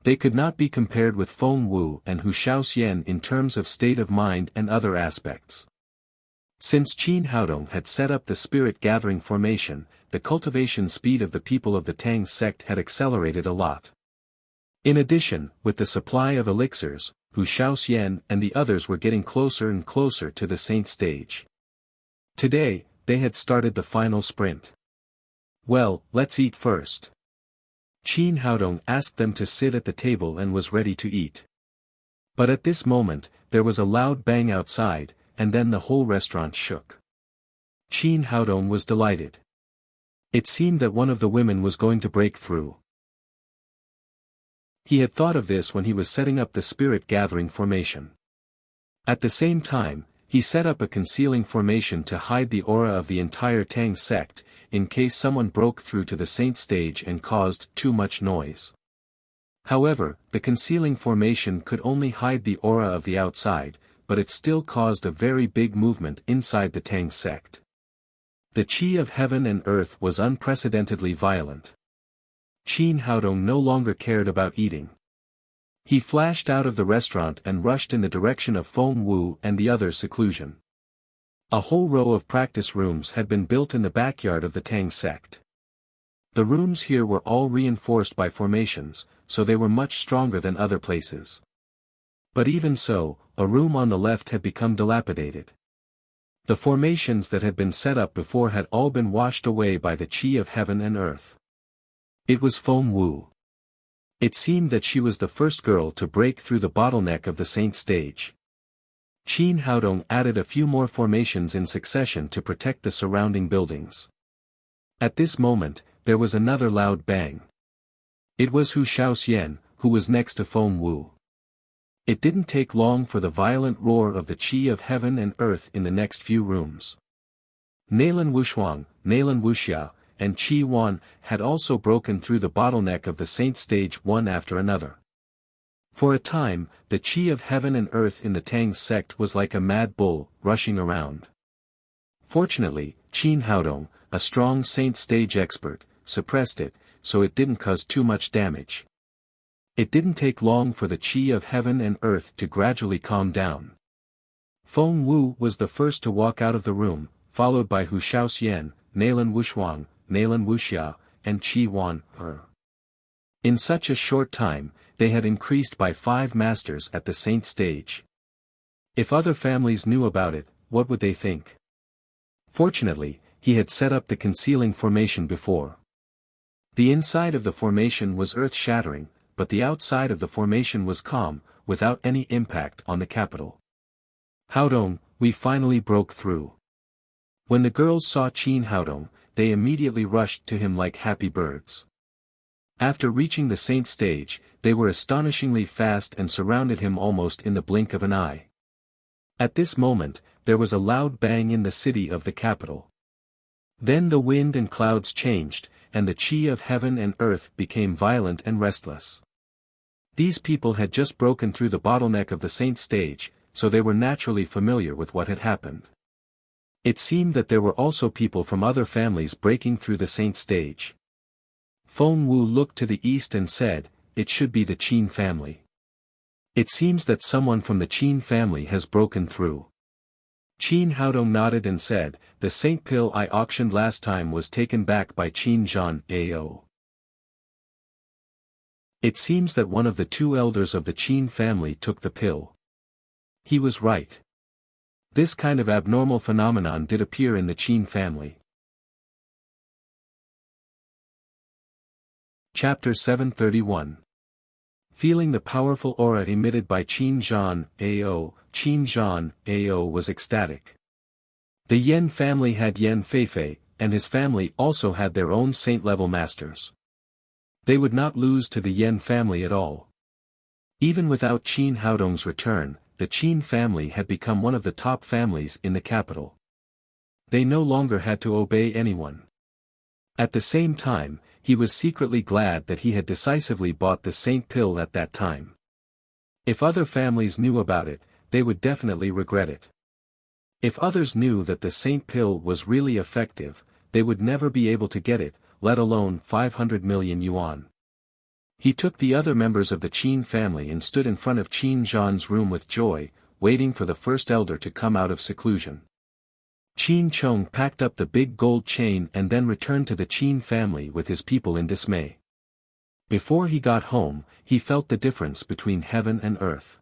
They could not be compared with Feng Wu and Hu Shaoxian in terms of state of mind and other aspects. Since Qin Haodong had set up the spirit gathering formation, the cultivation speed of the people of the Tang sect had accelerated a lot. In addition, with the supply of elixirs, Hu Shaoxian and the others were getting closer and closer to the saint stage. Today, they had started the final sprint. "Well, let's eat first." Qin Haodong asked them to sit at the table and was ready to eat. But at this moment, there was a loud bang outside, and then the whole restaurant shook. Qin Haodong was delighted. It seemed that one of the women was going to break through. He had thought of this when he was setting up the spirit gathering formation. At the same time, he set up a concealing formation to hide the aura of the entire Tang sect, in case someone broke through to the saint stage and caused too much noise. However, the concealing formation could only hide the aura of the outside, but it still caused a very big movement inside the Tang sect. The qi of heaven and earth was unprecedentedly violent. Qin Haodong no longer cared about eating. He flashed out of the restaurant and rushed in the direction of Feng Wu and the others' seclusion. A whole row of practice rooms had been built in the backyard of the Tang sect. The rooms here were all reinforced by formations, so they were much stronger than other places. But even so, a room on the left had become dilapidated. The formations that had been set up before had all been washed away by the qi of heaven and earth. It was Feng Wu. It seemed that she was the first girl to break through the bottleneck of the saint stage. Qin Haodong added a few more formations in succession to protect the surrounding buildings. At this moment, there was another loud bang. It was Hu Shaoxian, who was next to Feng Wu. It didn't take long for the violent roar of the qi of heaven and earth in the next few rooms. Nalan Wushuang, Nalan Wuxia, and Qi Wan had also broken through the bottleneck of the saint stage one after another. For a time, the qi of heaven and earth in the Tang sect was like a mad bull, rushing around. Fortunately, Qin Haodong, a strong saint stage expert, suppressed it, so it didn't cause too much damage. It didn't take long for the qi of heaven and earth to gradually calm down. Feng Wu was the first to walk out of the room, followed by Hu Shaoxian, Nalan Wushuang, Nalan Wuxia, and Qi Wan. In such a short time, they had increased by 5 masters at the saint stage. If other families knew about it, what would they think? Fortunately, he had set up the concealing formation before. The inside of the formation was earth-shattering, but the outside of the formation was calm, without any impact on the capital. Haodong, we finally broke through. When the girls saw Qin Haodong, they immediately rushed to him like happy birds. After reaching the saint stage, they were astonishingly fast and surrounded him almost in the blink of an eye. At this moment, there was a loud bang in the city of the capital. Then the wind and clouds changed, and the qi of heaven and earth became violent and restless. These people had just broken through the bottleneck of the saint stage, so they were naturally familiar with what had happened. It seemed that there were also people from other families breaking through the saint stage. Feng Wu looked to the east and said, "It should be the Qin family. It seems that someone from the Qin family has broken through." Qin Haodong nodded and said, "The saint pill I auctioned last time was taken back by Qin Zhan Ao. It seems that one of the two elders of the Qin family took the pill." He was right. This kind of abnormal phenomenon did appear in the Qin family. Chapter 731. Feeling the powerful aura emitted by Qin Zhan Ao was ecstatic. The Yen family had Yen Feifei, and his family also had their own saint-level masters. They would not lose to the Yen family at all. Even without Qin Haodong's return, the Qin family had become one of the top families in the capital. They no longer had to obey anyone. At the same time, he was secretly glad that he had decisively bought the saint pill at that time. If other families knew about it, they would definitely regret it. If others knew that the saint pill was really effective, they would never be able to get it, let alone 500 million yuan. He took the other members of the Qin family and stood in front of Qin Zhan's room with joy, waiting for the first elder to come out of seclusion. Qin Chong packed up the big gold chain and then returned to the Qin family with his people in dismay. Before he got home, he felt the difference between heaven and earth.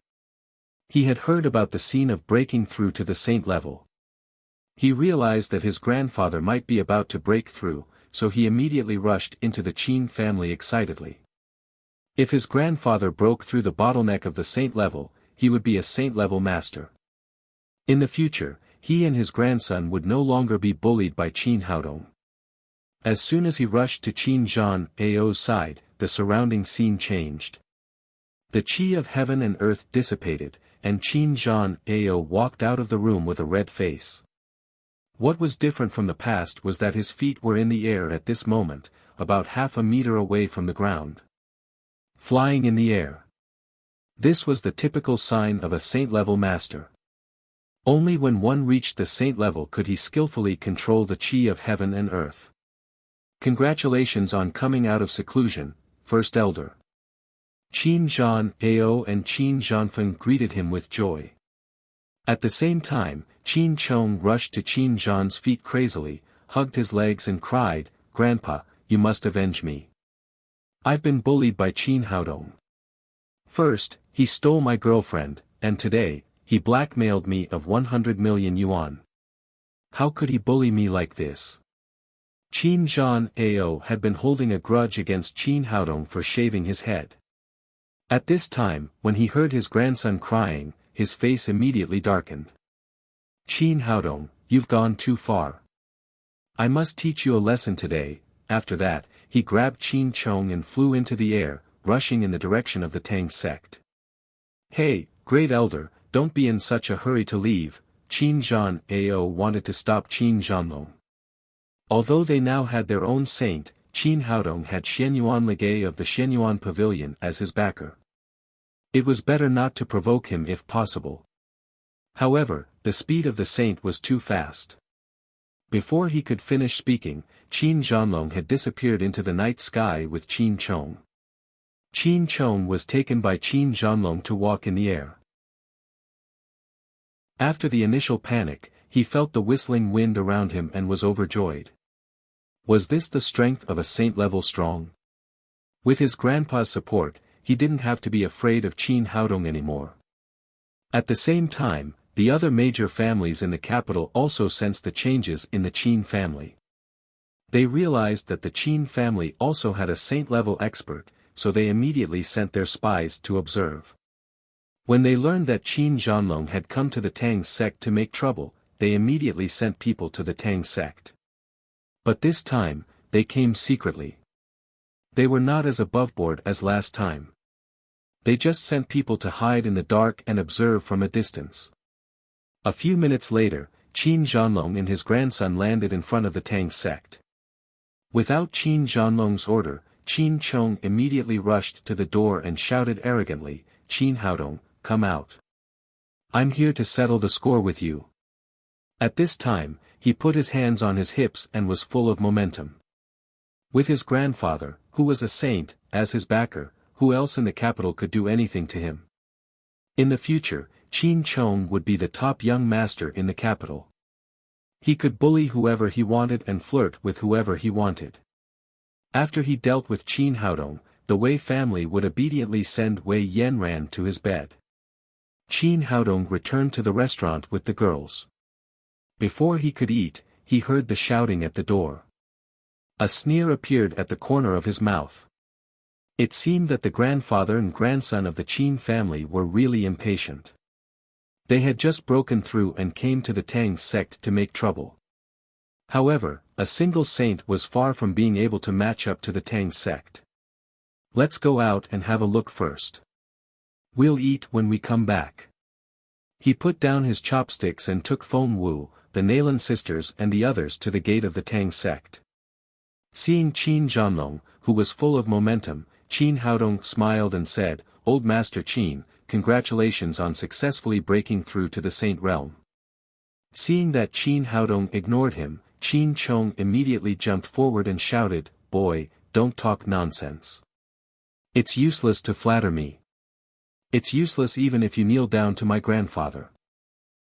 He had heard about the scene of breaking through to the saint level. He realized that his grandfather might be about to break through, so he immediately rushed into the Qin family excitedly. If his grandfather broke through the bottleneck of the saint level, he would be a saint-level master. In the future, he and his grandson would no longer be bullied by Qin Haodong. As soon as he rushed to Qin Zhan Ao's side, the surrounding scene changed. The qi of heaven and earth dissipated, and Qin Zhan Ao walked out of the room with a red face. What was different from the past was that his feet were in the air at this moment, about half a meter away from the ground. Flying in the air. This was the typical sign of a saint-level master. Only when one reached the saint level could he skillfully control the qi of heaven and earth. Congratulations on coming out of seclusion, First Elder. Qin Zhan Ao and Qin Zhanfeng greeted him with joy. At the same time, Qin Chong rushed to Qin Zhan's feet crazily, hugged his legs and cried, "Grandpa, you must avenge me. I've been bullied by Qin Haodong. First, he stole my girlfriend, and today, he blackmailed me of 100 million yuan. How could he bully me like this?" Qin Zhan Ao had been holding a grudge against Qin Haodong for shaving his head. At this time, when he heard his grandson crying, his face immediately darkened. "Qin Haodong, you've gone too far. I must teach you a lesson today." After that, he grabbed Qin Chong and flew into the air, rushing in the direction of the Tang sect. "Hey, great elder, don't be in such a hurry to leave." Qin Zhan Ao wanted to stop Qin Zhanlong. Although they now had their own saint, Qin Haodong had Xianyuan Ligay of the Xianyuan Pavilion as his backer. It was better not to provoke him if possible. However, the speed of the saint was too fast. Before he could finish speaking, Qin Zhanlong had disappeared into the night sky with Qin Chong. Qin Chong was taken by Qin Zhanlong to walk in the air. After the initial panic, he felt the whistling wind around him and was overjoyed. Was this the strength of a saint-level strong? With his grandpa's support, he didn't have to be afraid of Qin Haodong anymore. At the same time, the other major families in the capital also sensed the changes in the Qin family. They realized that the Qin family also had a saint-level expert, so they immediately sent their spies to observe. When they learned that Qin Zhanlong had come to the Tang sect to make trouble, they immediately sent people to the Tang sect. But this time, they came secretly. They were not as aboveboard as last time. They just sent people to hide in the dark and observe from a distance. A few minutes later, Qin Zhanlong and his grandson landed in front of the Tang sect. Without Qin Zhanlong's order, Qin Chong immediately rushed to the door and shouted arrogantly, "Qin Haodong, come out. I'm here to settle the score with you." At this time, he put his hands on his hips and was full of momentum. With his grandfather, who was a saint, as his backer, who else in the capital could do anything to him? In the future, Qin Chong would be the top young master in the capital. He could bully whoever he wanted and flirt with whoever he wanted. After he dealt with Qin Haodong, the Wei family would obediently send Wei Yanran to his bed. Qin Haodong returned to the restaurant with the girls. Before he could eat, he heard the shouting at the door. A sneer appeared at the corner of his mouth. It seemed that the grandfather and grandson of the Qin family were really impatient. They had just broken through and came to the Tang sect to make trouble. However, a single saint was far from being able to match up to the Tang sect. Let's go out and have a look first. We'll eat when we come back. He put down his chopsticks and took Feng Wu, the Nalan sisters and the others to the gate of the Tang sect. Seeing Qin Zhanlong, who was full of momentum, Qin Haodong smiled and said, "Old Master Qin, congratulations on successfully breaking through to the Saint realm." Seeing that Qin Haodong ignored him, Qin Chong immediately jumped forward and shouted, "Boy, don't talk nonsense. It's useless to flatter me. It's useless even if you kneel down to my grandfather.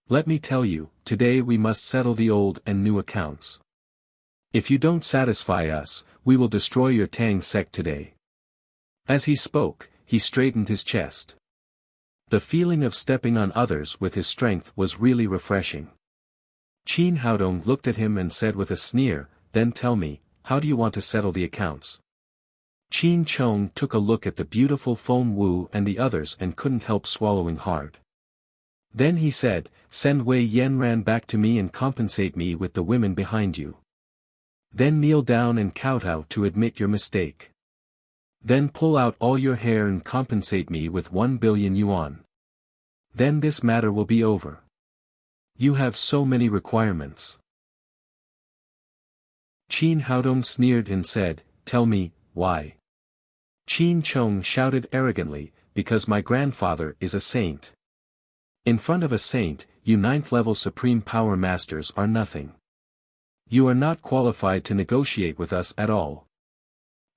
Let me tell you, today we must settle the old and new accounts. If you don't satisfy us, we will destroy your Tang sect today." As he spoke, he straightened his chest. The feeling of stepping on others with his strength was really refreshing. Qin Haodong looked at him and said with a sneer, "Then tell me, how do you want to settle the accounts?" Qin Chong took a look at the beautiful Feng Wu and the others and couldn't help swallowing hard. Then he said, "Send Wei Yanran back to me and compensate me with the women behind you. Then kneel down and kowtow to admit your mistake. Then pull out all your hair and compensate me with 1 billion yuan. Then this matter will be over. You have so many requirements." Qin Haodong sneered and said, "Tell me, why?" Qin Chong shouted arrogantly, "Because my grandfather is a saint. In front of a saint, you 9th-level supreme power masters are nothing. You are not qualified to negotiate with us at all."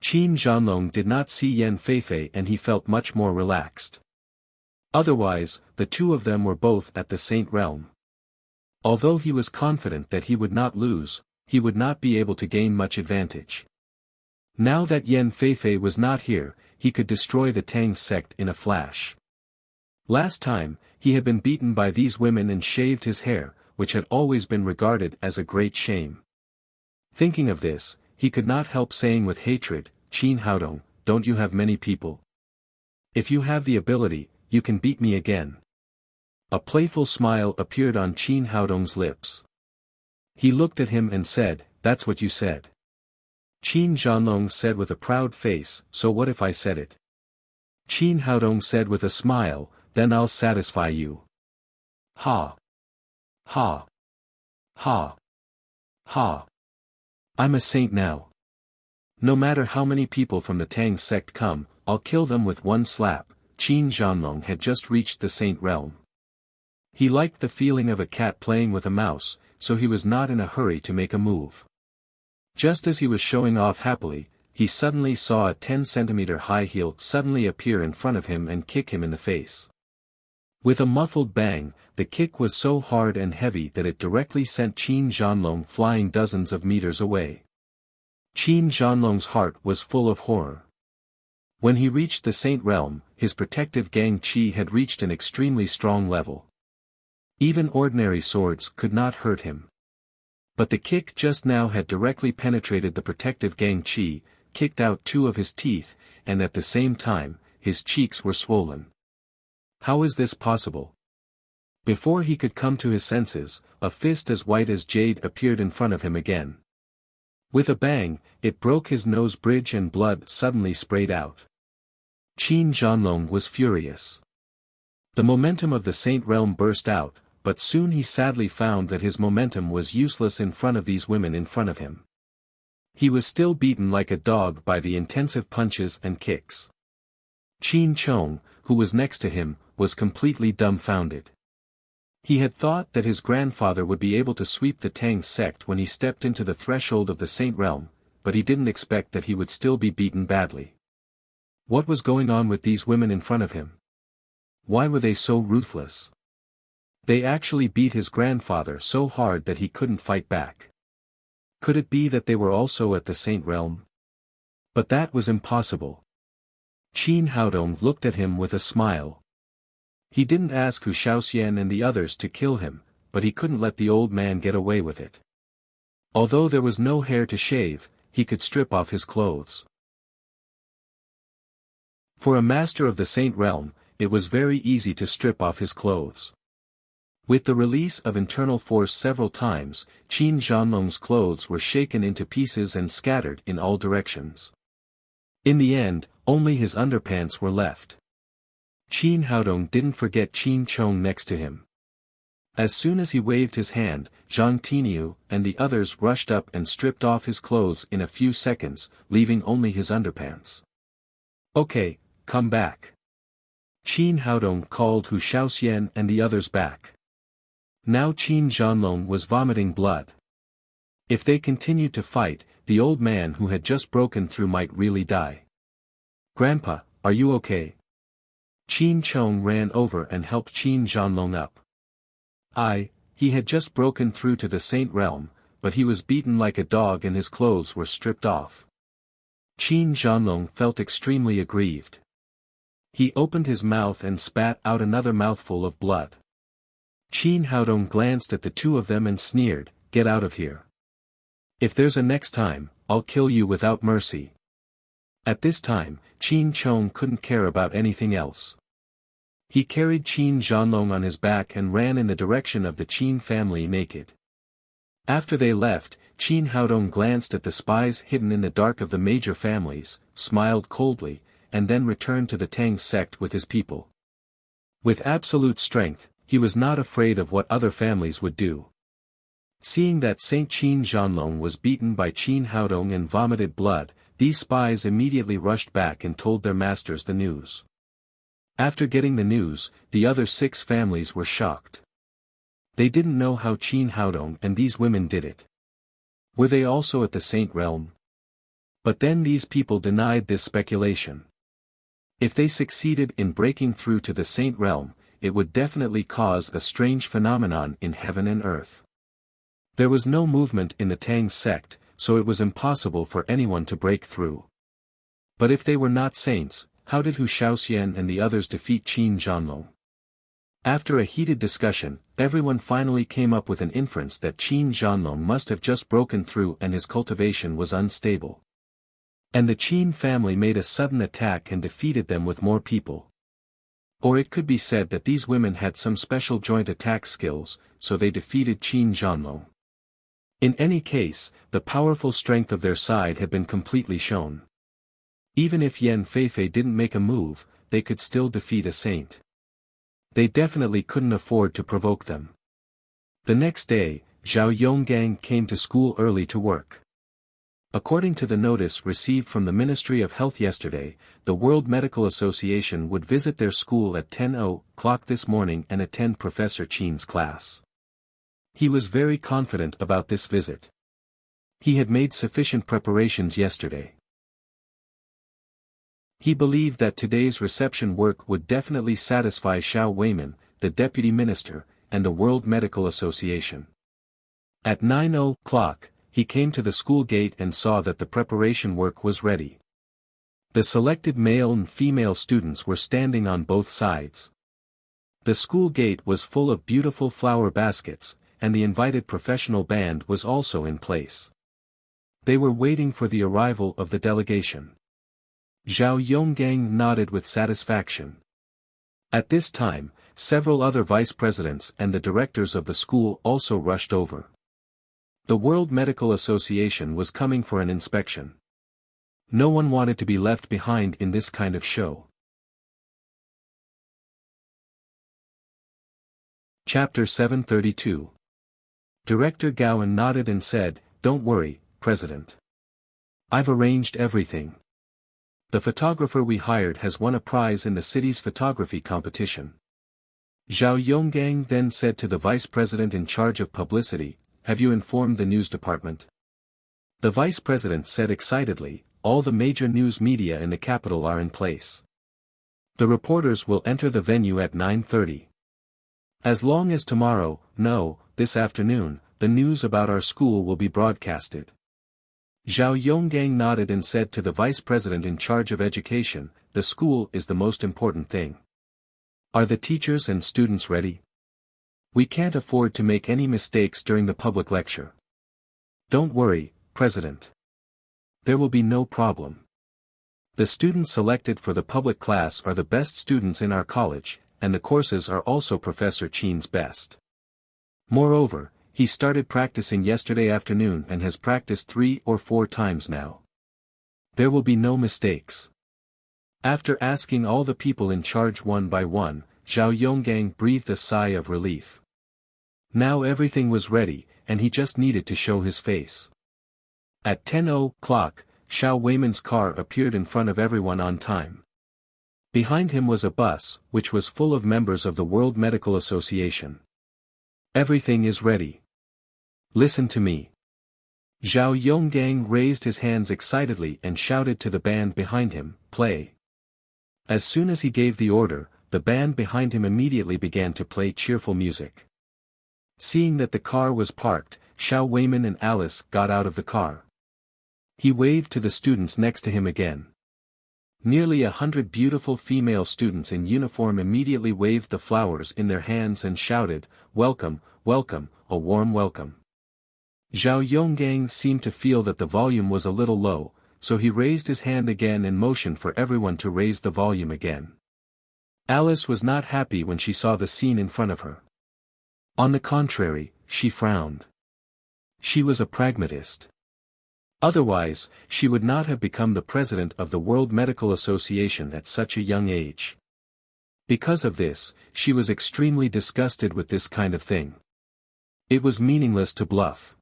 Qin Zhanlong did not see Yan Feifei and he felt much more relaxed. Otherwise, the two of them were both at the saint realm. Although he was confident that he would not lose, he would not be able to gain much advantage. Now that Yan Feifei was not here, he could destroy the Tang sect in a flash. Last time, he had been beaten by these women and shaved his hair, which had always been regarded as a great shame. Thinking of this, he could not help saying with hatred, "Qin Haodong, don't you have many people? If you have the ability, you can beat me again." A playful smile appeared on Qin Haodong's lips. He looked at him and said, "That's what you said." Qin Zhanlong said with a proud face, "So what if I said it?" Qin Haodong said with a smile, "Then I'll satisfy you." Ha! Ha! Ha! Ha! I'm a saint now. No matter how many people from the Tang sect come, I'll kill them with one slap. Qin Zhanlong had just reached the saint realm. He liked the feeling of a cat playing with a mouse, so he was not in a hurry to make a move. Just as he was showing off happily, he suddenly saw a 10-centimeter high heel suddenly appear in front of him and kick him in the face. With a muffled bang, the kick was so hard and heavy that it directly sent Qin Zhanlong flying dozens of meters away. Qin Zhanlong's heart was full of horror. When he reached the Saint Realm, his protective Gang Qi had reached an extremely strong level. Even ordinary swords could not hurt him. But the kick just now had directly penetrated the protective Gang Qi, kicked out 2 of his teeth, and at the same time, his cheeks were swollen. How is this possible? Before he could come to his senses, a fist as white as jade appeared in front of him again. With a bang, it broke his nose bridge and blood suddenly sprayed out. Qin Zhanlong was furious. The momentum of the Saint Realm burst out, but soon he sadly found that his momentum was useless in front of these women in front of him. He was still beaten like a dog by the intensive punches and kicks. Qin Chong, who was next to him, was completely dumbfounded. He had thought that his grandfather would be able to sweep the Tang sect when he stepped into the threshold of the Saint Realm, but he didn't expect that he would still be beaten badly. What was going on with these women in front of him? Why were they so ruthless? They actually beat his grandfather so hard that he couldn't fight back. Could it be that they were also at the Saint Realm? But that was impossible. Qin Haodong looked at him with a smile. He didn't ask Hu Shaoxian and the others to kill him, but he couldn't let the old man get away with it. Although there was no hair to shave, he could strip off his clothes. For a master of the Saint Realm, it was very easy to strip off his clothes. With the release of internal force several times, Qin Zhanlong's clothes were shaken into pieces and scattered in all directions. In the end, only his underpants were left. Qin Haodong didn't forget Qin Chong next to him. As soon as he waved his hand, Zhang Tiniu and the others rushed up and stripped off his clothes in a few seconds, leaving only his underpants. Okay, come back. Qin Haodong called Hu Shaoxian and the others back. Now Qin Zhanlong was vomiting blood. If they continued to fight, the old man who had just broken through might really die. Grandpa, are you okay? Qin Chong ran over and helped Qin Zhanlong up. He had just broken through to the Saint Realm, but he was beaten like a dog and his clothes were stripped off. Qin Zhanlong felt extremely aggrieved. He opened his mouth and spat out another mouthful of blood. Qin Haodong glanced at the two of them and sneered, "Get out of here. If there's a next time, I'll kill you without mercy." At this time, Qin Chong couldn't care about anything else. He carried Qin Zhanlong on his back and ran in the direction of the Qin family naked. After they left, Qin Haodong glanced at the spies hidden in the dark of the major families, smiled coldly, and then returned to the Tang sect with his people. With absolute strength, he was not afraid of what other families would do. Seeing that Saint Qin Zhanlong was beaten by Qin Haodong and vomited blood, these spies immediately rushed back and told their masters the news. After getting the news, the other 6 families were shocked. They didn't know how Qin Haodong and these women did it. Were they also at the Saint Realm? But then these people denied this speculation. If they succeeded in breaking through to the Saint Realm, it would definitely cause a strange phenomenon in heaven and earth. There was no movement in the Tang sect, so it was impossible for anyone to break through. But if they were not saints, how did Hu Shaoxian and the others defeat Qin Zhanlong? After a heated discussion, everyone finally came up with an inference that Qin Zhanlong must have just broken through and his cultivation was unstable. And the Qin family made a sudden attack and defeated them with more people. Or it could be said that these women had some special joint attack skills, so they defeated Qin Zhanlong. In any case, the powerful strength of their side had been completely shown. Even if Yan Feifei didn't make a move, they could still defeat a saint. They definitely couldn't afford to provoke them. The next day, Zhao Yonggang came to school early to work. According to the notice received from the Ministry of Health yesterday, the World Medical Association would visit their school at 10:00 this morning and attend Professor Qin's class. He was very confident about this visit. He had made sufficient preparations yesterday. He believed that today's reception work would definitely satisfy Xiao Weiman, the deputy minister, and the World Medical Association. At 9:00, he came to the school gate and saw that the preparation work was ready. The selected male and female students were standing on both sides. The school gate was full of beautiful flower baskets, and the invited professional band was also in place. They were waiting for the arrival of the delegation. Zhao Yonggang nodded with satisfaction. At this time, several other vice presidents and the directors of the school also rushed over. The World Medical Association was coming for an inspection. No one wanted to be left behind in this kind of show. Chapter 732. Director Gowan nodded and said, "Don't worry, President. I've arranged everything. The photographer we hired has won a prize in the city's photography competition." Zhao Yonggang then said to the vice president in charge of publicity, "Have you informed the news department?" The vice president said excitedly, all the major news media in the capital are in place. The reporters will enter the venue at 9:30. As long as tomorrow, no, this afternoon, the news about our school will be broadcasted. Zhao Yonggang nodded and said to the vice president in charge of education, the school is the most important thing. Are the teachers and students ready? We can't afford to make any mistakes during the public lecture. Don't worry, President. There will be no problem. The students selected for the public class are the best students in our college, and the courses are also Professor Qin's best. Moreover, he started practicing yesterday afternoon and has practiced 3 or 4 times now. There will be no mistakes. After asking all the people in charge one by one, Zhao Yonggang breathed a sigh of relief. Now everything was ready, and he just needed to show his face. At 10 o'clock, Xiao Weiman's car appeared in front of everyone on time. Behind him was a bus, which was full of members of the World Medical Association. Everything is ready. Listen to me. Zhao Yonggang raised his hands excitedly and shouted to the band behind him, play. As soon as he gave the order, the band behind him immediately began to play cheerful music. Seeing that the car was parked, Xiao Weiman and Alice got out of the car. He waved to the students next to him again. Nearly 100 beautiful female students in uniform immediately waved the flowers in their hands and shouted, welcome, welcome, a warm welcome. Zhao Yonggang seemed to feel that the volume was a little low, so he raised his hand again and motioned for everyone to raise the volume again. Alice was not happy when she saw the scene in front of her. On the contrary, she frowned. She was a pragmatist. Otherwise, she would not have become the president of the World Medical Association at such a young age. Because of this, she was extremely disgusted with this kind of thing. It was meaningless to bluff.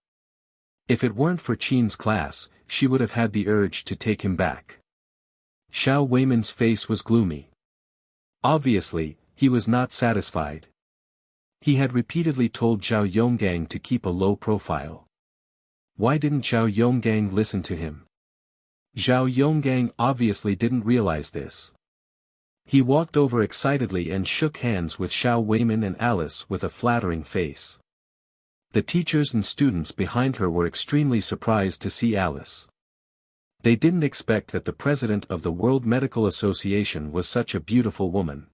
If it weren't for Qin's class, she would have had the urge to take him back. Xiao Weiman's face was gloomy. Obviously, he was not satisfied. He had repeatedly told Zhao Yonggang to keep a low profile. Why didn't Zhao Yonggang listen to him? Zhao Yonggang obviously didn't realize this. He walked over excitedly and shook hands with Xiao Weiman and Alice with a flattering face. The teachers and students behind her were extremely surprised to see Alice. They didn't expect that the president of the World Medical Association was such a beautiful woman.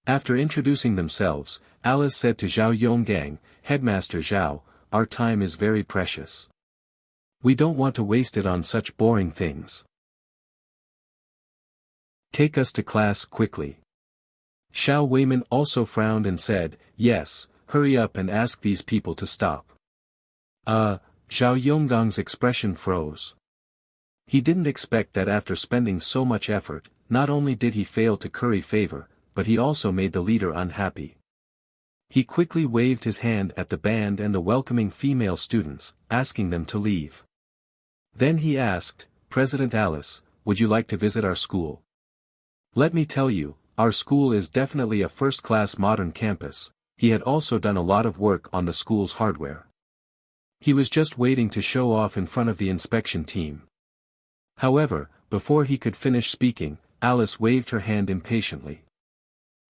After introducing themselves, Alice said to Zhao Yonggang, Headmaster Zhao, our time is very precious. We don't want to waste it on such boring things. Take us to class quickly. Xiao Weiman also frowned and said, yes, hurry up and ask these people to stop. Zhao Yongdang's expression froze. He didn't expect that after spending so much effort, not only did he fail to curry favor, but he also made the leader unhappy. He quickly waved his hand at the band and the welcoming female students, asking them to leave. Then he asked, President Alice, would you like to visit our school? Let me tell you, our school is definitely a first-class modern campus. He had also done a lot of work on the school's hardware. He was just waiting to show off in front of the inspection team. However, before he could finish speaking, Alice waved her hand impatiently.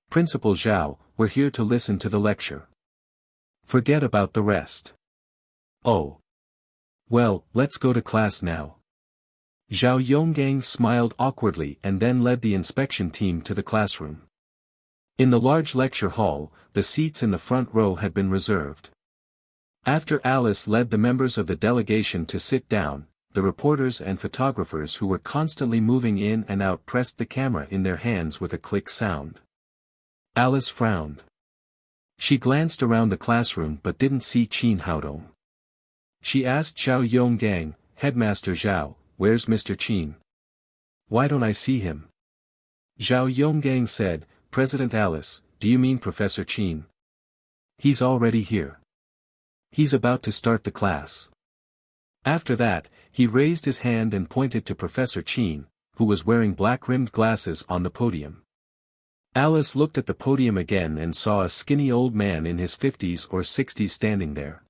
Principal Zhao, we're here to listen to the lecture. Forget about the rest. Oh. Well, let's go to class now. Zhao Yonggang smiled awkwardly and then led the inspection team to the classroom. In the large lecture hall, the seats in the front row had been reserved. After Alice led the members of the delegation to sit down, the reporters and photographers who were constantly moving in and out pressed the camera in their hands with a click sound. Alice frowned. She glanced around the classroom but didn't see Qin Haodong. She asked Zhao Yonggang, Headmaster Zhao, where's Mr. Qin? Why don't I see him? Zhao Yonggang said, President Alice, do you mean Professor Qin? He's already here. He's about to start the class. After that, he raised his hand and pointed to Professor Qin, who was wearing black-rimmed glasses on the podium. Alice looked at the podium again and saw a skinny old man in his 50s or 60s standing there.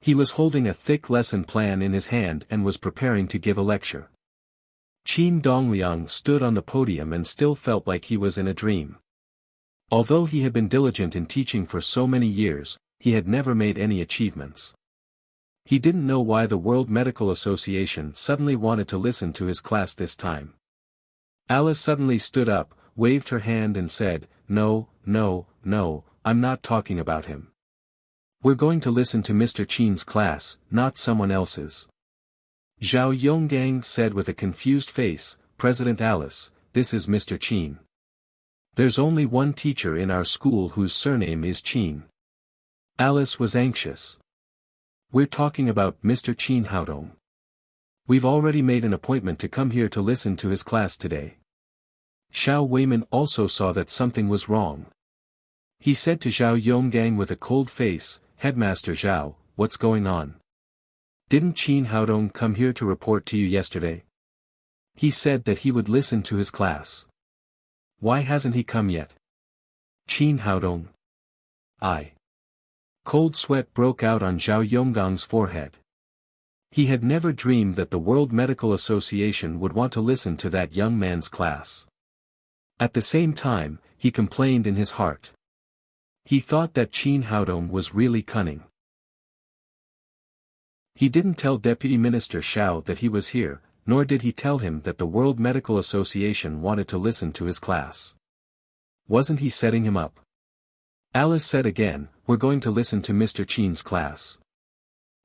He was holding a thick lesson plan in his hand and was preparing to give a lecture. Qin Dongliang stood on the podium and still felt like he was in a dream. Although he had been diligent in teaching for so many years, he had never made any achievements. He didn't know why the World Medical Association suddenly wanted to listen to his class this time. Alice suddenly stood up, waved her hand and said, "No, no, no, I'm not talking about him. We're going to listen to Mr. Qin's class, not someone else's." Zhao Yonggang said with a confused face, "President Alice, this is Mr. Qin. There's only one teacher in our school whose surname is Qin." Alice was anxious. "We're talking about Mr. Qin Haodong. We've already made an appointment to come here to listen to his class today." Xiao Weiman also saw that something was wrong. He said to Zhao Yonggang with a cold face, "Headmaster Zhao, what's going on? Didn't Qin Haodong come here to report to you yesterday? He said that he would listen to his class. Why hasn't he come yet?" "Qin Haodong." Cold sweat broke out on Zhao Yonggang's forehead. He had never dreamed that the World Medical Association would want to listen to that young man's class. At the same time, he complained in his heart. He thought that Qin Haodong was really cunning. He didn't tell Deputy Minister Xiao that he was here, nor did he tell him that the World Medical Association wanted to listen to his class. Wasn't he setting him up? Alice said again, "We're going to listen to Mr. Qin's class.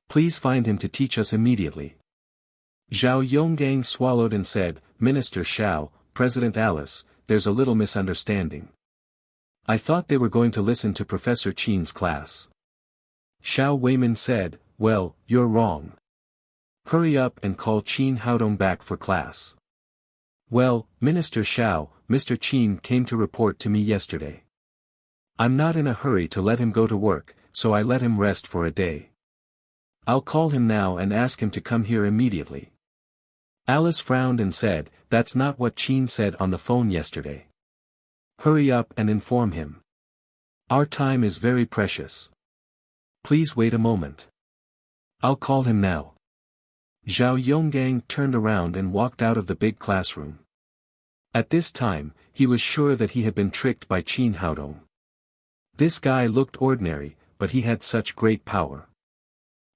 Please find him to teach us immediately." Zhao Yonggang swallowed and said, "Minister Xiao, President Alice, there's a little misunderstanding. I thought they were going to listen to Professor Qin's class." Xiao Weiman said, "Well, you're wrong. Hurry up and call Qin Haodong back for class." "Well, Minister Xiao, Mr. Qin came to report to me yesterday. I'm not in a hurry to let him go to work, so I let him rest for a day. I'll call him now and ask him to come here immediately." Alice frowned and said, "That's not what Qin said on the phone yesterday. Hurry up and inform him. Our time is very precious. Please wait a moment. I'll call him now." Zhao Yonggang turned around and walked out of the big classroom. At this time, he was sure that he had been tricked by Qin Haodong. This guy looked ordinary, but he had such great power.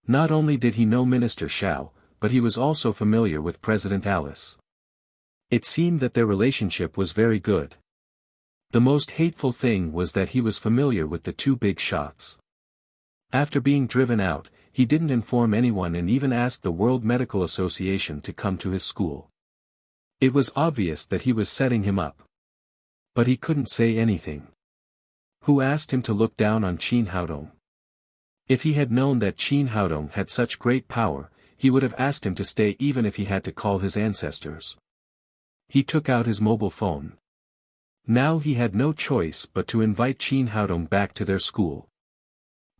Not only did he know Minister Xiao, but he was also familiar with President Alice. It seemed that their relationship was very good. The most hateful thing was that he was familiar with the two big shots. After being driven out, he didn't inform anyone and even asked the World Medical Association to come to his school. It was obvious that he was setting him up. But he couldn't say anything. Who asked him to look down on Qin Haodong? If he had known that Qin Haodong had such great power, he would have asked him to stay even if he had to call his ancestors. He took out his mobile phone. Now he had no choice but to invite Qin Haodong back to their school.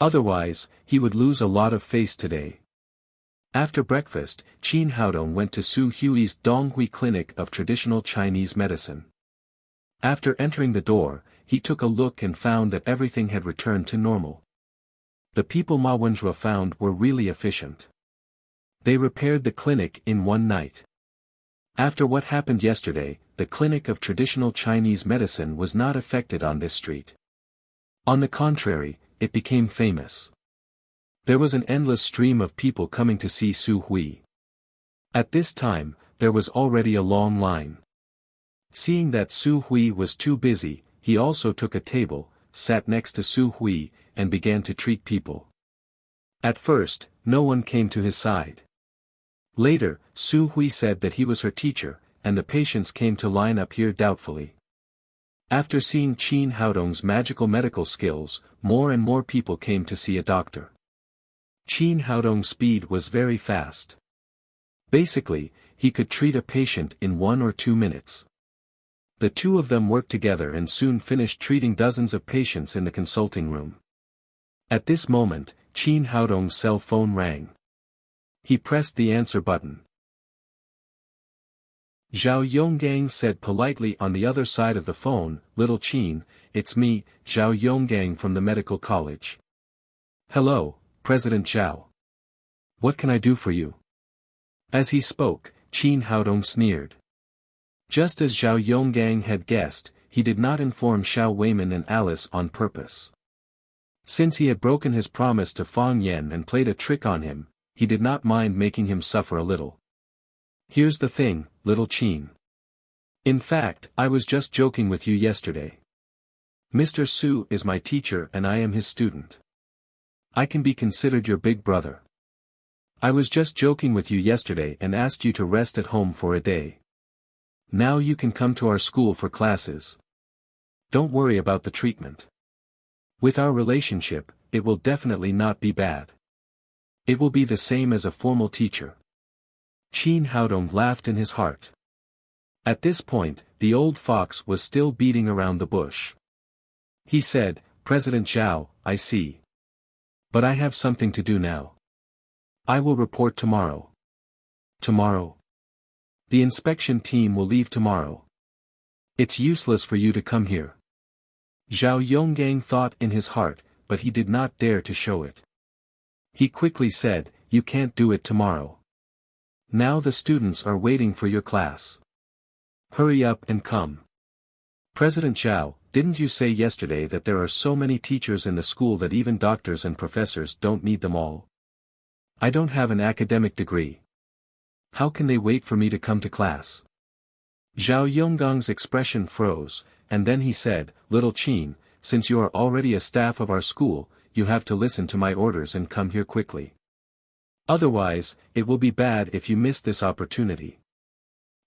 Otherwise, he would lose a lot of face today. After breakfast, Qin Haodong went to Su Hui's Donghui Clinic of Traditional Chinese Medicine. After entering the door, he took a look and found that everything had returned to normal. The people Ma Wenjue found were really efficient. They repaired the clinic in one night. After what happened yesterday, the Clinic of Traditional Chinese Medicine was not affected on this street. On the contrary, it became famous. There was an endless stream of people coming to see Su Hui. At this time, there was already a long line. Seeing that Su Hui was too busy, he also took a table, sat next to Su Hui, and began to treat people. At first, no one came to his side. Later, Su Hui said that he was her teacher, and the patients came to line up here doubtfully. After seeing Qin Haodong's magical medical skills, more and more people came to see a doctor. Qin Haodong's speed was very fast. Basically, he could treat a patient in 1 or 2 minutes. The two of them worked together and soon finished treating dozens of patients in the consulting room. At this moment, Qin Haodong's cell phone rang. He pressed the answer button. Zhao Yonggang said politely on the other side of the phone, "Little Qin, it's me, Zhao Yonggang from the medical college." "Hello, President Zhao. What can I do for you? As he spoke, Qin Haodong sneered. Just as Zhao Yonggang had guessed, he did not inform Xiao Weiman and Alice on purpose. Since he had broken his promise to Fang Yen and played a trick on him, he did not mind making him suffer a little. Here's the thing, little Qin. In fact, I was just joking with you yesterday. Mr. Su is my teacher and I am his student. I can be considered your big brother. I was just joking with you yesterday and asked you to rest at home for a day. Now you can come to our school for classes. Don't worry about the treatment. With our relationship, it will definitely not be bad. It will be the same as a formal teacher. Qin Haodong laughed in his heart. At this point, the old fox was still beating around the bush. He said, President Zhao, I see. But I have something to do now. I will report tomorrow. Tomorrow? The inspection team will leave tomorrow. It's useless for you to come here. Zhao Yonggang thought in his heart, but he did not dare to show it. He quickly said, You can't do it tomorrow. Now the students are waiting for your class. Hurry up and come. President Zhao, didn't you say yesterday that there are so many teachers in the school that even doctors and professors don't need them all? I don't have an academic degree. How can they wait for me to come to class? Zhao Yonggang's expression froze, and then he said, Little Qin, since you are already a staff of our school, you have to listen to my orders and come here quickly. Otherwise, it will be bad if you miss this opportunity.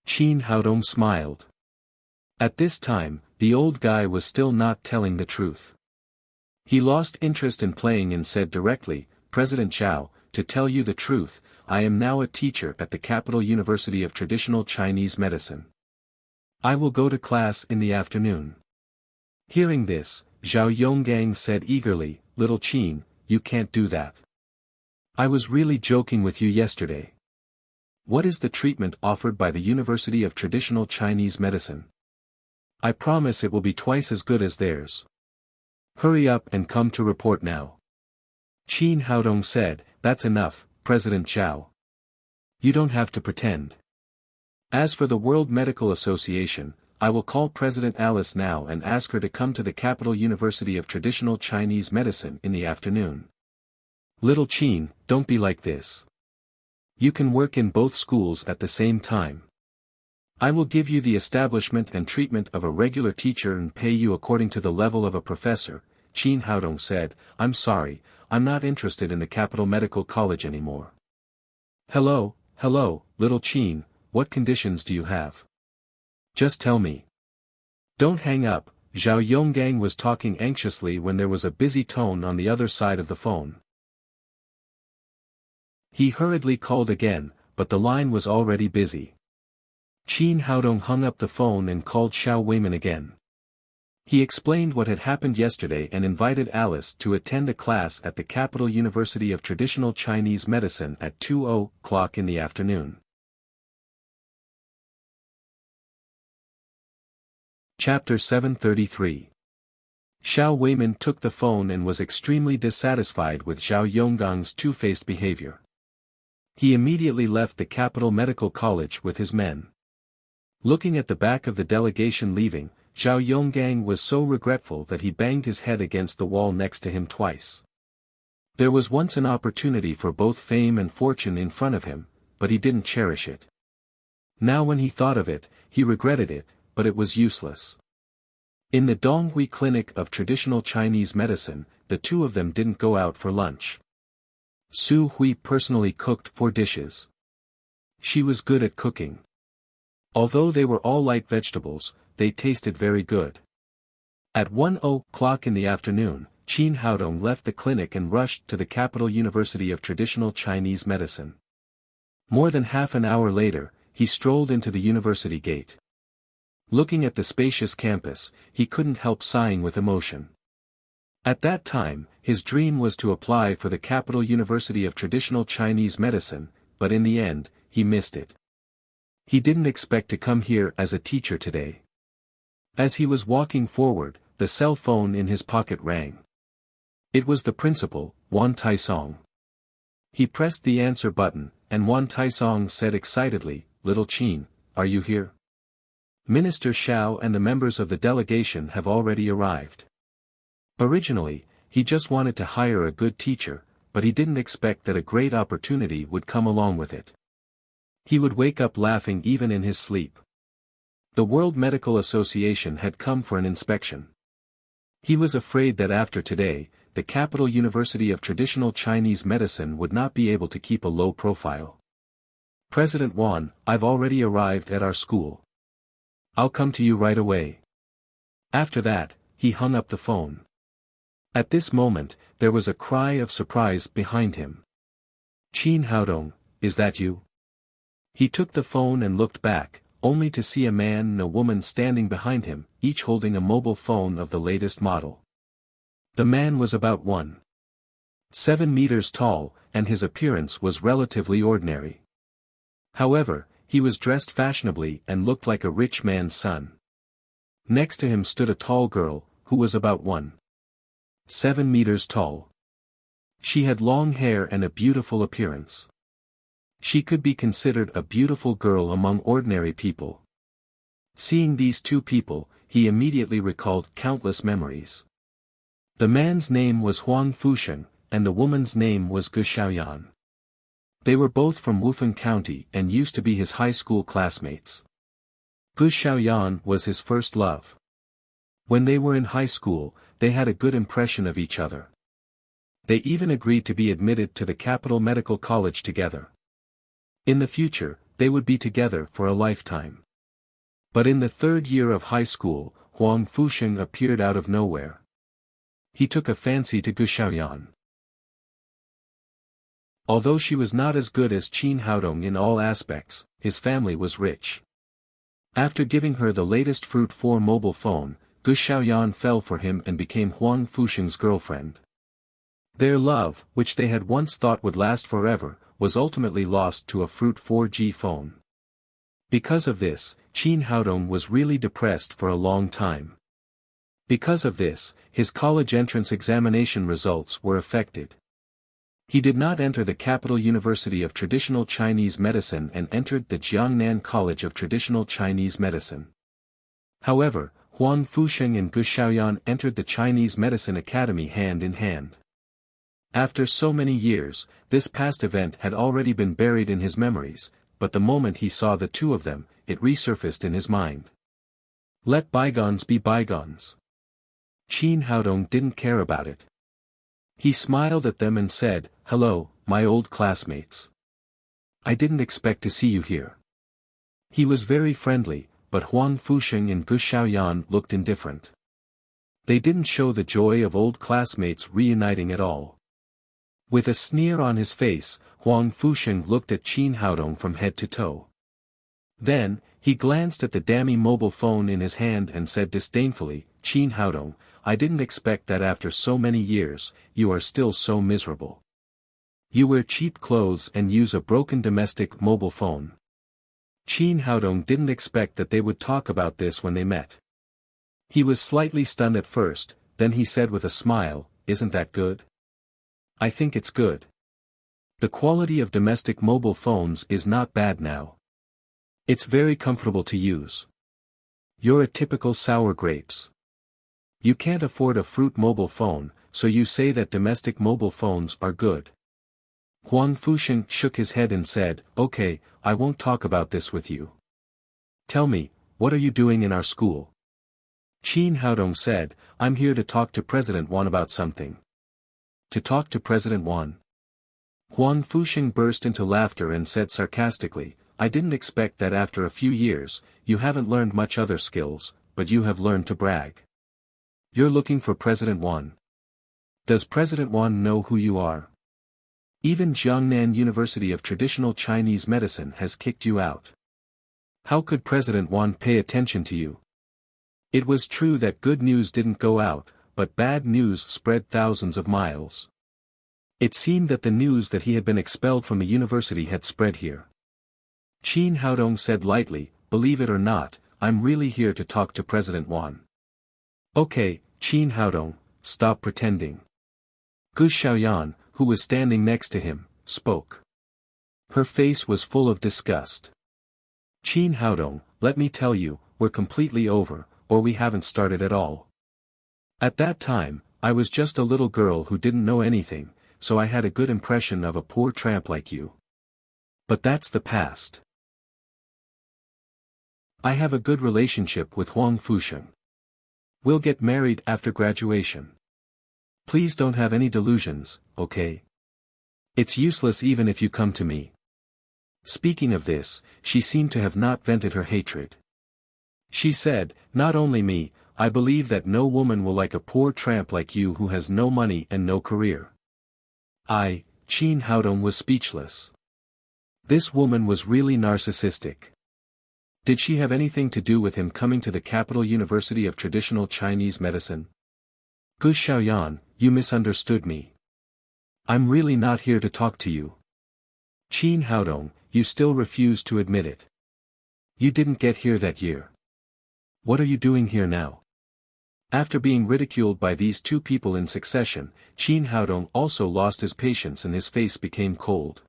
Qin Haodong smiled. At this time, the old guy was still not telling the truth. He lost interest in playing and said directly, President Zhao, to tell you the truth, I am now a teacher at the Capital University of Traditional Chinese Medicine. I will go to class in the afternoon. Hearing this, Zhao Yonggang said eagerly, Little Qin, you can't do that. I was really joking with you yesterday. What is the treatment offered by the University of Traditional Chinese Medicine? I promise it will be twice as good as theirs. Hurry up and come to report now. Qin Haodong said, That's enough, President Zhao. You don't have to pretend. As for the World Medical Association, I will call President Alice now and ask her to come to the Capital University of Traditional Chinese Medicine in the afternoon. Little Qin, don't be like this. You can work in both schools at the same time. I will give you the establishment and treatment of a regular teacher and pay you according to the level of a professor. Qin Haodong said, I'm sorry, I'm not interested in the Capital Medical College anymore. Hello, little Qin, what conditions do you have? Just tell me. Don't hang up. Zhao Yonggang was talking anxiously when there was a busy tone on the other side of the phone. He hurriedly called again, but the line was already busy. Qin Haodong hung up the phone and called Xiao Weiman again. He explained what had happened yesterday and invited Alice to attend a class at the Capital University of Traditional Chinese Medicine at 2:00 in the afternoon. Chapter 733. Xiao Weiman took the phone and was extremely dissatisfied with Zhao Yonggang's two-faced behavior. He immediately left the Capital Medical College with his men. Looking at the back of the delegation leaving, Zhao Yonggang was so regretful that he banged his head against the wall next to him twice. There was once an opportunity for both fame and fortune in front of him, but he didn't cherish it. Now when he thought of it, he regretted it, but it was useless. In the Donghui Clinic of Traditional Chinese Medicine, the two of them didn't go out for lunch. Su Hui personally cooked 4 dishes. She was good at cooking. Although they were all light vegetables, they tasted very good. At 1:00 in the afternoon, Qin Haodong left the clinic and rushed to the Capital University of Traditional Chinese Medicine. More than half an hour later, he strolled into the university gate. Looking at the spacious campus, he couldn't help sighing with emotion. At that time, his dream was to apply for the Capital University of Traditional Chinese Medicine, but in the end, he missed it. He didn't expect to come here as a teacher today. As he was walking forward, the cell phone in his pocket rang. It was the principal, Wan Taisong. He pressed the answer button, and Wan Taisong said excitedly, "Little Qin, are you here? Minister Xiao and the members of the delegation have already arrived." Originally, he just wanted to hire a good teacher, but he didn't expect that a great opportunity would come along with it. He would wake up laughing even in his sleep. The World Medical Association had come for an inspection. He was afraid that after today, the Capital University of Traditional Chinese Medicine would not be able to keep a low profile. "President Wan, I've already arrived at our school. I'll come to you right away." After that, he hung up the phone. At this moment, there was a cry of surprise behind him. "Qin Haodong, is that you?" He took the phone and looked back, only to see a man and a woman standing behind him, each holding a mobile phone of the latest model. The man was about 1.7 meters tall, and his appearance was relatively ordinary. However, he was dressed fashionably and looked like a rich man's son. Next to him stood a tall girl, who was about 1.7 meters tall. She had long hair and a beautiful appearance. She could be considered a beautiful girl among ordinary people. Seeing these two people, he immediately recalled countless memories. The man's name was Huang Fusheng, and the woman's name was Gu Xiaoyan. They were both from Wufeng County and used to be his high school classmates. Gu Xiaoyan was his first love. When they were in high school, they had a good impression of each other. They even agreed to be admitted to the Capital Medical College together. In the future, they would be together for a lifetime. But in the third year of high school, Huang Fusheng appeared out of nowhere. He took a fancy to Gu Xiaoyan. Although she was not as good as Qin Haodong in all aspects, his family was rich. After giving her the latest Fruit 4 mobile phone, Gu Xiaoyan fell for him and became Huang Fusheng's girlfriend. Their love, which they had once thought would last forever, was ultimately lost to a Fruit 4G phone. Because of this, Qin Haodong was really depressed for a long time. Because of this, his college entrance examination results were affected. He did not enter the Capital University of Traditional Chinese Medicine and entered the Jiangnan College of Traditional Chinese Medicine. However, Huang Fusheng and Gu Xiaoyan entered the Chinese Medicine Academy hand in hand. After so many years, this past event had already been buried in his memories, but the moment he saw the two of them, it resurfaced in his mind. Let bygones be bygones. Qin Haodong didn't care about it. He smiled at them and said, "Hello, my old classmates. I didn't expect to see you here." He was very friendly, but Huang Fusheng and Gu Xiaoyan looked indifferent. They didn't show the joy of old classmates reuniting at all. With a sneer on his face, Huang Fusheng looked at Qin Haodong from head to toe. Then, he glanced at the dummy mobile phone in his hand and said disdainfully, "Qin Haodong, I didn't expect that after so many years, you are still so miserable. You wear cheap clothes and use a broken domestic mobile phone." Qin Haodong didn't expect that they would talk about this when they met. He was slightly stunned at first, then he said with a smile, "Isn't that good? I think it's good. The quality of domestic mobile phones is not bad now. It's very comfortable to use. You're a typical sour grapes. You can't afford a Fruit mobile phone, so you say that domestic mobile phones are good." Huang Fusheng shook his head and said, "Okay, I won't talk about this with you. Tell me, what are you doing in our school?" Qin Haodong said, "I'm here to talk to President Wan about something." "To talk to President Wan?" Huang Fusheng burst into laughter and said sarcastically, "I didn't expect that after a few years, you haven't learned much other skills, but you have learned to brag. You're looking for President Wan. Does President Wan know who you are? Even Jiangnan University of Traditional Chinese Medicine has kicked you out. How could President Wan pay attention to you?" It was true that good news didn't go out, but bad news spread thousands of miles. It seemed that the news that he had been expelled from the university had spread here. Qin Haodong said lightly, "Believe it or not, I'm really here to talk to President Wan." "Okay, Qin Haodong, stop pretending." Gu Xiaoyan, who was standing next to him, spoke. Her face was full of disgust. Qin Haodong, let me tell you, we're completely over, or we haven't started at all. At that time, I was just a little girl who didn't know anything, so I had a good impression of a poor tramp like you. But that's the past. I have a good relationship with Huang Fusheng. We'll get married after graduation. Please don't have any delusions, okay? It's useless even if you come to me. Speaking of this, she seemed to have not vented her hatred. She said, not only me, I believe that no woman will like a poor tramp like you who has no money and no career. Qin Haodong was speechless. This woman was really narcissistic. Did she have anything to do with him coming to the Capital University of Traditional Chinese Medicine? Gu Xiaoyan, you misunderstood me. I'm really not here to talk to you. Qin Haodong, you still refuse to admit it. You didn't get here that year. What are you doing here now? After being ridiculed by these two people in succession, Qin Haodong also lost his patience and his face became cold.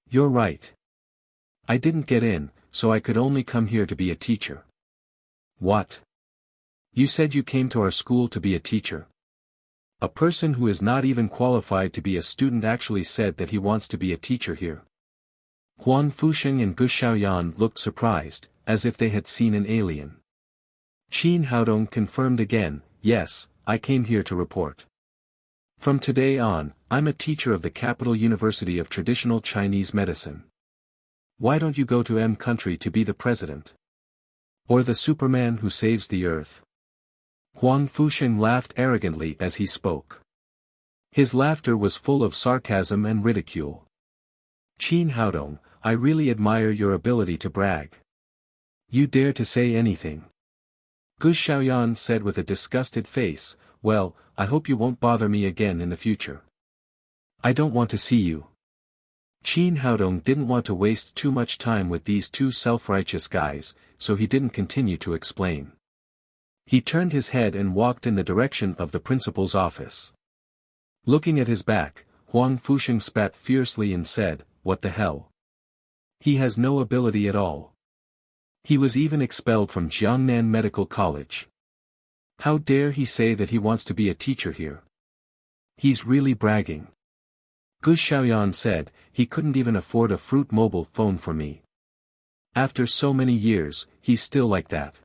You're right. I didn't get in, so I could only come here to be a teacher. What? You said you came to our school to be a teacher? A person who is not even qualified to be a student actually said that he wants to be a teacher here. Huang Fusheng and Gu Xiaoyan looked surprised, as if they had seen an alien. Qin Haodong confirmed again, yes, I came here to report. From today on, I'm a teacher of the Capital University of Traditional Chinese Medicine. Why don't you go to M country to be the president? Or the Superman who saves the earth? Huang Fusheng laughed arrogantly as he spoke. His laughter was full of sarcasm and ridicule. Qin Haodong, I really admire your ability to brag. You dare to say anything. Gu Xiaoyan said with a disgusted face, well, I hope you won't bother me again in the future. I don't want to see you. Qin Haodong didn't want to waste too much time with these two self-righteous guys, so he didn't continue to explain. He turned his head and walked in the direction of the principal's office. Looking at his back, Huang Fusheng spat fiercely and said, what the hell? He has no ability at all. He was even expelled from Jiangnan Medical College. How dare he say that he wants to be a teacher here? He's really bragging. Gu Xiaoyan said, he couldn't even afford a fruit mobile phone for me. After so many years, he's still like that.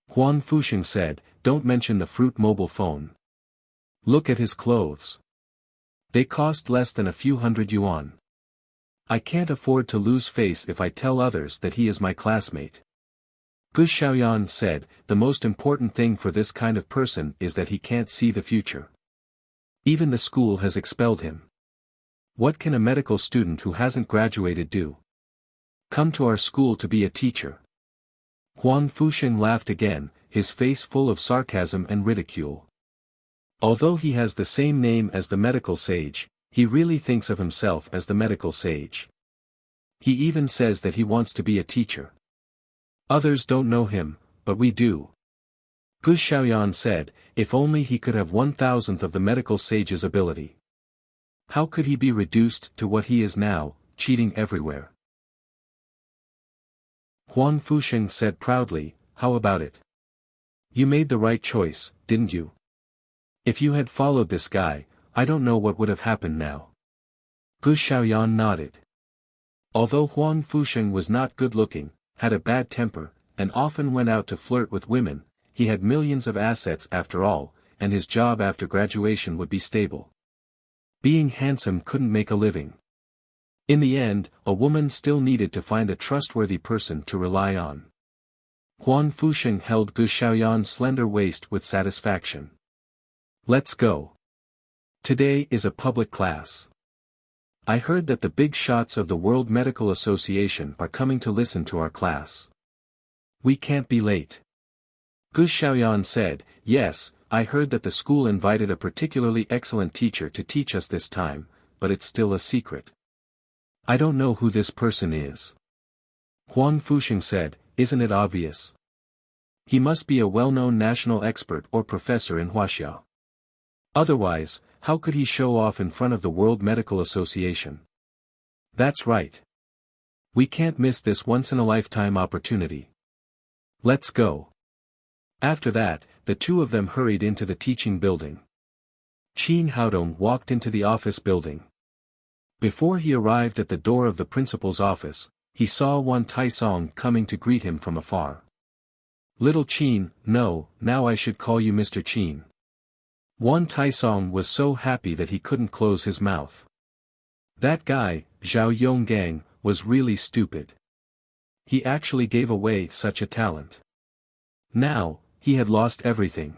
Huang Fusheng said, don't mention the fruit mobile phone. Look at his clothes. They cost less than a few hundred yuan. I can't afford to lose face if I tell others that he is my classmate. Gu Xiaoyan said, the most important thing for this kind of person is that he can't see the future. Even the school has expelled him. What can a medical student who hasn't graduated do? Come to our school to be a teacher. Huang Fusheng laughed again, his face full of sarcasm and ridicule. Although he has the same name as the medical sage, he really thinks of himself as the medical sage. He even says that he wants to be a teacher. Others don't know him, but we do. Gu Xiaoyan said, if only he could have 1,000th of the medical sage's ability. How could he be reduced to what he is now, cheating everywhere? Huang Fusheng said proudly, how about it? You made the right choice, didn't you? If you had followed this guy, I don't know what would have happened now. Gu Xiaoyan nodded. Although Huang Fusheng was not good-looking, had a bad temper, and often went out to flirt with women, he had millions of assets after all, and his job after graduation would be stable. Being handsome couldn't make a living. In the end, a woman still needed to find a trustworthy person to rely on. Huang Fusheng held Gu Xiaoyan's slender waist with satisfaction. Let's go. Today is a public class. I heard that the big shots of the World Medical Association are coming to listen to our class. We can't be late. Gu Xiaoyan said, yes, I heard that the school invited a particularly excellent teacher to teach us this time, but it's still a secret. I don't know who this person is. Huang Fusheng said, isn't it obvious? He must be a well-known national expert or professor in Wuxia. Otherwise, How could he show off in front of the World Medical Association? That's right. We can't miss this once-in-a-lifetime opportunity. Let's go. After that, the two of them hurried into the teaching building. Qin Haodong walked into the office building. Before he arrived at the door of the principal's office, he saw Wan Taisong coming to greet him from afar. Little Qin, no, now I should call you Mr. Qin. Wan Taisong was so happy that he couldn't close his mouth. That guy, Zhao Yonggang, was really stupid. He actually gave away such a talent. Now, he had lost everything.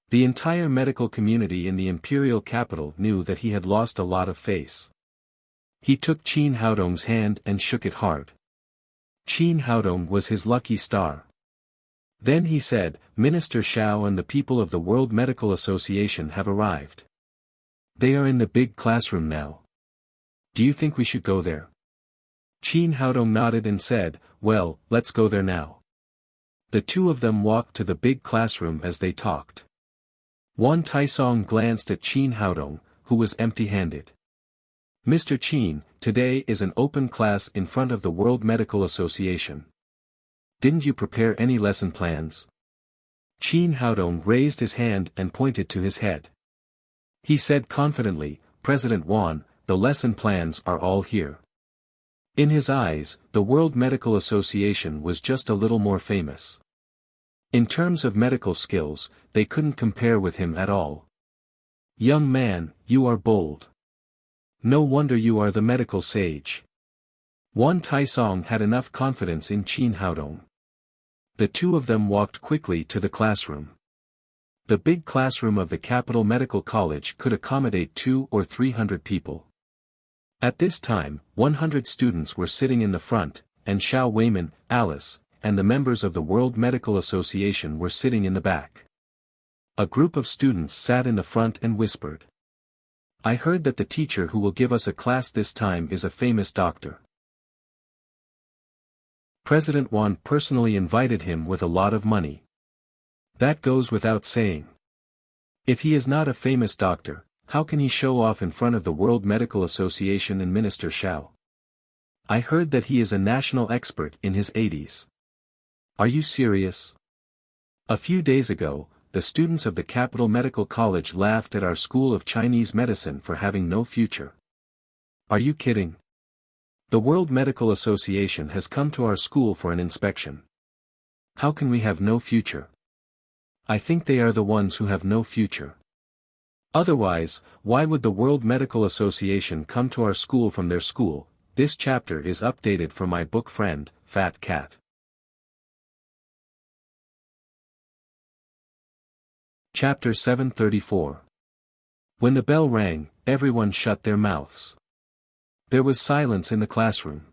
The entire medical community in the imperial capital knew that he had lost a lot of face. He took Qin Haodong's hand and shook it hard. Qin Haodong was his lucky star. Then he said, Minister Xiao and the people of the World Medical Association have arrived. They are in the big classroom now. Do you think we should go there? Qin Haodong nodded and said, well, let's go there now. The two of them walked to the big classroom as they talked. Wan Taisong glanced at Qin Haodong, who was empty-handed. Mr. Qin, today is an open class in front of the World Medical Association. Didn't you prepare any lesson plans? Qin Haodong raised his hand and pointed to his head. He said confidently, President Wan, the lesson plans are all here. In his eyes, the World Medical Association was just a little more famous. In terms of medical skills, they couldn't compare with him at all. Young man, you are bold. No wonder you are the medical sage. Wan Taisong had enough confidence in Qin Haodong. The two of them walked quickly to the classroom. The big classroom of the Capital Medical College could accommodate 200 or 300 people. At this time, 100 students were sitting in the front, and Xiao Weiman, Alice, and the members of the World Medical Association were sitting in the back. A group of students sat in the front and whispered. I heard that the teacher who will give us a class this time is a famous doctor. President Wan personally invited him with a lot of money. That goes without saying. If he is not a famous doctor, how can he show off in front of the World Medical Association and Minister Xiao? I heard that he is a national expert in his 80s. Are you serious? A few days ago, the students of the Capital Medical College laughed at our School of Chinese Medicine for having no future. Are you kidding? The World Medical Association has come to our school for an inspection. How can we have no future? I think they are the ones who have no future. Otherwise, why would the World Medical Association come to our school from their school? This chapter is updated for my book friend, Fat Cat. Chapter 734. When the bell rang, everyone shut their mouths. There was silence in the classroom.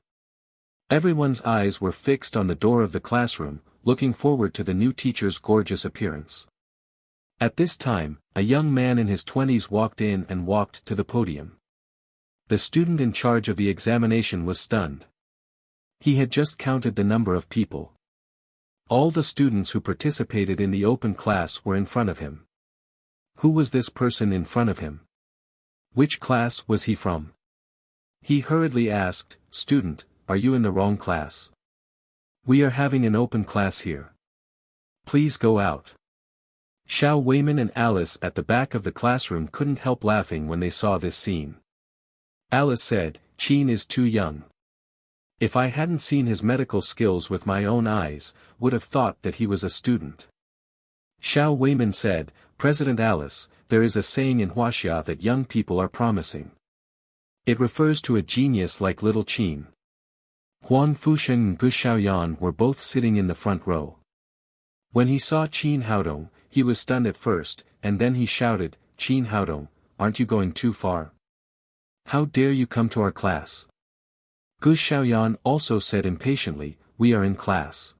Everyone's eyes were fixed on the door of the classroom, looking forward to the new teacher's gorgeous appearance. At this time, a young man in his 20s walked in and walked to the podium. The student in charge of the examination was stunned. He had just counted the number of people. All the students who participated in the open class were in front of him. Who was this person in front of him? Which class was he from? He hurriedly asked, Student, are you in the wrong class? We are having an open class here. Please go out. Xiao Weiman and Alice at the back of the classroom couldn't help laughing when they saw this scene. Alice said, Qin is too young. If I hadn't seen his medical skills with my own eyes, would have thought that he was a student. Xiao Weiman said, President Alice, there is a saying in Wuxia that young people are promising. It refers to a genius like little Qin. Huang Fusheng and Gu Xiaoyan were both sitting in the front row. When he saw Qin Haodong, he was stunned at first, and then he shouted, Qin Haodong, aren't you going too far? How dare you come to our class? Gu Xiaoyan also said impatiently, we are in class.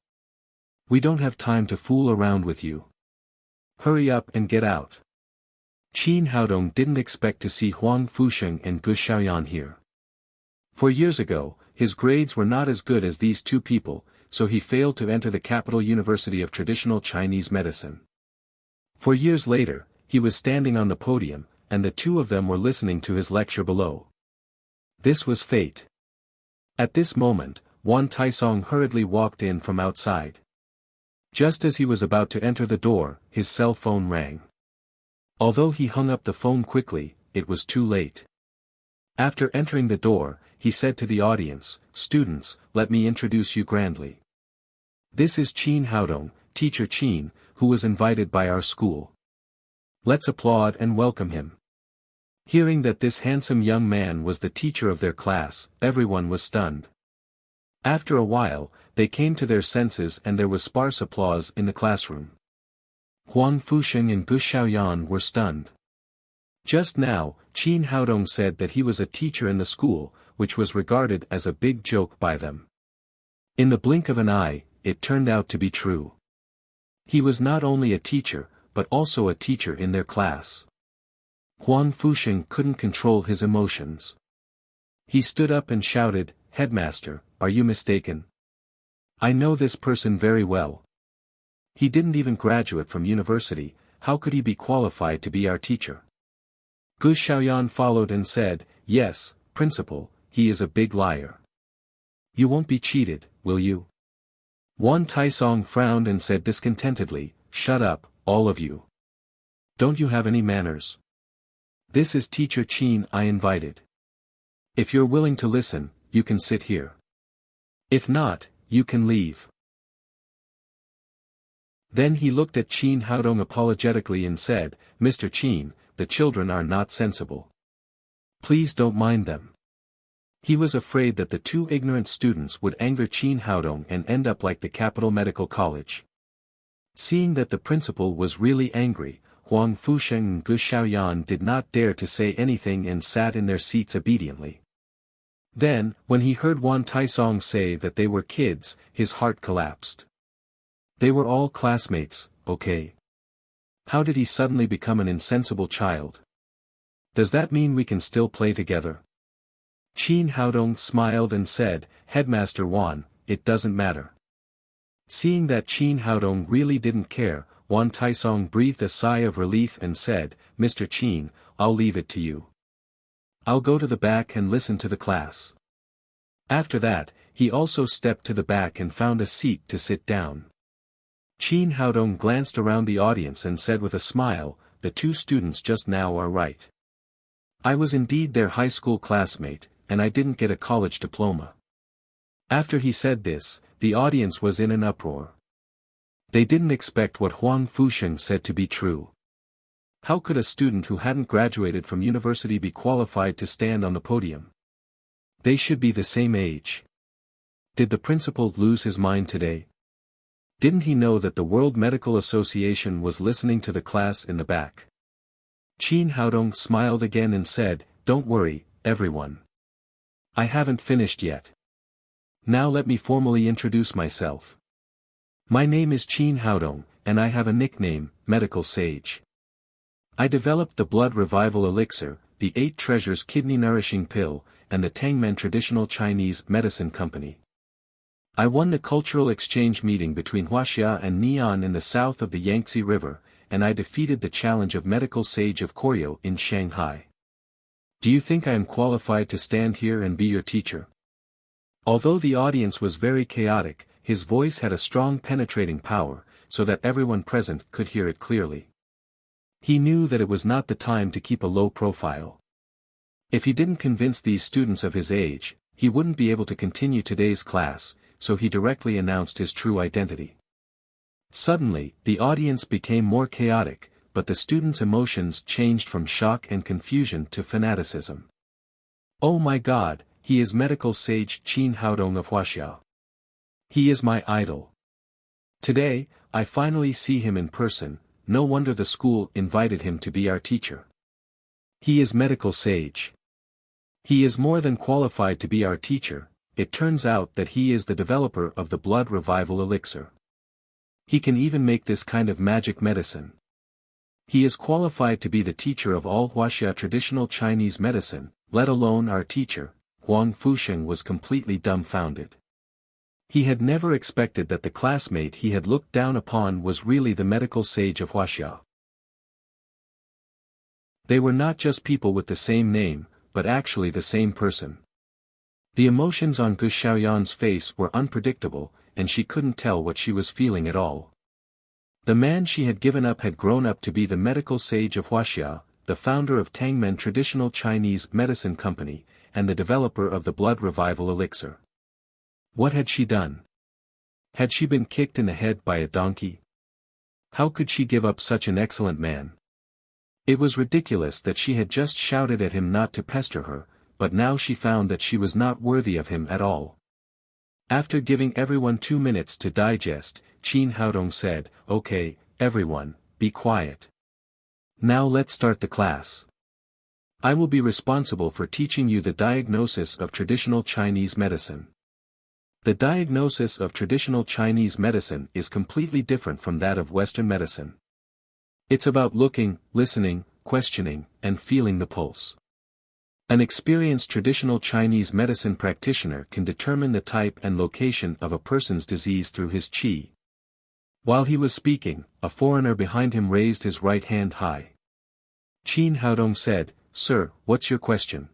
We don't have time to fool around with you. Hurry up and get out. Qin Haodong didn't expect to see Huang Fusheng and Gu Xiaoyan here. For years ago, his grades were not as good as these two people, so he failed to enter the Capital University of Traditional Chinese Medicine. For years later, he was standing on the podium, and the two of them were listening to his lecture below. This was fate. At this moment, Wan Taisong hurriedly walked in from outside. Just as he was about to enter the door, his cell phone rang. Although he hung up the phone quickly, it was too late. After entering the door, he said to the audience, "Students, let me introduce you grandly. This is Qin Haodong, Teacher Qin, who was invited by our school. Let's applaud and welcome him." Hearing that this handsome young man was the teacher of their class, everyone was stunned. After a while, they came to their senses and there was sparse applause in the classroom. Huang Fusheng and Gu Xiaoyan were stunned. Just now, Qin Haodong said that he was a teacher in the school, which was regarded as a big joke by them. In the blink of an eye, it turned out to be true. He was not only a teacher, but also a teacher in their class. Huang Fusheng couldn't control his emotions. He stood up and shouted, "Headmaster, are you mistaken? I know this person very well. He didn't even graduate from university, how could he be qualified to be our teacher?" Gu Xiaoyan followed and said, "Yes, principal, he is a big liar. You won't be cheated, will you?" Wan Taisong frowned and said discontentedly, "Shut up, all of you. Don't you have any manners? This is Teacher Qin I invited. If you're willing to listen, you can sit here. If not, you can leave." Then he looked at Qin Haodong apologetically and said, "Mr. Qin, the children are not sensible. Please don't mind them." He was afraid that the two ignorant students would anger Qin Haodong and end up like the Capital Medical College. Seeing that the principal was really angry, Huang Fusheng and Gu Xiaoyan did not dare to say anything and sat in their seats obediently. Then, when he heard Wan Taisong say that they were kids, his heart collapsed. They were all classmates, okay? How did he suddenly become an insensible child? Does that mean we can still play together? Qin Haodong smiled and said, "Headmaster Wan, it doesn't matter." Seeing that Qin Haodong really didn't care, Wan Taisong breathed a sigh of relief and said, "Mr. Qin, I'll leave it to you. I'll go to the back and listen to the class." After that, he also stepped to the back and found a seat to sit down. Qin Haodong glanced around the audience and said with a smile, "The two students just now are right. I was indeed their high school classmate, and I didn't get a college diploma." After he said this, the audience was in an uproar. They didn't expect what Huang Fusheng said to be true. How could a student who hadn't graduated from university be qualified to stand on the podium? They should be the same age. Did the principal lose his mind today? Didn't he know that the World Medical Association was listening to the class in the back? Qin Haodong smiled again and said, "Don't worry, everyone. I haven't finished yet. Now let me formally introduce myself. My name is Qin Haodong, and I have a nickname, Medical Sage. I developed the Blood Revival Elixir, the 8 Treasures Kidney Nourishing Pill, and the Tangmen Traditional Chinese Medicine Company. I won the cultural exchange meeting between Wuxia and Neon in the south of the Yangtze River, and I defeated the challenge of Medical Sage of Koryo in Shanghai. Do you think I am qualified to stand here and be your teacher?" Although the audience was very chaotic, his voice had a strong penetrating power, so that everyone present could hear it clearly. He knew that it was not the time to keep a low profile. If he didn't convince these students of his age, he wouldn't be able to continue today's class, so he directly announced his true identity. Suddenly, the audience became more chaotic, but the students' emotions changed from shock and confusion to fanaticism. "Oh my God, he is Medical Sage Qin Haodong of Wuxia. He is my idol. Today, I finally see him in person, no wonder the school invited him to be our teacher. He is Medical Sage. He is more than qualified to be our teacher. It turns out that he is the developer of the Blood Revival Elixir. He can even make this kind of magic medicine. He is qualified to be the teacher of all Wuxia traditional Chinese medicine, let alone our teacher." Huang Fusheng was completely dumbfounded. He had never expected that the classmate he had looked down upon was really the Medical Sage of Wuxia. They were not just people with the same name, but actually the same person. The emotions on Gu Xiaoyan's face were unpredictable, and she couldn't tell what she was feeling at all. The man she had given up had grown up to be the medical sage of Wuxia, the founder of Tangmen Traditional Chinese Medicine Company, and the developer of the blood revival elixir. What had she done? Had she been kicked in the head by a donkey? How could she give up such an excellent man? It was ridiculous that she had just shouted at him not to pester her, but now she found that she was not worthy of him at all. After giving everyone 2 minutes to digest, Qin Haodong said, "Okay, everyone, be quiet. Now let's start the class. I will be responsible for teaching you the diagnosis of traditional Chinese medicine." The diagnosis of traditional Chinese medicine is completely different from that of Western medicine. It's about looking, listening, questioning, and feeling the pulse. An experienced traditional Chinese medicine practitioner can determine the type and location of a person's disease through his qi. While he was speaking, a foreigner behind him raised his right hand high. Qin Haodong said, "Sir, what's your question?"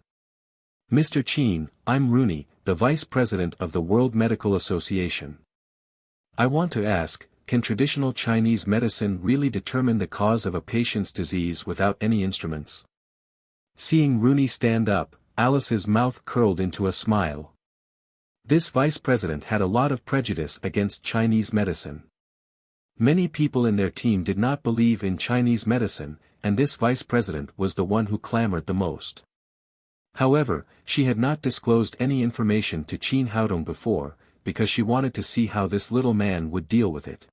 "Mr. Qin, I'm Rooney, the Vice President of the World Medical Association. I want to ask, can traditional Chinese medicine really determine the cause of a patient's disease without any instruments?" Seeing Rooney stand up, Alice's mouth curled into a smile. This vice president had a lot of prejudice against Chinese medicine. Many people in their team did not believe in Chinese medicine, and this vice president was the one who clamored the most. However, she had not disclosed any information to Qin Haodong before, because she wanted to see how this little man would deal with it.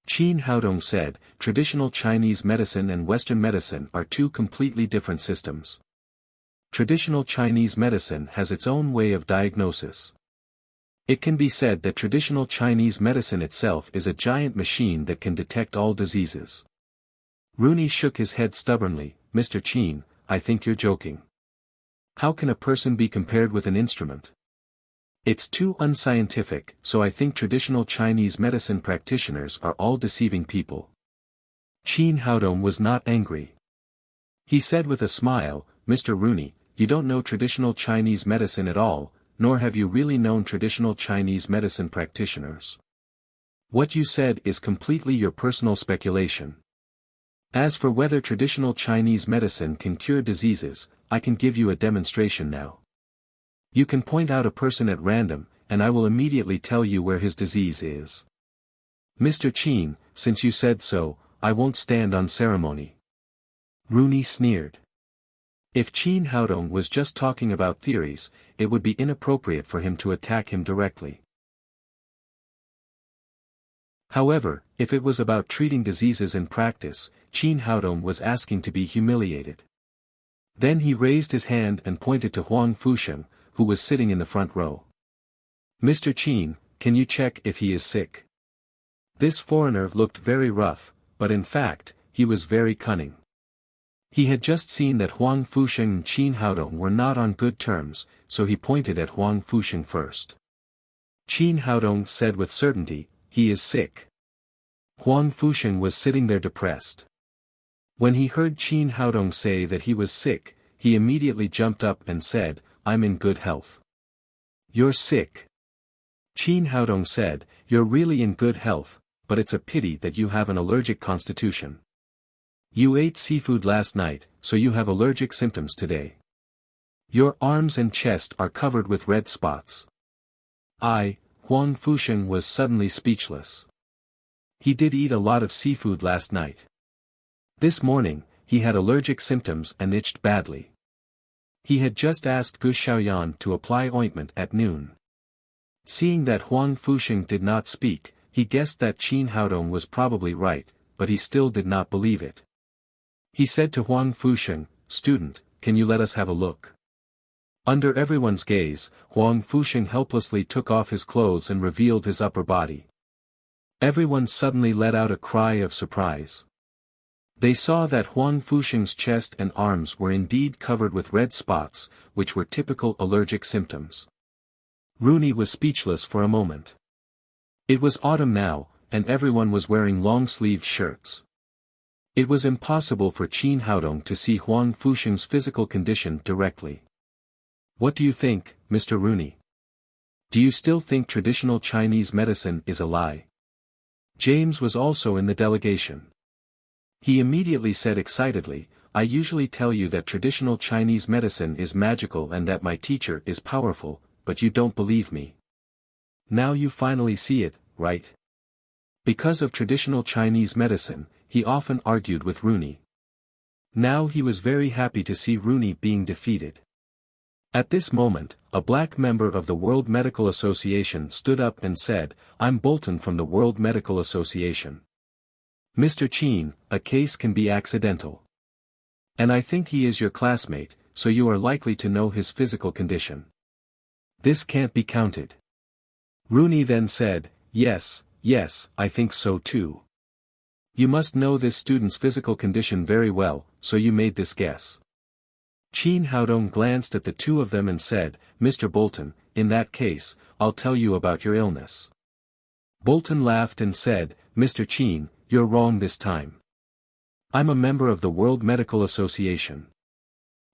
Qin Haodong said, "Traditional Chinese medicine and Western medicine are two completely different systems. Traditional Chinese medicine has its own way of diagnosis. It can be said that traditional Chinese medicine itself is a giant machine that can detect all diseases." Rooney shook his head stubbornly. "Mr. Qin, I think you're joking. How can a person be compared with an instrument? It's too unscientific, so I think traditional Chinese medicine practitioners are all deceiving people." Qin Haodong was not angry. He said with a smile, "Mr. Rooney, you don't know traditional Chinese medicine at all, nor have you really known traditional Chinese medicine practitioners. What you said is completely your personal speculation. As for whether traditional Chinese medicine can cure diseases, I can give you a demonstration now. You can point out a person at random, and I will immediately tell you where his disease is. Mr. Qin, since you said so, I won't stand on ceremony." Rooney sneered. If Qin Haodong was just talking about theories, it would be inappropriate for him to attack him directly. However, if it was about treating diseases in practice, Qin Haodong was asking to be humiliated. Then he raised his hand and pointed to Huang Fusheng, who was sitting in the front row. "Mr. Qin, can you check if he is sick?" This foreigner looked very rough, but in fact, he was very cunning. He had just seen that Huang Fusheng and Qin Haodong were not on good terms, so he pointed at Huang Fusheng first. Qin Haodong said with certainty, "He is sick." Huang Fusheng was sitting there depressed. When he heard Qin Haodong say that he was sick, he immediately jumped up and said, "I'm in good health." "You're sick." Qin Haodong said, "You're really in good health, but it's a pity that you have an allergic constitution. You ate seafood last night, so you have allergic symptoms today. Your arms and chest are covered with red spots." Huang Fusheng was suddenly speechless. He did eat a lot of seafood last night. This morning, he had allergic symptoms and itched badly. He had just asked Gu Xiaoyan to apply ointment at noon. Seeing that Huang Fusheng did not speak, he guessed that Qin Haodong was probably right, but he still did not believe it. He said to Huang Fusheng, "Student, can you let us have a look?" Under everyone's gaze, Huang Fusheng helplessly took off his clothes and revealed his upper body. Everyone suddenly let out a cry of surprise. They saw that Huang Fusheng's chest and arms were indeed covered with red spots, which were typical allergic symptoms. Rooney was speechless for a moment. It was autumn now, and everyone was wearing long-sleeved shirts. It was impossible for Qin Haodong to see Huang Fusheng's physical condition directly. What do you think, Mr. Rooney? Do you still think traditional Chinese medicine is a lie? James was also in the delegation. He immediately said excitedly, I usually tell you that traditional Chinese medicine is magical and that my teacher is powerful, but you don't believe me. Now you finally see it, right? Because of traditional Chinese medicine, he often argued with Rooney. Now he was very happy to see Rooney being defeated. At this moment, a black member of the World Medical Association stood up and said, I'm Bolton from the World Medical Association. Mr. Qin, a case can be accidental. And I think he is your classmate, so you are likely to know his physical condition. This can't be counted. Rooney then said, yes, I think so too. You must know this student's physical condition very well, so you made this guess. Qin Haodong glanced at the two of them and said, Mr. Bolton, in that case, I'll tell you about your illness. Bolton laughed and said, Mr. Qin, you're wrong this time. I'm a member of the World Medical Association.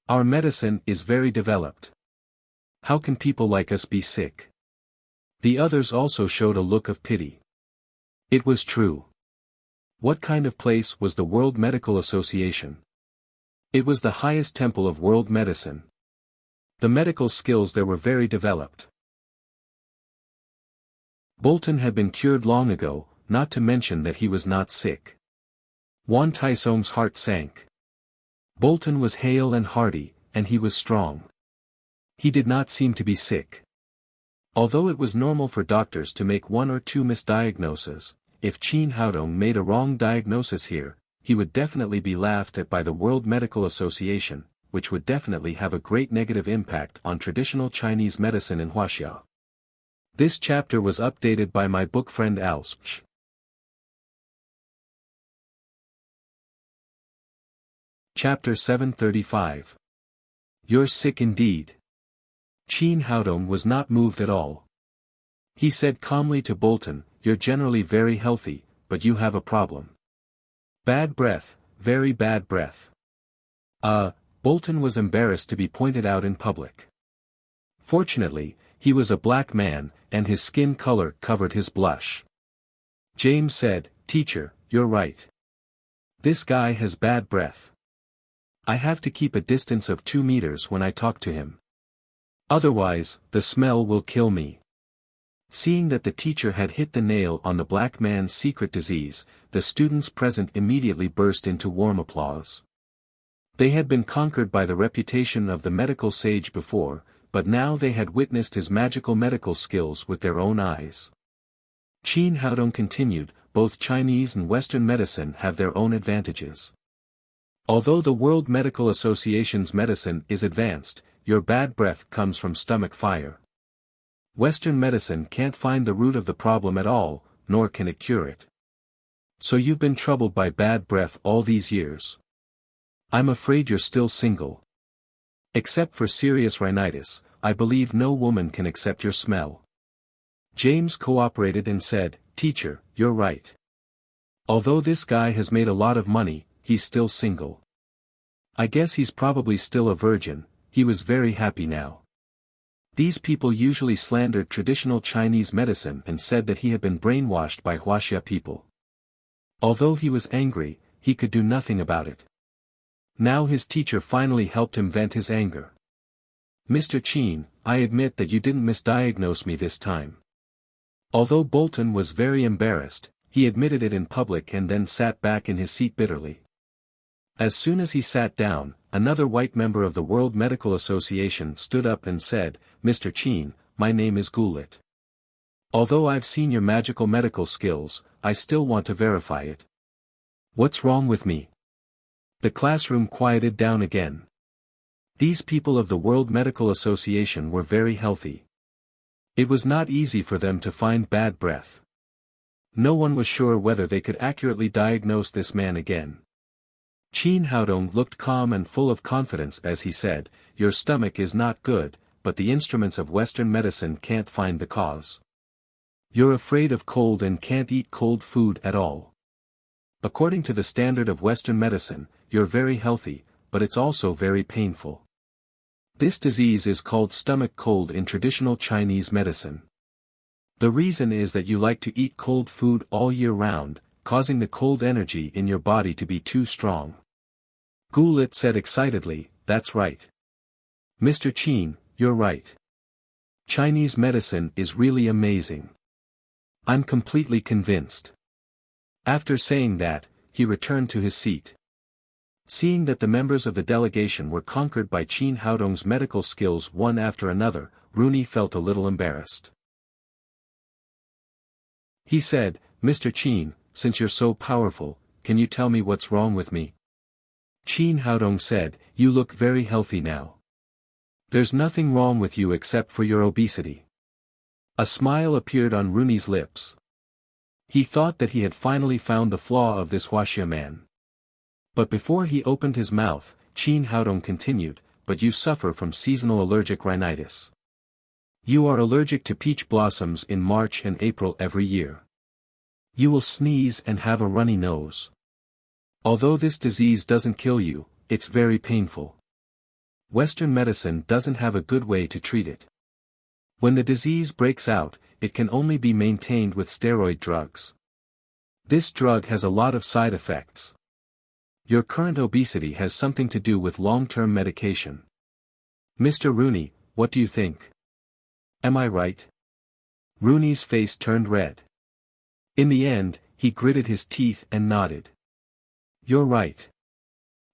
Our medicine is very developed. How can people like us be sick? The others also showed a look of pity. It was true. What kind of place was the World Medical Association? It was the highest temple of world medicine. The medical skills there were very developed. Bolton had been cured long ago, not to mention that he was not sick. Wan Taisong's heart sank. Bolton was hale and hearty, and he was strong. He did not seem to be sick. Although it was normal for doctors to make one or two misdiagnoses, if Qin Haodong made a wrong diagnosis here, he would definitely be laughed at by the World Medical Association, which would definitely have a great negative impact on traditional Chinese medicine in Wuxia. This chapter was updated by my book friend Alspch. Chapter 735. You're sick indeed. Qin Haodong was not moved at all. He said calmly to Bolton, You're generally very healthy, but you have a problem. Bad breath, very bad breath. Bolton was embarrassed to be pointed out in public. Fortunately, he was a black man, and his skin color covered his blush. James said, Teacher, you're right. This guy has bad breath. I have to keep a distance of 2 meters when I talk to him. Otherwise, the smell will kill me. Seeing that the teacher had hit the nail on the black man's secret disease, the students present immediately burst into warm applause. They had been conquered by the reputation of the medical sage before, but now they had witnessed his magical medical skills with their own eyes. Qin Haodong continued, both Chinese and Western medicine have their own advantages. Although the World Medical Association's medicine is advanced, your bad breath comes from stomach fire. Western medicine can't find the root of the problem at all, nor can it cure it. So you've been troubled by bad breath all these years. I'm afraid you're still single. Except for serious rhinitis, I believe no woman can accept your smell. James cooperated and said, Teacher, you're right. Although this guy has made a lot of money, he's still single. I guess he's probably still a virgin. He was very happy now. These people usually slandered traditional Chinese medicine and said that he had been brainwashed by Wuxia people. Although he was angry, he could do nothing about it. Now his teacher finally helped him vent his anger. Mr. Qin, I admit that you didn't misdiagnose me this time. Although Bolton was very embarrassed, he admitted it in public and then sat back in his seat bitterly. As soon as he sat down, another white member of the World Medical Association stood up and said, Mr. Qin, my name is Gulit. Although I've seen your magical medical skills, I still want to verify it. What's wrong with me? The classroom quieted down again. These people of the World Medical Association were very healthy. It was not easy for them to find bad breath. No one was sure whether they could accurately diagnose this man again. Qin Haodong looked calm and full of confidence as he said, Your stomach is not good, but the instruments of Western medicine can't find the cause. You're afraid of cold and can't eat cold food at all. According to the standard of Western medicine, you're very healthy, but it's also very painful. This disease is called stomach cold in traditional Chinese medicine. The reason is that you like to eat cold food all year round, causing the cold energy in your body to be too strong. Gulit said excitedly, "That's right. Mr. Qin, you're right. Chinese medicine is really amazing. I'm completely convinced." After saying that, he returned to his seat. Seeing that the members of the delegation were conquered by Qin Haodong's medical skills one after another, Rooney felt a little embarrassed. He said, "Mr. Qin, since you're so powerful, can you tell me what's wrong with me?" Qin Haodong said, "You look very healthy now. There's nothing wrong with you except for your obesity." A smile appeared on Rooney's lips. He thought that he had finally found the flaw of this Wuxia man. But before he opened his mouth, Qin Haodong continued, "But you suffer from seasonal allergic rhinitis. You are allergic to peach blossoms in March and April every year. You will sneeze and have a runny nose. Although this disease doesn't kill you, it's very painful. Western medicine doesn't have a good way to treat it. When the disease breaks out, it can only be maintained with steroid drugs. This drug has a lot of side effects. Your current obesity has something to do with long-term medication. Mr. Rooney, what do you think? Am I right?" Rooney's face turned red. In the end, he gritted his teeth and nodded. "You're right.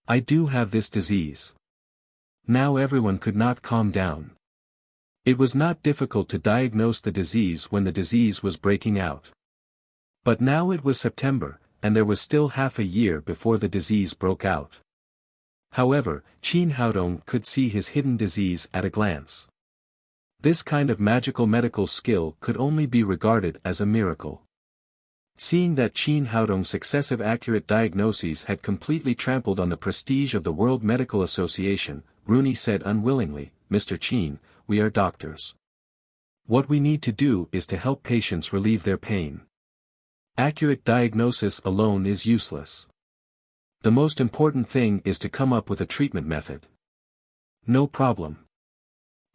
I do have this disease." Now everyone could not calm down. It was not difficult to diagnose the disease when the disease was breaking out. But now it was September, and there was still half a year before the disease broke out. However, Qin Haodong could see his hidden disease at a glance. This kind of magical medical skill could only be regarded as a miracle. Seeing that Qin Haodong's successive accurate diagnoses had completely trampled on the prestige of the World Medical Association, Rooney said unwillingly, "Mr. Qin, we are doctors. What we need to do is to help patients relieve their pain. Accurate diagnosis alone is useless. The most important thing is to come up with a treatment method." "No problem,"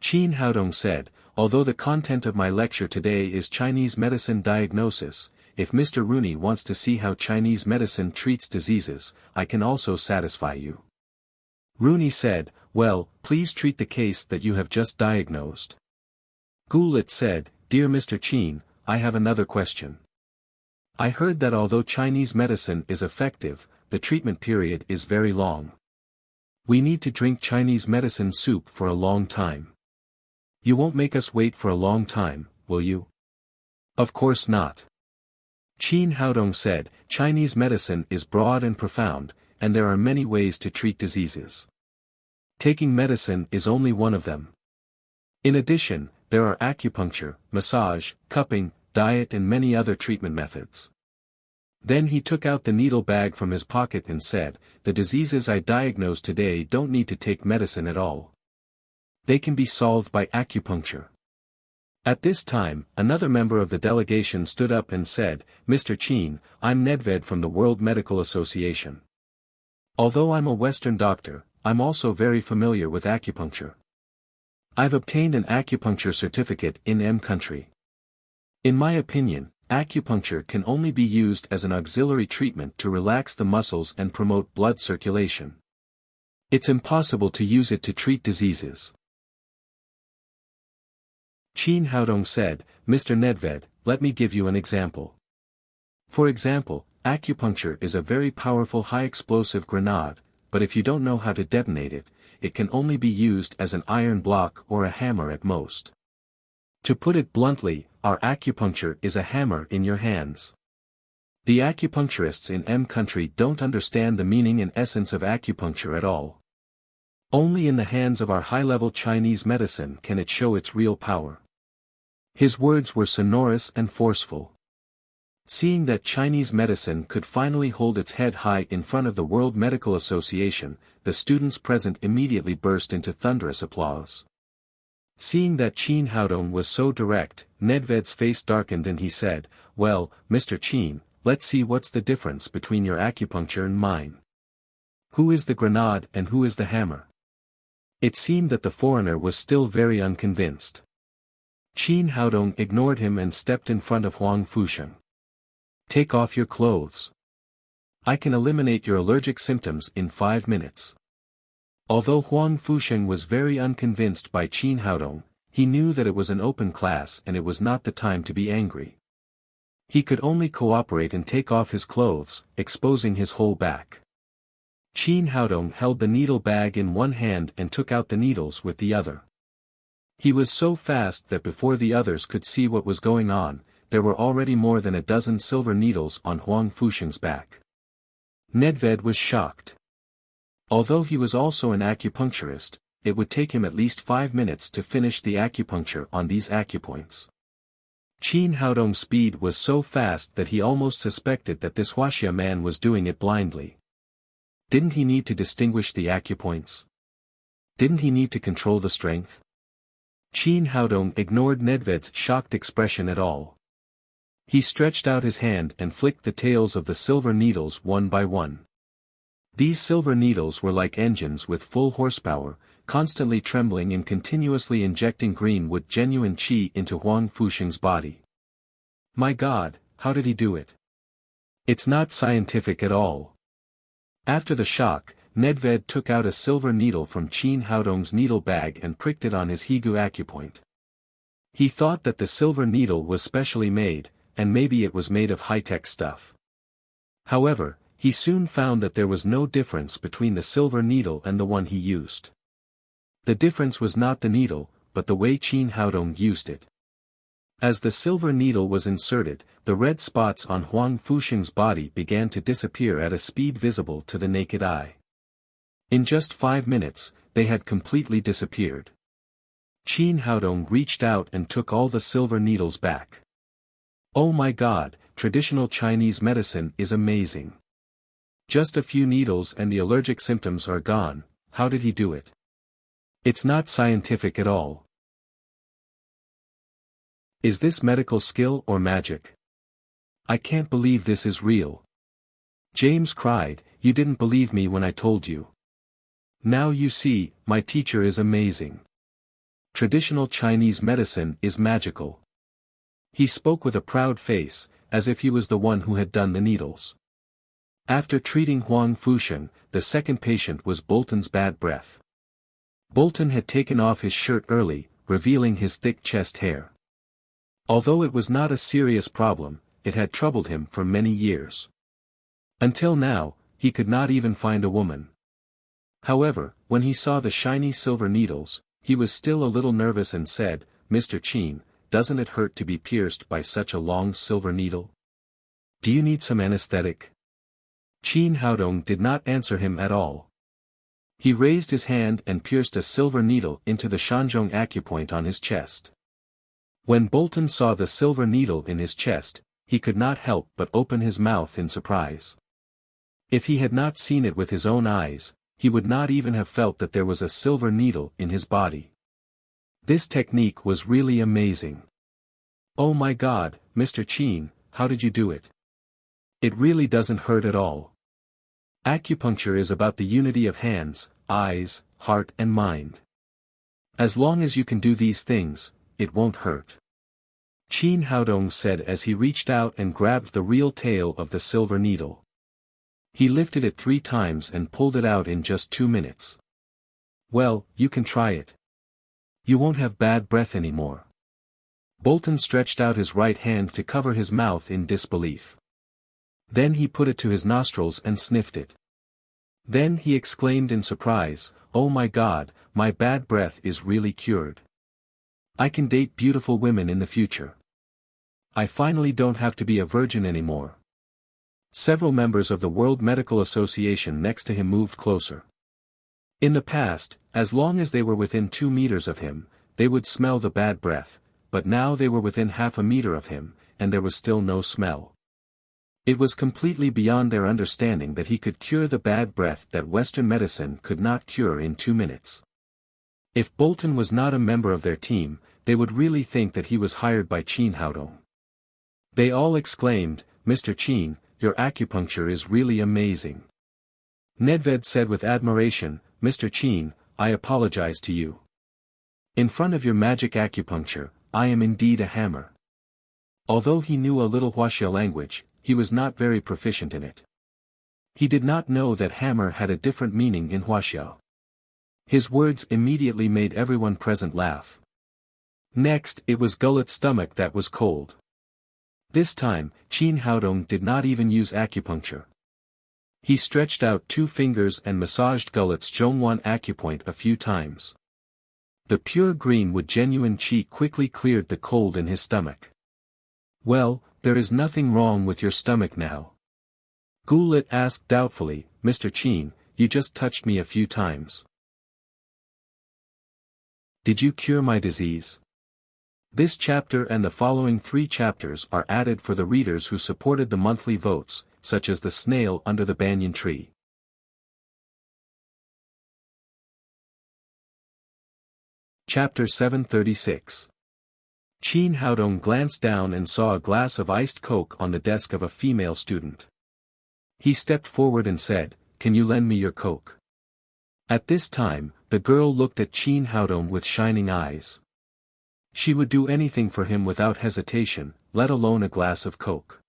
Qin Haodong said, "although the content of my lecture today is Chinese medicine diagnosis, if Mr. Rooney wants to see how Chinese medicine treats diseases, I can also satisfy you." Rooney said, "Well, please treat the case that you have just diagnosed." Gulit said, "Dear Mr. Qin, I have another question. I heard that although Chinese medicine is effective, the treatment period is very long. We need to drink Chinese medicine soup for a long time. You won't make us wait for a long time, will you?" "Of course not." Qin Haodong said, "Chinese medicine is broad and profound, and there are many ways to treat diseases. Taking medicine is only one of them. In addition, there are acupuncture, massage, cupping, diet and many other treatment methods." Then he took out the needle bag from his pocket and said, "The diseases I diagnose today don't need to take medicine at all. They can be solved by acupuncture." At this time, another member of the delegation stood up and said, "Mr. Qin, I'm Nedved from the World Medical Association. Although I'm a Western doctor, I'm also very familiar with acupuncture. I've obtained an acupuncture certificate in M country. In my opinion, acupuncture can only be used as an auxiliary treatment to relax the muscles and promote blood circulation. It's impossible to use it to treat diseases." Qin Haodong said, "Mr. Nedved, let me give you an example. For example, acupuncture is a very powerful high-explosive grenade, but if you don't know how to detonate it, it can only be used as an iron block or a hammer at most. To put it bluntly, our acupuncture is a hammer in your hands. The acupuncturists in M country don't understand the meaning and essence of acupuncture at all. Only in the hands of our high-level Chinese medicine can it show its real power." His words were sonorous and forceful. Seeing that Chinese medicine could finally hold its head high in front of the World Medical Association, the students present immediately burst into thunderous applause. Seeing that Qin Haodong was so direct, Nedved's face darkened and he said, "Well, Mr. Qin, let's see what's the difference between your acupuncture and mine. Who is the grenade and who is the hammer? It seemed that the foreigner was still very unconvinced. Qin Haodong ignored him and stepped in front of Huang Fusheng. Take off your clothes. I can eliminate your allergic symptoms in 5 minutes. Although Huang Fusheng was very unconvinced by Qin Haodong, he knew that it was an open class and it was not the time to be angry. He could only cooperate and take off his clothes, exposing his whole back. Qin Haodong held the needle bag in one hand and took out the needles with the other. He was so fast that before the others could see what was going on, there were already more than a dozen silver needles on Huang Fusheng's back. Nedved was shocked. Although he was also an acupuncturist, it would take him at least 5 minutes to finish the acupuncture on these acupoints. Qin Haodong's speed was so fast that he almost suspected that this Wuxia man was doing it blindly. Didn't he need to distinguish the acupoints? Didn't he need to control the strength? Qin Haodong ignored Nedved's shocked expression at all. He stretched out his hand and flicked the tails of the silver needles one by one. These silver needles were like engines with full horsepower, constantly trembling and continuously injecting green wood genuine qi into Huang Fusheng's body. My God, how did he do it? It's not scientific at all. After the shock, Nedved took out a silver needle from Qin Haodong's needle bag and pricked it on his Higu acupoint. He thought that the silver needle was specially made, and maybe it was made of high-tech stuff. However, he soon found that there was no difference between the silver needle and the one he used. The difference was not the needle, but the way Qin Haodong used it. As the silver needle was inserted, the red spots on Huang Fusheng's body began to disappear at a speed visible to the naked eye. In just 5 minutes, they had completely disappeared. Qin Haodong reached out and took all the silver needles back. Oh my God, traditional Chinese medicine is amazing. Just a few needles and the allergic symptoms are gone. How did he do it? It's not scientific at all. Is this medical skill or magic? I can't believe this is real. James cried, you didn't believe me when I told you. Now you see, my teacher is amazing. Traditional Chinese medicine is magical. He spoke with a proud face, as if he was the one who had done the needles. After treating Huang Fusheng, the second patient was Bolton's bad breath. Bolton had taken off his shirt early, revealing his thick chest hair. Although it was not a serious problem, it had troubled him for many years. Until now, he could not even find a woman. However, when he saw the shiny silver needles, he was still a little nervous and said, Mr. Qin, doesn't it hurt to be pierced by such a long silver needle? Do you need some anesthetic? Qin Haodong did not answer him at all. He raised his hand and pierced a silver needle into the Shanzhong acupoint on his chest. When Bolton saw the silver needle in his chest, he could not help but open his mouth in surprise. If he had not seen it with his own eyes, he would not even have felt that there was a silver needle in his body. This technique was really amazing. Oh my God, Mr. Qin, how did you do it? It really doesn't hurt at all. Acupuncture is about the unity of hands, eyes, heart and mind. As long as you can do these things, it won't hurt. Qin Haodong said as he reached out and grabbed the real tail of the silver needle. He lifted it 3 times and pulled it out in just 2 minutes. Well, you can try it. You won't have bad breath anymore. Bolton stretched out his right hand to cover his mouth in disbelief. Then he put it to his nostrils and sniffed it. Then he exclaimed in surprise, oh my God, my bad breath is really cured. I can date beautiful women in the future. I finally don't have to be a virgin anymore. Several members of the World Medical Association next to him moved closer. In the past, as long as they were within 2 meters of him, they would smell the bad breath, but now they were within half a meter of him, and there was still no smell. It was completely beyond their understanding that he could cure the bad breath that Western medicine could not cure in 2 minutes. If Bolton was not a member of their team, they would really think that he was hired by Qin Haodong. They all exclaimed, Mr. Chin, your acupuncture is really amazing. Nedved said with admiration, Mr. Chin, I apologize to you. In front of your magic acupuncture, I am indeed a hammer. Although he knew a little Wuxia language, he was not very proficient in it. He did not know that hammer had a different meaning in Wuxia. His words immediately made everyone present laugh. Next, it was Gullet's stomach that was cold. This time, Qin Haodong did not even use acupuncture. He stretched out 2 fingers and massaged Gullet's Zhongwan acupoint a few times. The pure green with genuine qi quickly cleared the cold in his stomach. Well, there is nothing wrong with your stomach now. Gullet asked doubtfully, Mr. Qin, you just touched me a few times. Did you cure my disease? This chapter and the following 3 chapters are added for the readers who supported the monthly votes, such as the snail under the banyan tree. Chapter 736. Qin Haodong glanced down and saw a glass of iced Coke on the desk of a female student. He stepped forward and said, Can you lend me your Coke? At this time, the girl looked at Qin Haodong with shining eyes. She would do anything for him without hesitation, let alone a glass of Coke.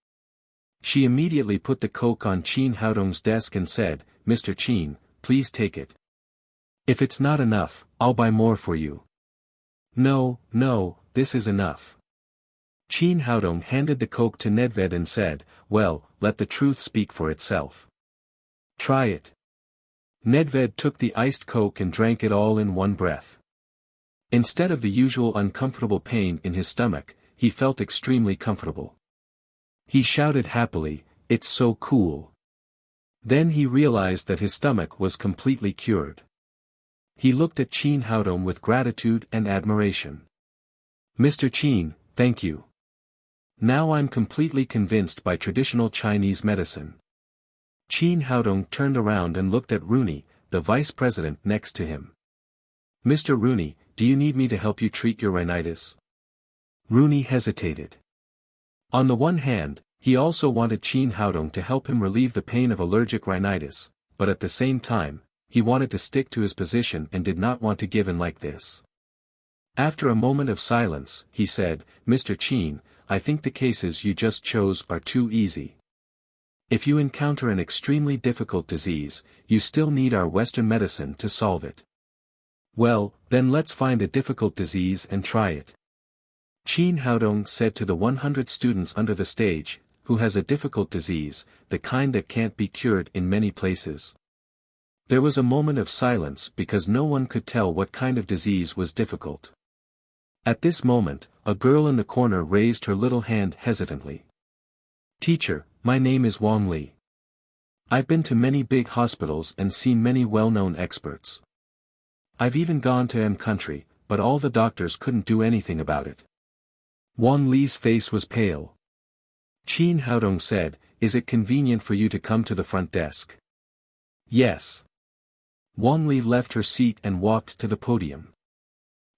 She immediately put the Coke on Qin Haodong's desk and said, Mr. Qin, please take it. If it's not enough, I'll buy more for you. No, this is enough. Qin Haodong handed the Coke to Nedved and said, Well, let the truth speak for itself. Try it. Nedved took the iced Coke and drank it all in one breath. Instead of the usual uncomfortable pain in his stomach, he felt extremely comfortable. He shouted happily, It's so cool. Then he realized that his stomach was completely cured. He looked at Qin Haodong with gratitude and admiration. Mr. Qin, thank you. Now I'm completely convinced by traditional Chinese medicine. Qin Haodong turned around and looked at Rooney, the vice president next to him. Mr. Rooney, do you need me to help you treat your rhinitis? Rooney hesitated. On the one hand, he also wanted Qin Haodong to help him relieve the pain of allergic rhinitis, but at the same time, he wanted to stick to his position and did not want to give in like this. After a moment of silence, he said, Mr. Qin, I think the cases you just chose are too easy. If you encounter an extremely difficult disease, you still need our Western medicine to solve it. Well, then let's find a difficult disease and try it. Qin Haodong said to the 100 students under the stage, who has a difficult disease, the kind that can't be cured in many places. There was a moment of silence because no one could tell what kind of disease was difficult. At this moment, a girl in the corner raised her little hand hesitantly. Teacher, my name is Wang Li. I've been to many big hospitals and seen many well-known experts. I've even gone to M country, but all the doctors couldn't do anything about it. Wang Li's face was pale. Qin Haodong said, Is it convenient for you to come to the front desk? Yes. Wang Li left her seat and walked to the podium.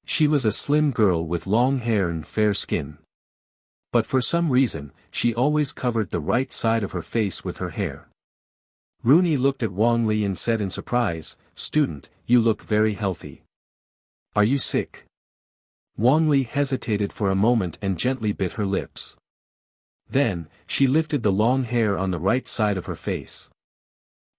She was a slim girl with long hair and fair skin. But for some reason, she always covered the right side of her face with her hair. Rooney looked at Wang Li and said in surprise, Student, you look very healthy. Are you sick? Wang Li hesitated for a moment and gently bit her lips. Then, she lifted the long hair on the right side of her face.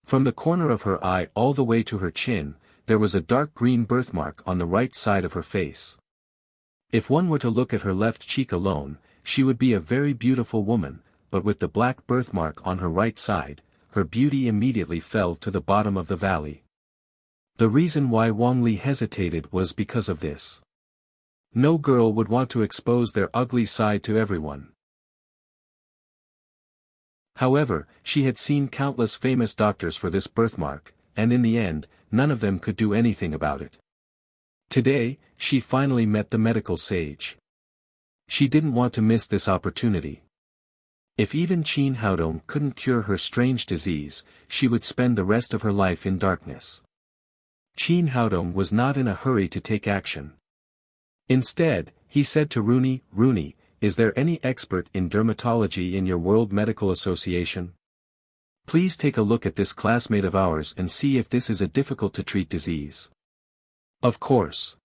From the corner of her eye all the way to her chin, there was a dark green birthmark on the right side of her face. If one were to look at her left cheek alone, she would be a very beautiful woman, but with the black birthmark on her right side, her beauty immediately fell to the bottom of the valley. The reason why Wang Li hesitated was because of this. No girl would want to expose their ugly side to everyone. However, she had seen countless famous doctors for this birthmark, and in the end, none of them could do anything about it. Today, she finally met the medical sage. She didn't want to miss this opportunity. If even Qin Haodong couldn't cure her strange disease, she would spend the rest of her life in darkness. Qin Haodong was not in a hurry to take action. Instead, he said to Rooney, Rooney, is there any expert in dermatology in your World Medical Association? Please take a look at this classmate of ours and see if this is a difficult-to-treat disease. Of course.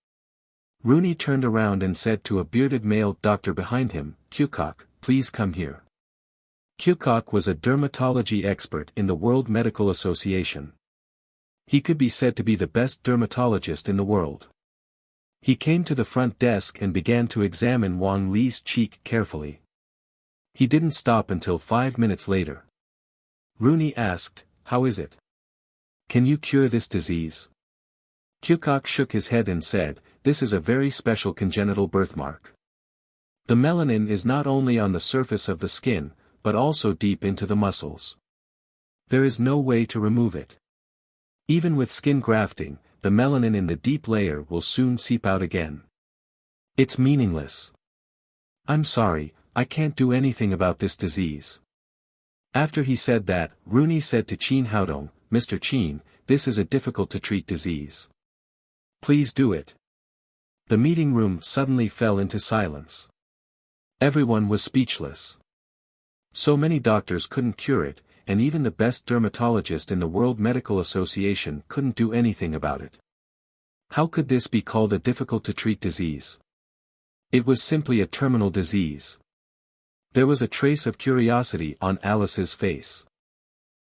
Rooney turned around and said to a bearded male doctor behind him, Kyukok, please come here. Kyukok was a dermatology expert in the World Medical Association. He could be said to be the best dermatologist in the world. He came to the front desk and began to examine Wang Li's cheek carefully. He didn't stop until 5 minutes later. Rooney asked, "How is it? Can you cure this disease?" Kyukok shook his head and said, "This is a very special congenital birthmark. The melanin is not only on the surface of the skin, but also deep into the muscles. There is no way to remove it. Even with skin grafting, the melanin in the deep layer will soon seep out again. It's meaningless. I'm sorry, I can't do anything about this disease." After he said that, Rooney said to Qin Haodong, "Mr. Qin, this is a difficult-to-treat disease. Please do it." The meeting room suddenly fell into silence. Everyone was speechless. So many doctors couldn't cure it, and even the best dermatologist in the World Medical Association couldn't do anything about it. How could this be called a difficult-to-treat disease? It was simply a terminal disease. There was a trace of curiosity on Alice's face.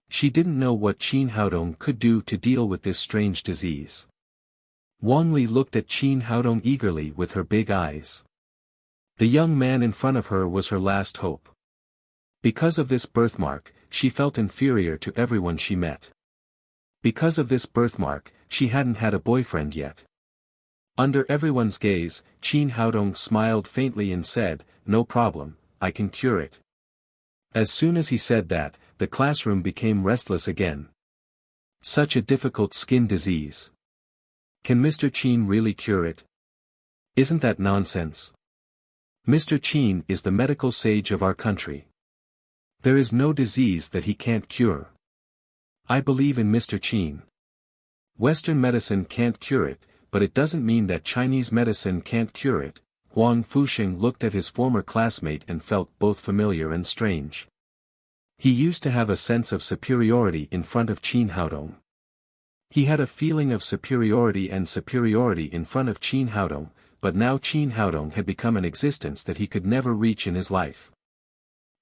She didn't know what Qin Haodong could do to deal with this strange disease. Wang Li looked at Qin Haodong eagerly with her big eyes. The young man in front of her was her last hope. Because of this birthmark, she felt inferior to everyone she met. Because of this birthmark, she hadn't had a boyfriend yet. Under everyone's gaze, Qin Haodong smiled faintly and said, "No problem, I can cure it." As soon as he said that, the classroom became restless again. Such a difficult skin disease. Can Mr. Qin really cure it? Isn't that nonsense? Mr. Qin is the medical sage of our country. There is no disease that he can't cure. I believe in Mr. Qin. Western medicine can't cure it, but it doesn't mean that Chinese medicine can't cure it. Huang Fuxing looked at his former classmate and felt both familiar and strange. He used to have a sense of superiority in front of Qin Haodong. He had a feeling of superiority in front of Qin Haodong, but now Qin Haodong had become an existence that he could never reach in his life.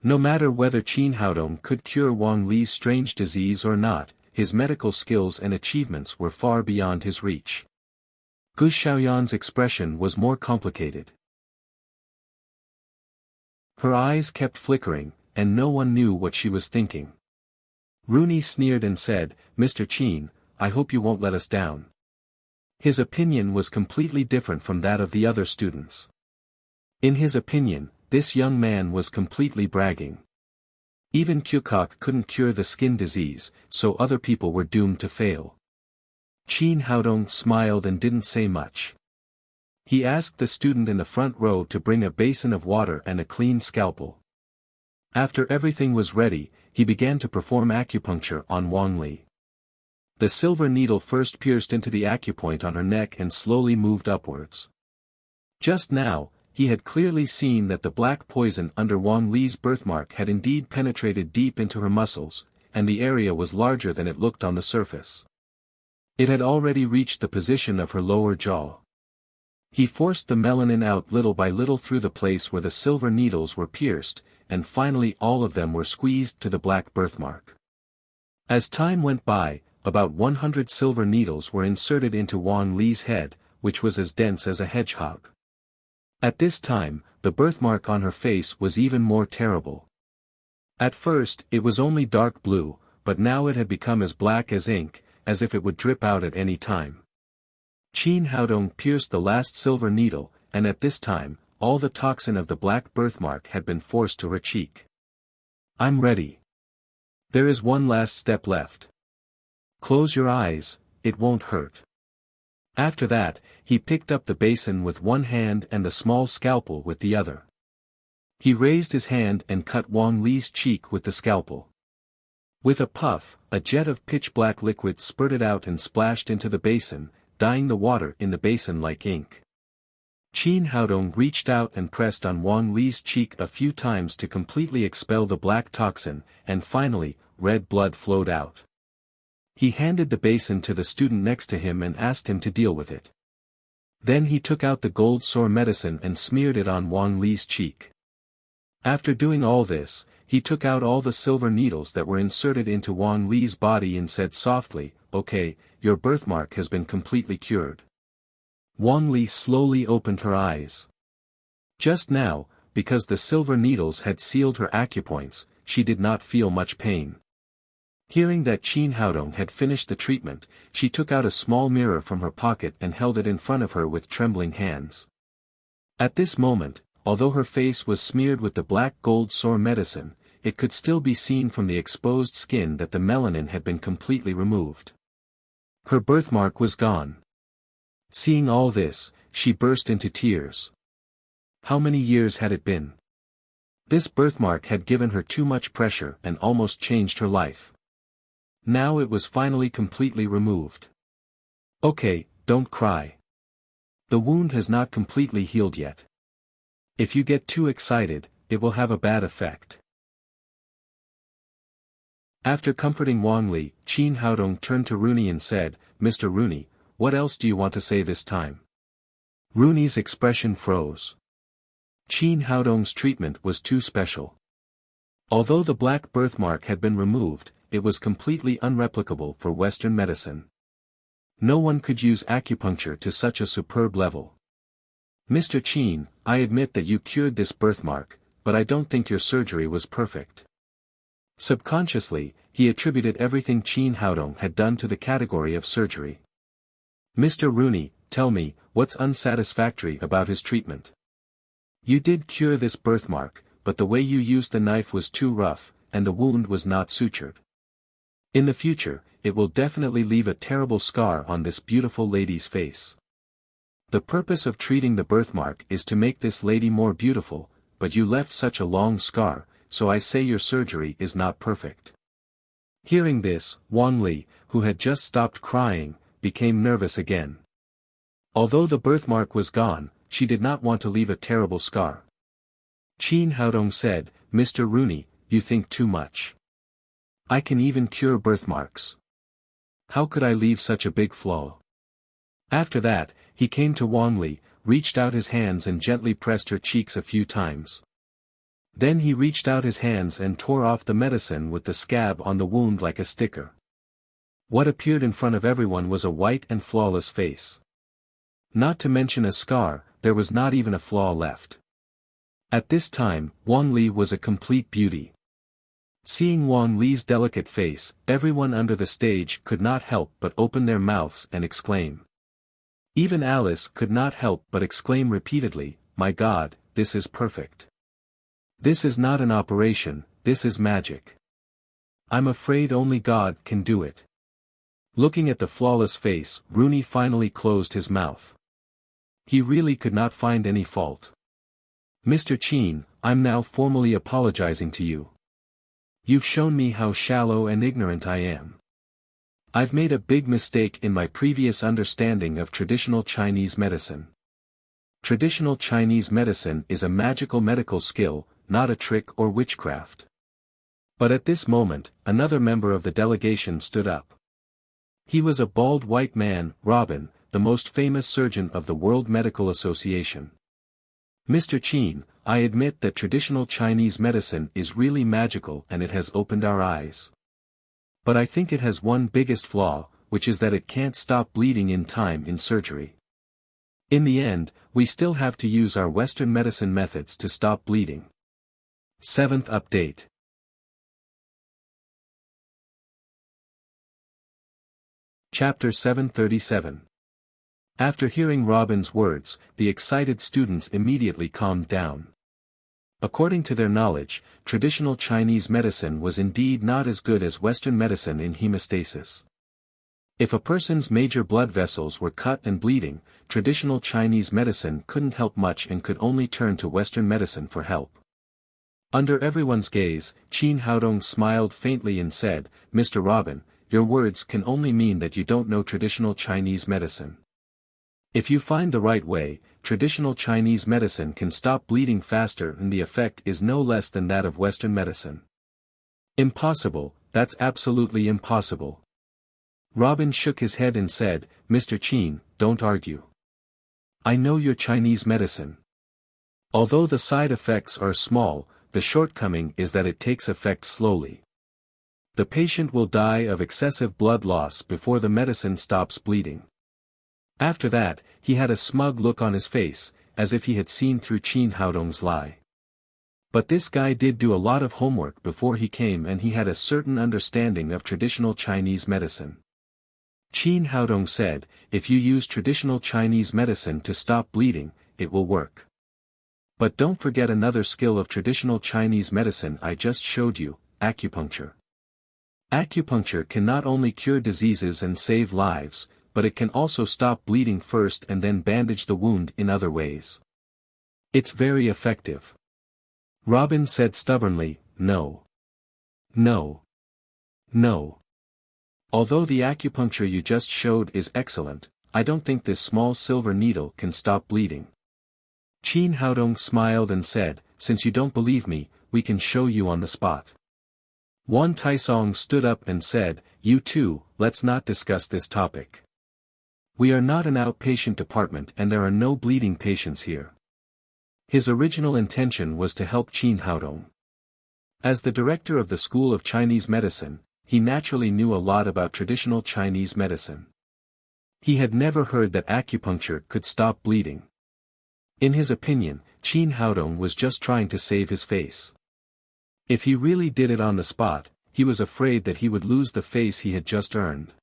No matter whether Qin Haodong could cure Wang Li's strange disease or not, his medical skills and achievements were far beyond his reach. Gu Xiaoyan's expression was more complicated. Her eyes kept flickering, and no one knew what she was thinking. Rooney sneered and said, "Mr. Qin, I hope you won't let us down." His opinion was completely different from that of the other students. In his opinion, this young man was completely bragging. Even Kyukok couldn't cure the skin disease, so other people were doomed to fail. Qin Haodong smiled and didn't say much. He asked the student in the front row to bring a basin of water and a clean scalpel. After everything was ready, he began to perform acupuncture on Wang Li. The silver needle first pierced into the acupoint on her neck and slowly moved upwards. Just now, he had clearly seen that the black poison under Wang Li's birthmark had indeed penetrated deep into her muscles, and the area was larger than it looked on the surface. It had already reached the position of her lower jaw. He forced the melanin out little by little through the place where the silver needles were pierced, and finally all of them were squeezed to the black birthmark. As time went by, about 100 silver needles were inserted into Wang Li's head, which was as dense as a hedgehog. At this time, the birthmark on her face was even more terrible. At first, it was only dark blue, but now it had become as black as ink, as if it would drip out at any time. Qin Haodong pierced the last silver needle, and at this time, all the toxin of the black birthmark had been forced to her cheek. "I'm ready. There is one last step left. Close your eyes, it won't hurt." After that, he picked up the basin with one hand and the small scalpel with the other. He raised his hand and cut Wang Li's cheek with the scalpel. With a puff, a jet of pitch-black liquid spurted out and splashed into the basin, dyeing the water in the basin like ink. Qin Haodong reached out and pressed on Wang Li's cheek a few times to completely expel the black toxin, and finally, red blood flowed out. He handed the basin to the student next to him and asked him to deal with it. Then he took out the gold sore medicine and smeared it on Wang Li's cheek. After doing all this, he took out all the silver needles that were inserted into Wang Li's body and said softly, "Okay, your birthmark has been completely cured." Wang Li slowly opened her eyes. Just now, because the silver needles had sealed her acupoints, she did not feel much pain. Hearing that Qin Haodong had finished the treatment, she took out a small mirror from her pocket and held it in front of her with trembling hands. At this moment, although her face was smeared with the black gold sore medicine, it could still be seen from the exposed skin that the melanin had been completely removed. Her birthmark was gone. Seeing all this, she burst into tears. How many years had it been? This birthmark had given her too much pressure and almost changed her life. Now it was finally completely removed. Okay, don't cry. The wound has not completely healed yet. If you get too excited, it will have a bad effect. After comforting Wang Li, Qin Haodong turned to Rooney and said, "Mr. Rooney, what else do you want to say this time?" Rooney's expression froze. Qin Haodong's treatment was too special. Although the black birthmark had been removed, it was completely unreplicable for Western medicine. No one could use acupuncture to such a superb level. "Mr. Qin, I admit that you cured this birthmark, but I don't think your surgery was perfect." Subconsciously, he attributed everything Qin Haodong had done to the category of surgery. "Mr. Rooney, tell me, what's unsatisfactory about his treatment? You did cure this birthmark, but the way you used the knife was too rough, and the wound was not sutured. In the future, it will definitely leave a terrible scar on this beautiful lady's face. The purpose of treating the birthmark is to make this lady more beautiful, but you left such a long scar, so I say your surgery is not perfect." Hearing this, Wang Li, who had just stopped crying, became nervous again. Although the birthmark was gone, she did not want to leave a terrible scar. Qin Haodong said, "Mr. Rooney, you think too much. I can even cure birthmarks. How could I leave such a big flaw?" After that, he came to Wang Li, reached out his hands and gently pressed her cheeks a few times. Then he reached out his hands and tore off the medicine with the scab on the wound like a sticker. What appeared in front of everyone was a white and flawless face. Not to mention a scar, there was not even a flaw left. At this time, Wang Li was a complete beauty. Seeing Wang Li's delicate face, everyone under the stage could not help but open their mouths and exclaim. Even Alice could not help but exclaim repeatedly, "My God, this is perfect. This is not an operation, this is magic. I'm afraid only God can do it." Looking at the flawless face, Rooney finally closed his mouth. He really could not find any fault. "Mr. Qin, I'm now formally apologizing to you. You've shown me how shallow and ignorant I am. I've made a big mistake in my previous understanding of traditional Chinese medicine. Traditional Chinese medicine is a magical medical skill, not a trick or witchcraft." But at this moment, another member of the delegation stood up. He was a bald white man, Robin, the most famous surgeon of the World Medical Association. "Mr. Qin, I admit that traditional Chinese medicine is really magical and it has opened our eyes. But I think it has one biggest flaw, which is that it can't stop bleeding in time in surgery. In the end, we still have to use our Western medicine methods to stop bleeding." 7th update. Chapter 737. After hearing Robin's words, the excited students immediately calmed down. According to their knowledge, traditional Chinese medicine was indeed not as good as Western medicine in hemostasis. If a person's major blood vessels were cut and bleeding, traditional Chinese medicine couldn't help much and could only turn to Western medicine for help. Under everyone's gaze, Qin Haodong smiled faintly and said, "Mr. Robin, your words can only mean that you don't know traditional Chinese medicine. If you find the right way, traditional Chinese medicine can stop bleeding faster and the effect is no less than that of Western medicine. Impossible, that's absolutely impossible. Robin shook his head and said, Mr. Qin, don't argue. I know your Chinese medicine. Although the side effects are small, the shortcoming is that it takes effect slowly. The patient will die of excessive blood loss before the medicine stops bleeding. After that, he had a smug look on his face, as if he had seen through Qin Haodong's lie. But this guy did do a lot of homework before he came and he had a certain understanding of traditional Chinese medicine. Qin Haodong said, if you use traditional Chinese medicine to stop bleeding, it will work. But don't forget another skill of traditional Chinese medicine I just showed you, acupuncture. Acupuncture can not only cure diseases and save lives, but it can also stop bleeding first and then bandage the wound in other ways. It's very effective. Robin said stubbornly, no. No. No. Although the acupuncture you just showed is excellent, I don't think this small silver needle can stop bleeding. Qin Haodong smiled and said, since you don't believe me, we can show you on the spot. Wan Taisong stood up and said, you too, let's not discuss this topic. We are not an outpatient department and there are no bleeding patients here. His original intention was to help Qin Haodong. As the director of the School of Chinese Medicine, he naturally knew a lot about traditional Chinese medicine. He had never heard that acupuncture could stop bleeding. In his opinion, Qin Haodong was just trying to save his face. If he really did it on the spot, he was afraid that he would lose the face he had just earned.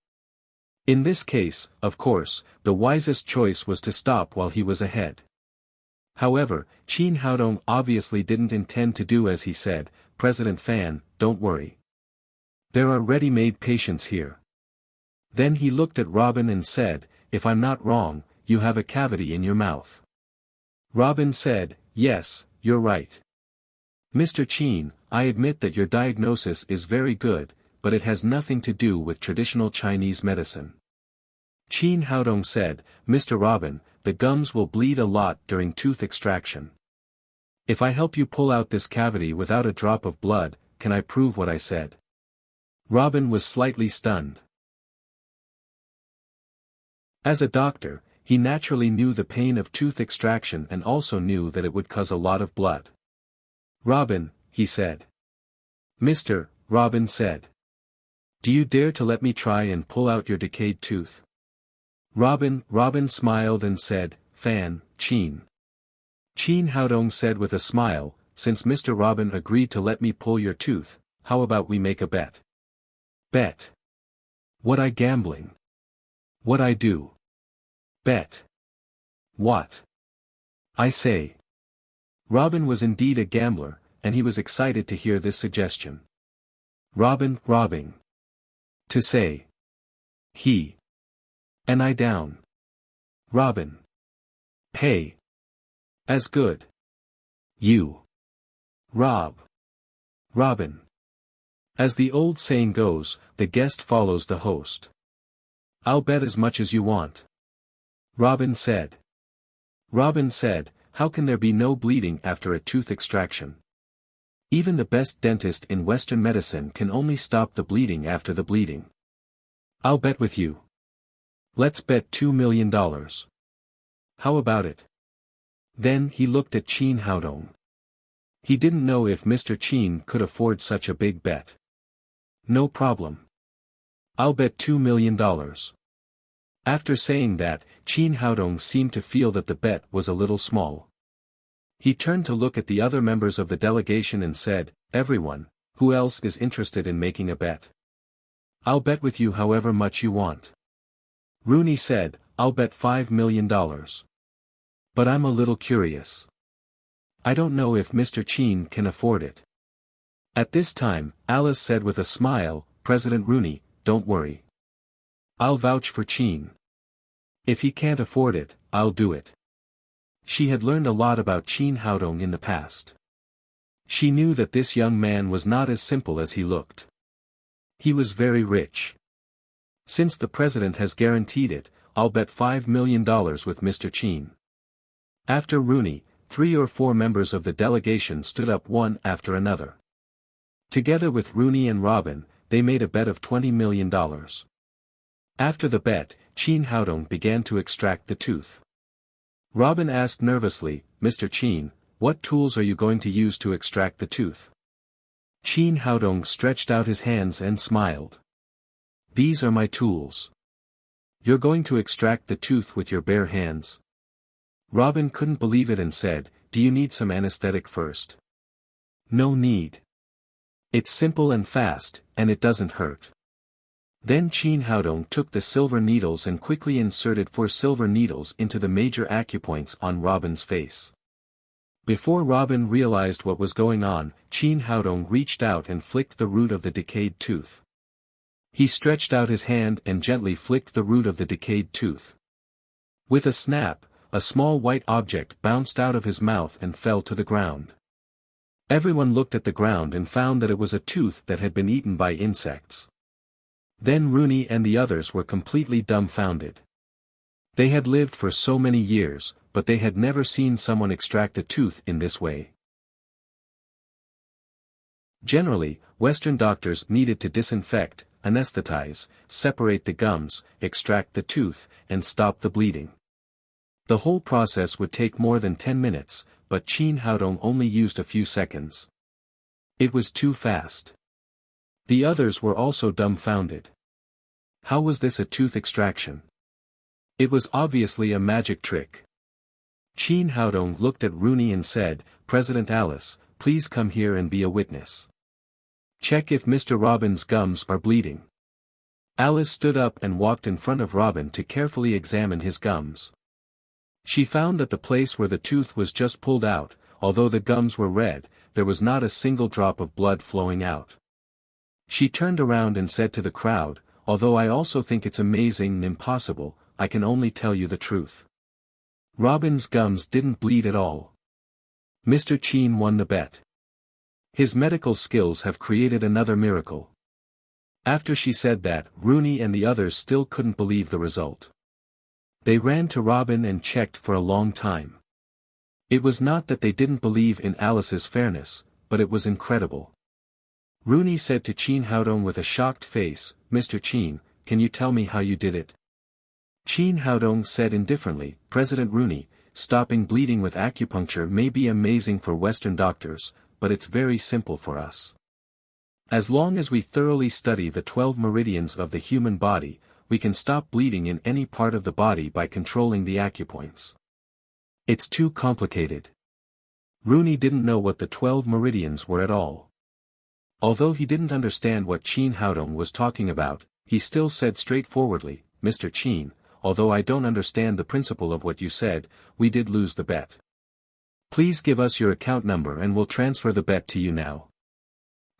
In this case, of course, the wisest choice was to stop while he was ahead. However, Qin Haodong obviously didn't intend to do as he said, President Fan, don't worry. There are ready-made patients here. Then he looked at Robin and said, if I'm not wrong, you have a cavity in your mouth. Robin said, yes, you're right. Mr. Qin, I admit that your diagnosis is very good, but it has nothing to do with traditional Chinese medicine. Qin Haodong said, Mr. Robin, the gums will bleed a lot during tooth extraction. If I help you pull out this cavity without a drop of blood, can I prove what I said? Robin was slightly stunned. As a doctor, he naturally knew the pain of tooth extraction and also knew that it would cause a lot of blood. Robin, he said. Mr. Robin said. Do you dare to let me try and pull out your decayed tooth? Robin smiled and said, Fan, Qin. Qin Haodong said with a smile, since Mr. Robin agreed to let me pull your tooth, how about we make a bet? Bet. What I gambling? What I do? Bet. What? I say. Robin was indeed a gambler, and he was excited to hear this suggestion. Robin. To say. He. And I down. Robin. Pay. As good. You. Robin. As the old saying goes, the guest follows the host. I'll bet as much as you want. Robin said. Robin said, how can there be no bleeding after a tooth extraction? Even the best dentist in Western medicine can only stop the bleeding after the bleeding. I'll bet with you. Let's bet $2 million. How about it? Then he looked at Qin Haodong. He didn't know if Mr. Qin could afford such a big bet. No problem. I'll bet $2 million. After saying that, Qin Haodong seemed to feel that the bet was a little small. He turned to look at the other members of the delegation and said, everyone, who else is interested in making a bet? I'll bet with you however much you want. Rooney said, I'll bet $5 million. But I'm a little curious. I don't know if Mr. Qin can afford it. At this time, Alice said with a smile, President Rooney, don't worry. I'll vouch for Qin. If he can't afford it, I'll do it. She had learned a lot about Qin Haodong in the past. She knew that this young man was not as simple as he looked. He was very rich. Since the president has guaranteed it, I'll bet $5 million with Mr. Qin. After Rooney, 3 or 4 members of the delegation stood up one after another. Together with Rooney and Robin, they made a bet of $20 million. After the bet, Qin Haodong began to extract the tooth. Robin asked nervously, "Mr. Qin, what tools are you going to use to extract the tooth?" Qin Haodong stretched out his hands and smiled. "These are my tools." "You're going to extract the tooth with your bare hands?" Robin couldn't believe it and said, "Do you need some anesthetic first?" "No need. It's simple and fast, and it doesn't hurt." Then Qin Haodong took the silver needles and quickly inserted 4 silver needles into the major acupoints on Robin's face. Before Robin realized what was going on, Qin Haodong reached out and flicked the root of the decayed tooth. He stretched out his hand and gently flicked the root of the decayed tooth. With a snap, a small white object bounced out of his mouth and fell to the ground. Everyone looked at the ground and found that it was a tooth that had been eaten by insects. Then Rooney and the others were completely dumbfounded. They had lived for so many years, but they had never seen someone extract a tooth in this way. Generally, Western doctors needed to disinfect, anesthetize, separate the gums, extract the tooth, and stop the bleeding. The whole process would take more than 10 minutes, but Qin Haodong only used a few seconds. It was too fast. The others were also dumbfounded. How was this a tooth extraction? It was obviously a magic trick. Qin Haodong looked at Rooney and said, "President Alice, please come here and be a witness. Check if Mr. Robin's gums are bleeding." Alice stood up and walked in front of Robin to carefully examine his gums. She found that the place where the tooth was just pulled out, although the gums were red, there was not a single drop of blood flowing out. She turned around and said to the crowd, "Although I also think it's amazing and impossible, I can only tell you the truth. Robin's gums didn't bleed at all. Mr. Qin won the bet. His medical skills have created another miracle." After she said that, Rooney and the others still couldn't believe the result. They ran to Robin and checked for a long time. It was not that they didn't believe in Alice's fairness, but it was incredible. Rooney said to Qin Haodong with a shocked face, "Mr. Qin, can you tell me how you did it?" Qin Haodong said indifferently, "President Rooney, stopping bleeding with acupuncture may be amazing for Western doctors, but it's very simple for us. As long as we thoroughly study the 12 meridians of the human body, we can stop bleeding in any part of the body by controlling the acupoints. It's too complicated." Rooney didn't know what the 12 meridians were at all. Although he didn't understand what Qin Haodong was talking about, he still said straightforwardly, "Mr. Qin, although I don't understand the principle of what you said, we did lose the bet. Please give us your account number and we'll transfer the bet to you now."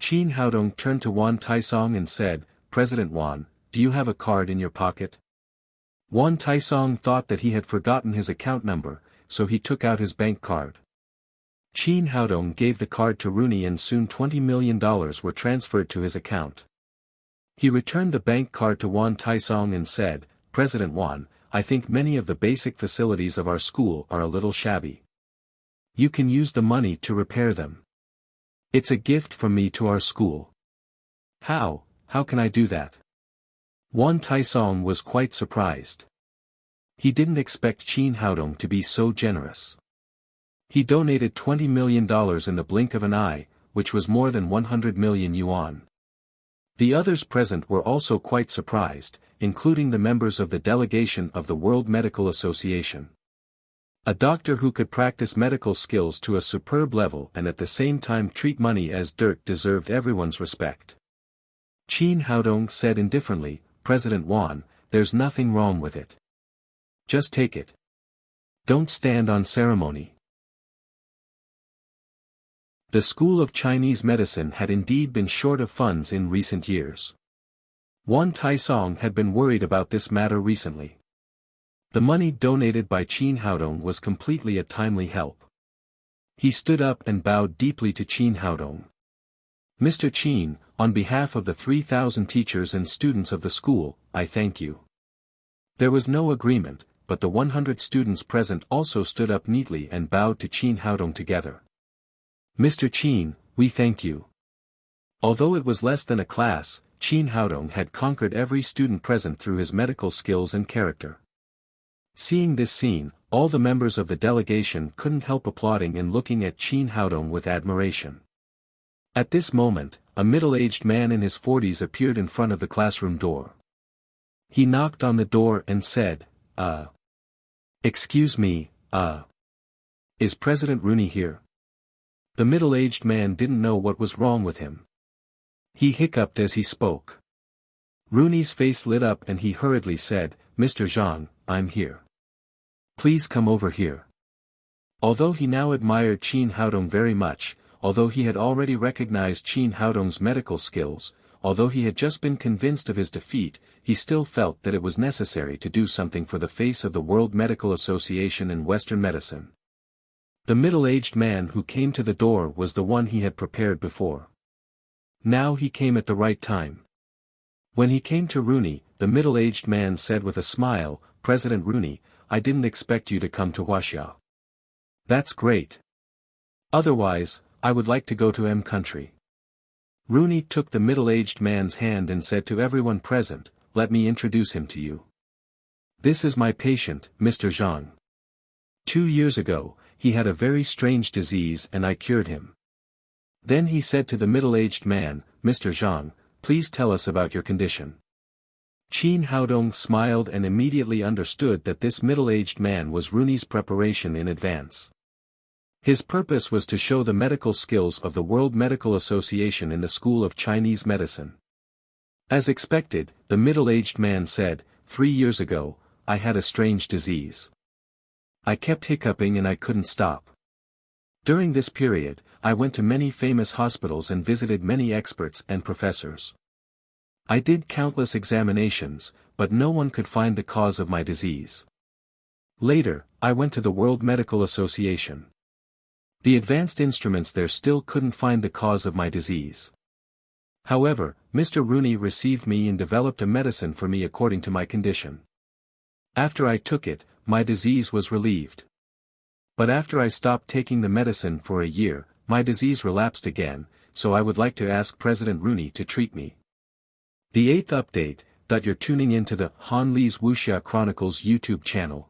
Qin Haodong turned to Wan Taisong and said, "President Wan, do you have a card in your pocket?" Wan Taisong thought that he had forgotten his account number, so he took out his bank card. Qin Haodong gave the card to Rooney and soon $20 million were transferred to his account. He returned the bank card to Wan Taisong and said, "President Wan, I think many of the basic facilities of our school are a little shabby. You can use the money to repair them. It's a gift from me to our school." How can I do that?" Wan Taisong was quite surprised. He didn't expect Qin Haodong to be so generous. He donated $20 million in the blink of an eye, which was more than 100 million yuan. The others present were also quite surprised, including the members of the delegation of the World Medical Association. A doctor who could practice medical skills to a superb level and at the same time treat money as dirt deserved everyone's respect. Qin Haodong said indifferently, "President Wan, there's nothing wrong with it. Just take it. Don't stand on ceremony." The School of Chinese Medicine had indeed been short of funds in recent years. Wan Taisong had been worried about this matter recently. The money donated by Qin Haodong was completely a timely help. He stood up and bowed deeply to Qin Haodong. "Mr. Qin, on behalf of the 3,000 teachers and students of the school, I thank you." There was no agreement, but the 100 students present also stood up neatly and bowed to Qin Haodong together. Mr. Qin, we thank you. Although it was less than a class, Qin Haodong had conquered every student present through his medical skills and character. Seeing this scene, all the members of the delegation couldn't help applauding and looking at Qin Haodong with admiration. At this moment, a middle-aged man in his 40s appeared in front of the classroom door. He knocked on the door and said, Excuse me, is President Rooney here? The middle-aged man didn't know what was wrong with him. He hiccuped as he spoke. Rooney's face lit up and he hurriedly said, Mr. Zhang, I'm here. Please come over here. Although he now admired Qin Haodong very much, although he had already recognized Qin Haodong's medical skills, although he had just been convinced of his defeat, he still felt that it was necessary to do something for the face of the World Medical Association and Western medicine. The middle-aged man who came to the door was the one he had prepared before. Now he came at the right time. When he came to Rooney, the middle-aged man said with a smile, President Rooney, I didn't expect you to come to Wuxia. That's great. Otherwise, I would like to go to M country. Rooney took the middle-aged man's hand and said to everyone present, let me introduce him to you. This is my patient, Mr. Zhang. 2 years ago, he had a very strange disease and I cured him. Then he said to the middle-aged man, Mr. Zhang, please tell us about your condition. Qin Haodong smiled and immediately understood that this middle-aged man was Rooney's preparation in advance. His purpose was to show the medical skills of the World Medical Association in the School of Chinese Medicine. As expected, the middle-aged man said, 3 years ago, I had a strange disease. I kept hiccuping and I couldn't stop. During this period, I went to many famous hospitals and visited many experts and professors. I did countless examinations, but no one could find the cause of my disease. Later, I went to the World Medical Association. The advanced instruments there still couldn't find the cause of my disease. However, Mr. Rooney received me and developed a medicine for me according to my condition. After I took it, my disease was relieved. But after I stopped taking the medicine for a year, my disease relapsed again, so I would like to ask President Rooney to treat me. The 8th update, that you're tuning into the Han Li's Wuxia Chronicles YouTube channel.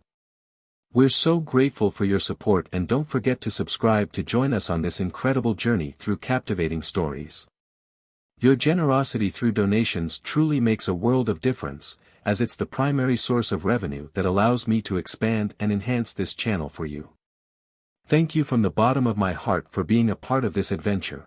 We're so grateful for your support and don't forget to subscribe to join us on this incredible journey through captivating stories. Your generosity through donations truly makes a world of difference, as it's the primary source of revenue that allows me to expand and enhance this channel for you. Thank you from the bottom of my heart for being a part of this adventure.